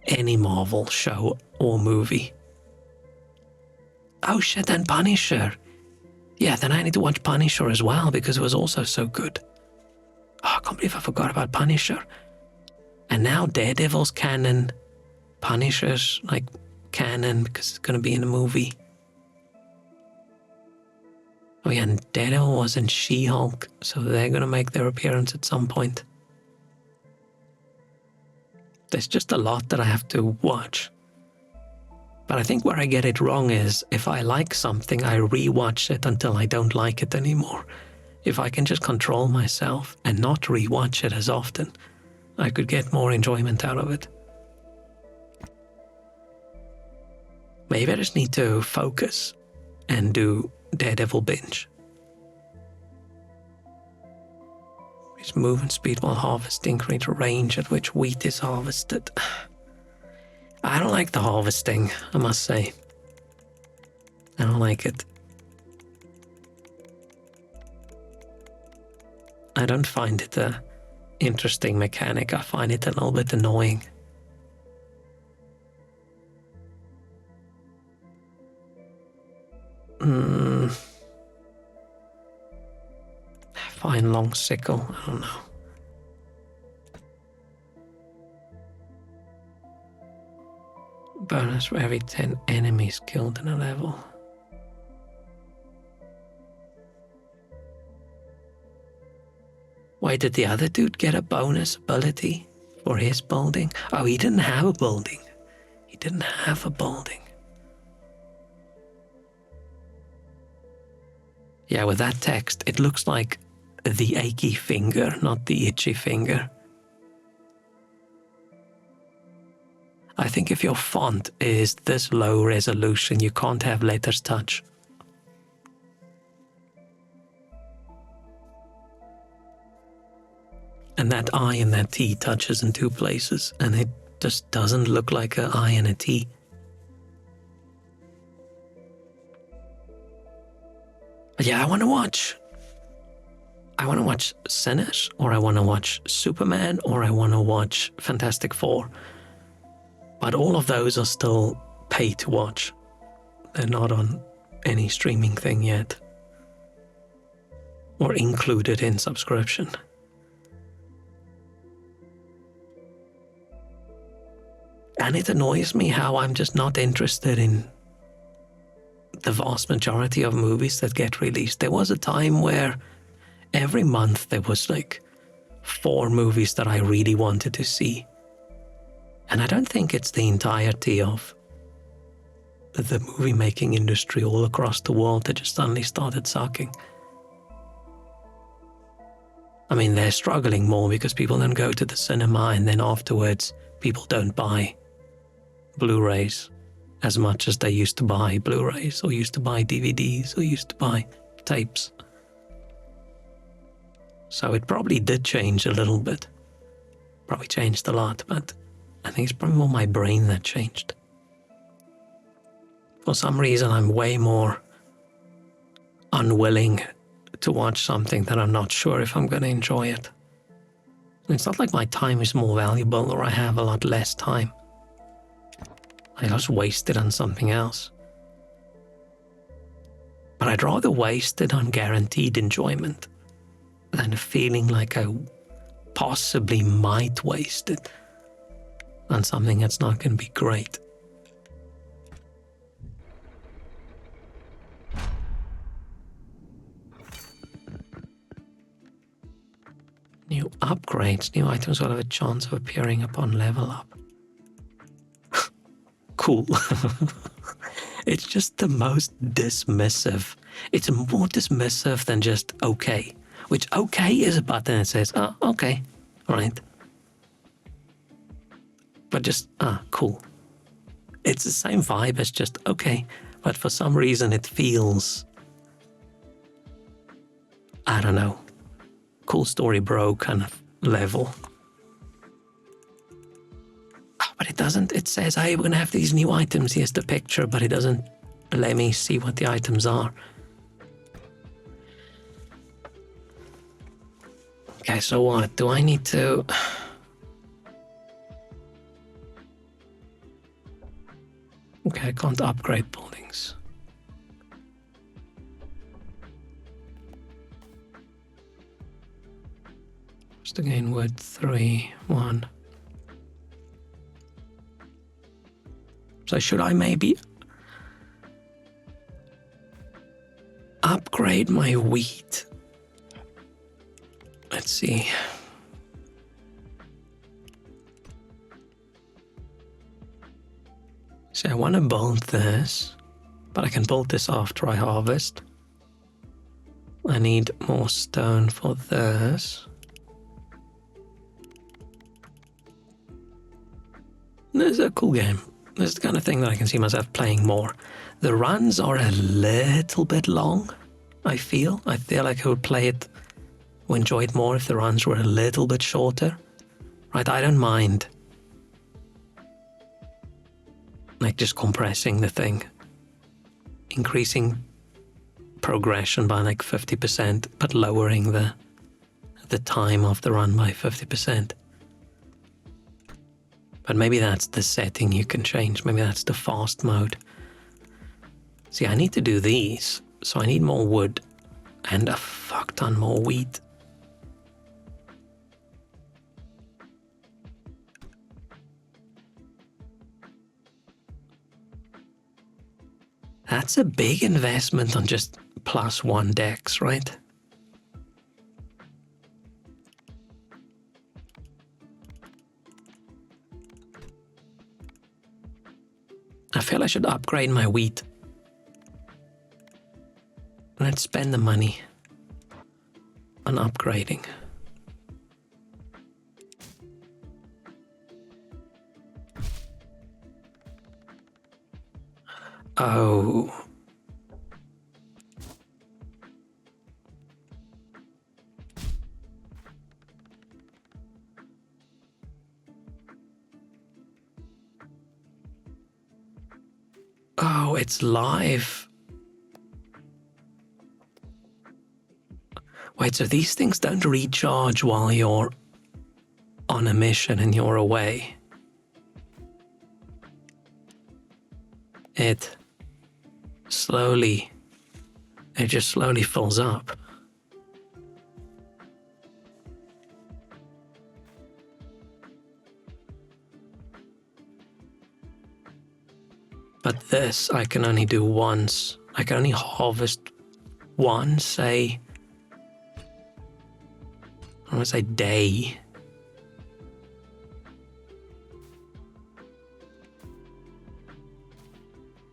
any Marvel show or movie. Oh shit, and Punisher. Yeah, then I need to watch Punisher as well because it was also so good. I can't believe I forgot about Punisher. And now Daredevil's canon, Punisher's like canon because it's going to be in a movie. Oh yeah, and Daredevil was in She-Hulk, so they're going to make their appearance at some point. There's just a lot that I have to watch. But I think where I get it wrong is if I like something, I rewatch it until I don't like it anymore. If I can just control myself and not rewatch it as often, I could get more enjoyment out of it. Maybe I just need to focus and do Daredevil binge. Its movement speed while harvesting, greater range at which wheat is harvested. I don't like the harvesting, I must say. I don't like it. I don't find it a interesting mechanic. I find it a little bit annoying. Fine long sickle, I don't know. Bonus for every 10 enemies killed in a level. Why did the other dude get a bonus ability for his building? Oh, he didn't have a building. He didn't have a building. Yeah, with that text, it looks like the achy finger, not the itchy finger. I think if your font is this low resolution, you can't have letters touch. And that I and that T touches in two places, and it just doesn't look like an I and a T. But yeah, I want to watch Sinners, or I want to watch Superman, or I want to watch Fantastic Four. But all of those are still pay to watch. They're not on any streaming thing yet. Or included in subscription. And it annoys me how I'm just not interested in the vast majority of movies that get released. There was a time where every month there was like 4 movies that I really wanted to see. And I don't think it's the entirety of the movie making industry all across the world that just suddenly started sucking. I mean, they're struggling more because people don't go to the cinema, and then afterwards people don't buy Blu-rays as much as they used to buy Blu-rays, or used to buy DVDs, or used to buy tapes. So it probably did change a little bit. Probably changed a lot, but I think it's probably more my brain that changed. For some reason, I'm way more unwilling to watch something that I'm not sure if I'm going to enjoy it. And it's not like my time is more valuable or I have a lot less time. I just waste it on something else. But I'd rather waste it on guaranteed enjoyment than feeling like I possibly might waste it on something that's not going to be great. New upgrades, new items will have a chance of appearing upon level up. Cool. It's just the most dismissive. It's more dismissive than just okay. Which okay is a button that says, oh, okay, all right. But just, cool. It's the same vibe as just okay. But for some reason it feels, I don't know, cool story bro kind of level. But it doesn't, it says, hey, we're going to have these new items. Here's the picture, but it doesn't let me see what the items are. Okay, so what? Do I need to... Okay, I can't upgrade buildings. Just again wood 3, 1. So should I maybe upgrade my wheat? Let's see. So I want to build this, but I can build this after I harvest. I need more stone for this. This is a cool game. This is the kind of thing that I can see myself playing more. The runs are a little bit long, I feel. I feel like I would play it or enjoy it more if the runs were a little bit shorter. Right, I don't mind. Like just compressing the thing. Increasing progression by like 50%, but lowering the time of the run by 50%. But maybe that's the setting you can change. Maybe that's the fast mode. See, I need to do these, so I need more wood and a fuck ton more wheat. That's a big investment on just +1 dex, right? I feel I should upgrade my wheat. Let's spend the money on upgrading. Oh. Oh, it's live. Wait, so these things don't recharge while you're on a mission and you're away. It just slowly fills up. But this I can only do once. I can only harvest once, say, I want to say day.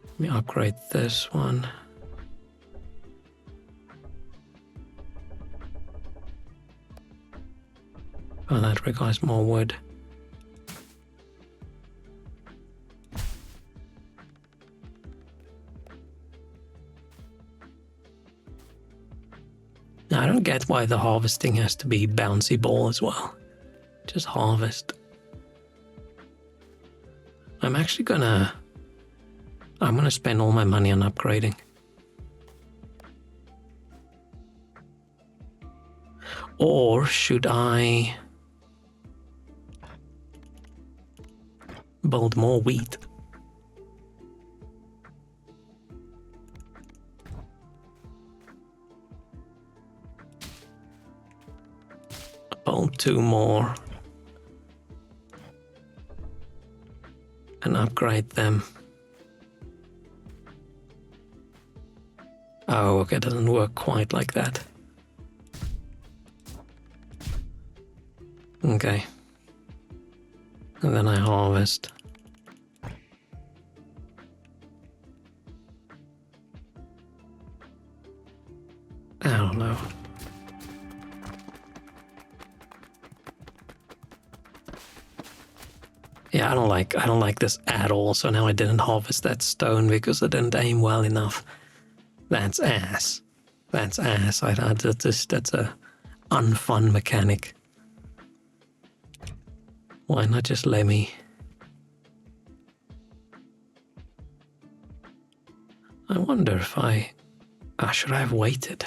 Let me upgrade this one. Oh, that requires more wood. Now, I don't get why the harvesting has to be bouncy ball as well. Just harvest. I'm gonna spend all my money on upgrading. Or should I build more wheat? Build 2 more and upgrade them. Oh, okay, it doesn't work quite like that. Okay. And then I harvest. I don't know. Yeah, I don't like this at all. So now I didn't harvest that stone because I didn't aim well enough. That's ass. That's ass. That's a unfun mechanic. Why not just let me? I wonder if should I have waited?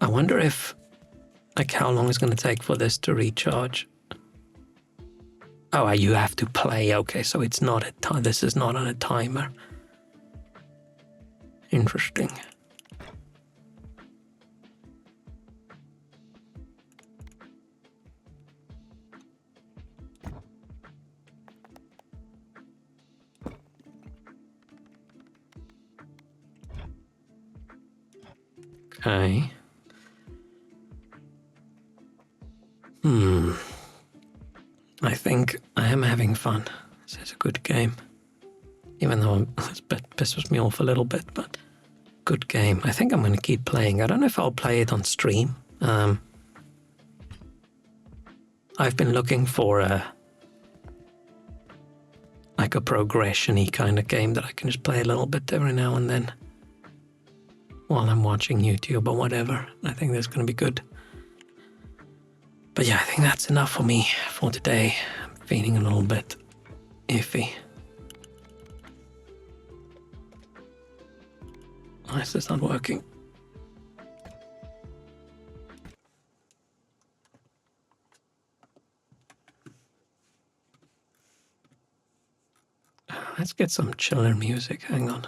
I wonder if, like, how long it's going to take for this to recharge. Oh, you have to play. Okay, so it's not a time. This is not on a timer. Interesting. Okay. I think I am having fun. This is a good game. Even though this bit pisses me off a little bit, but good game. I think I'm going to keep playing. I don't know if I'll play it on stream. I've been looking for a progression-y kind of game that I can just play a little bit every now and then while I'm watching YouTube or whatever. I think that's going to be good. But yeah, I think that's enough for me for today. I'm feeling a little bit iffy. Why is this not working? Let's get some chiller music. Hang on.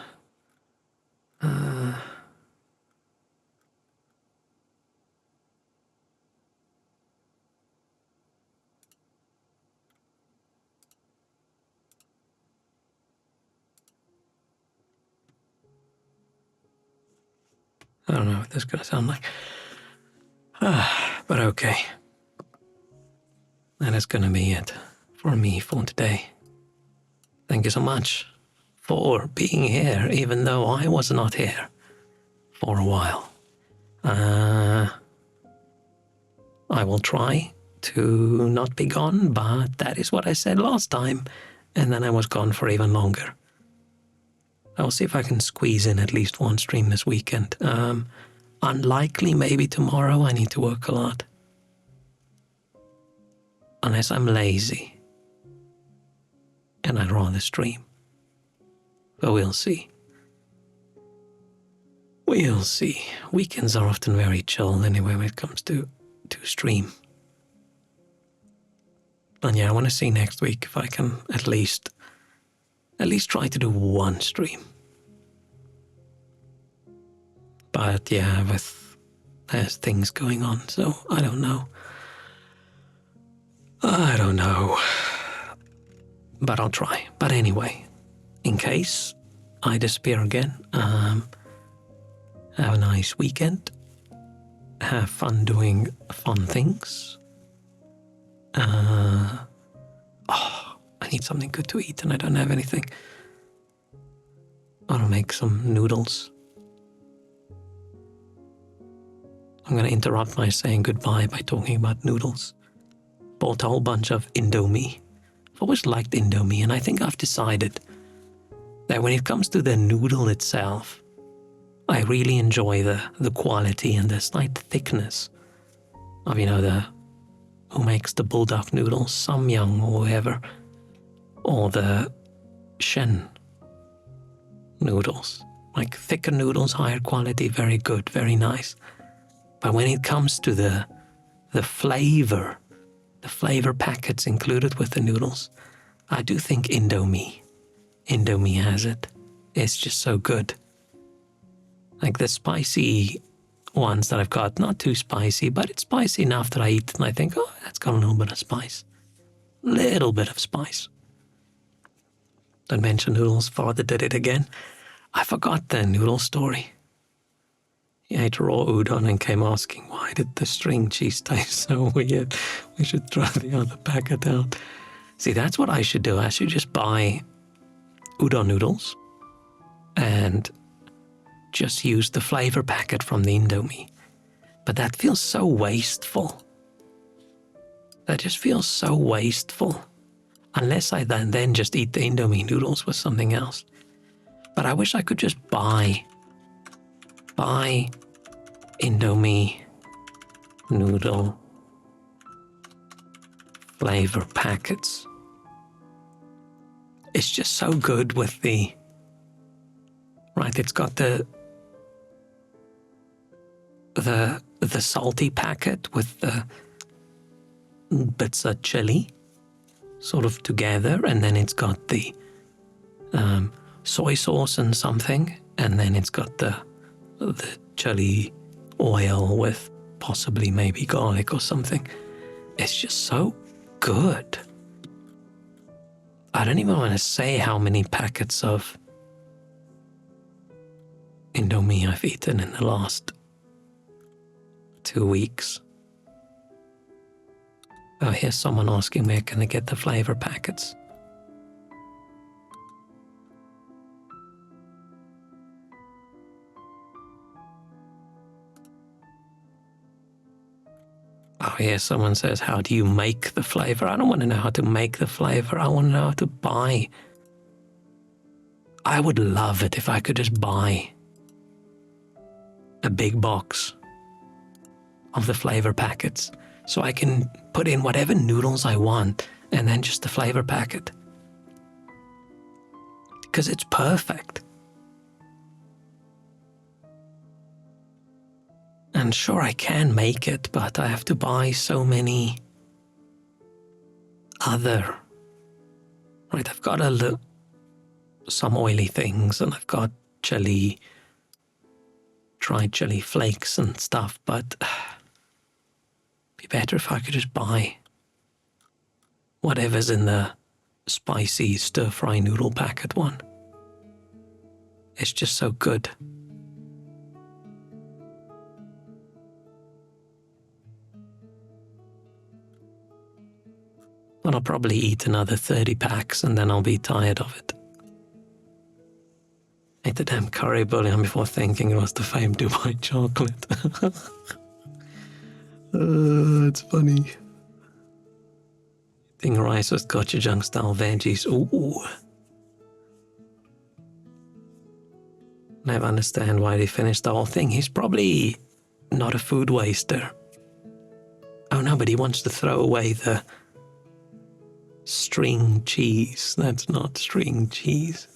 I don't know what this is going to sound like. But okay. That is going to be it for me for today. Thank you so much for being here, even though I was not here for a while. I will try to not be gone, but that is what I said last time, and then I was gone for even longer. I'll see if I can squeeze in at least one stream this weekend. Unlikely, maybe tomorrow. I need to work a lot. Unless I'm lazy. And I'd rather stream. But we'll see. We'll see. Weekends are often very chill anyway when it comes to stream. And yeah, I want to see next week if I can at least try to do one stream. But yeah, there's things going on, so I don't know. But I'll try. But anyway, in case I disappear again, have a nice weekend. Have fun doing fun things. I need something good to eat and I don't have anything. I'll make some noodles. I'm going to interrupt my saying goodbye by talking about noodles. Bought a whole bunch of Indomie. I've always liked Indomie, and I think I've decided that when it comes to the noodle itself, I really enjoy the quality and the slight thickness of, who makes the bulldog noodles, Samyang or whoever, or the Shen noodles. Like thicker noodles, higher quality, very good, very nice. But when it comes to the flavor packets included with the noodles, I do think Indomie has it. It's just so good. Like the spicy ones that I've got, not too spicy, but it's spicy enough that I eat it and I think, oh, that's got a little bit of spice. Little bit of spice. Don't mention noodles, father did it again. I forgot the noodle story. He ate raw udon and came asking, why did the string cheese taste so weird? We should throw the other packet out. See, that's what I should do. I should just buy udon noodles and just use the flavor packet from the Indomie. But that feels so wasteful. That just feels so wasteful. Unless I then just eat the Indomie noodles with something else. But I wish I could just buy Indomie noodle flavor packets. It's just so good with it's got the salty packet with the bits of chili sort of together, and then it's got the soy sauce and something, and then it's got the chili oil with possibly maybe garlic or something. It's just so good. I don't even want to say how many packets of Indomie I've eaten in the last 2 weeks. Oh, here's someone asking where can I get the flavor packets. Oh, yeah, someone says, how do you make the flavor? I don't want to know how to make the flavor. I want to know how to buy. I would love it if I could just buy a big box of the flavor packets so I can put in whatever noodles I want and then just the flavor packet. Because it's perfect. And sure, I can make it, but I have to buy so many other. Right, I've got some oily things, and I've got chili, dried chili flakes and stuff, but it'd be better if I could just buy whatever's in the spicy stir-fry noodle packet one. It's just so good. But I'll probably eat another 30 packs and then I'll be tired of it. Ate the damn curry bouillon before thinking it was the famed Dubai chocolate. It's funny. Eating rice with gochujang style veggies. Ooh. Never understand why they finished the whole thing. He's probably not a food waster. Oh no, but he wants to throw away the string cheese. That's not string cheese.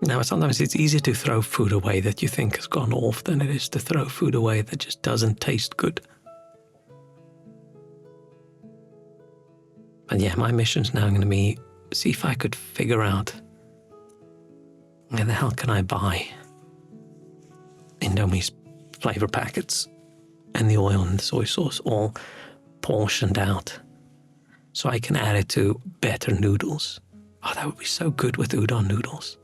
Now, sometimes it's easier to throw food away that you think has gone off than it is to throw food away that just doesn't taste good. But yeah, my mission's now going to be see if I could figure out where the hell can I buy Indomie's flavor packets and the oil and the soy sauce all portioned out so I can add it to better noodles. Oh, that would be so good with udon noodles.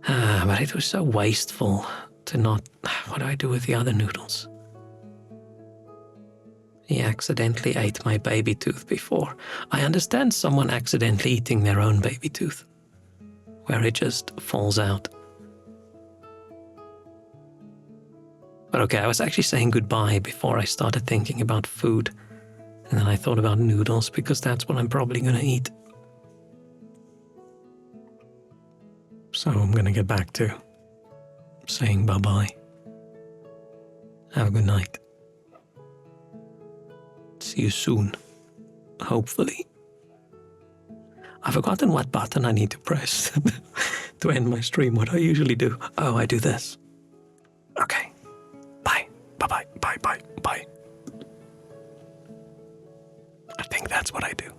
But it was so wasteful to not... What do I do with the other noodles? He accidentally ate my baby tooth before. I understand someone accidentally eating their own baby tooth, where it just falls out. But okay, I was actually saying goodbye before I started thinking about food. And then I thought about noodles because that's what I'm probably going to eat. So I'm going to get back to saying bye-bye. Have a good night. See you soon. Hopefully. I've forgotten what button I need to press to end my stream. What I usually do. Oh, I do this. Okay. Bye. Bye-bye. Bye-bye. Bye. I think that's what I do.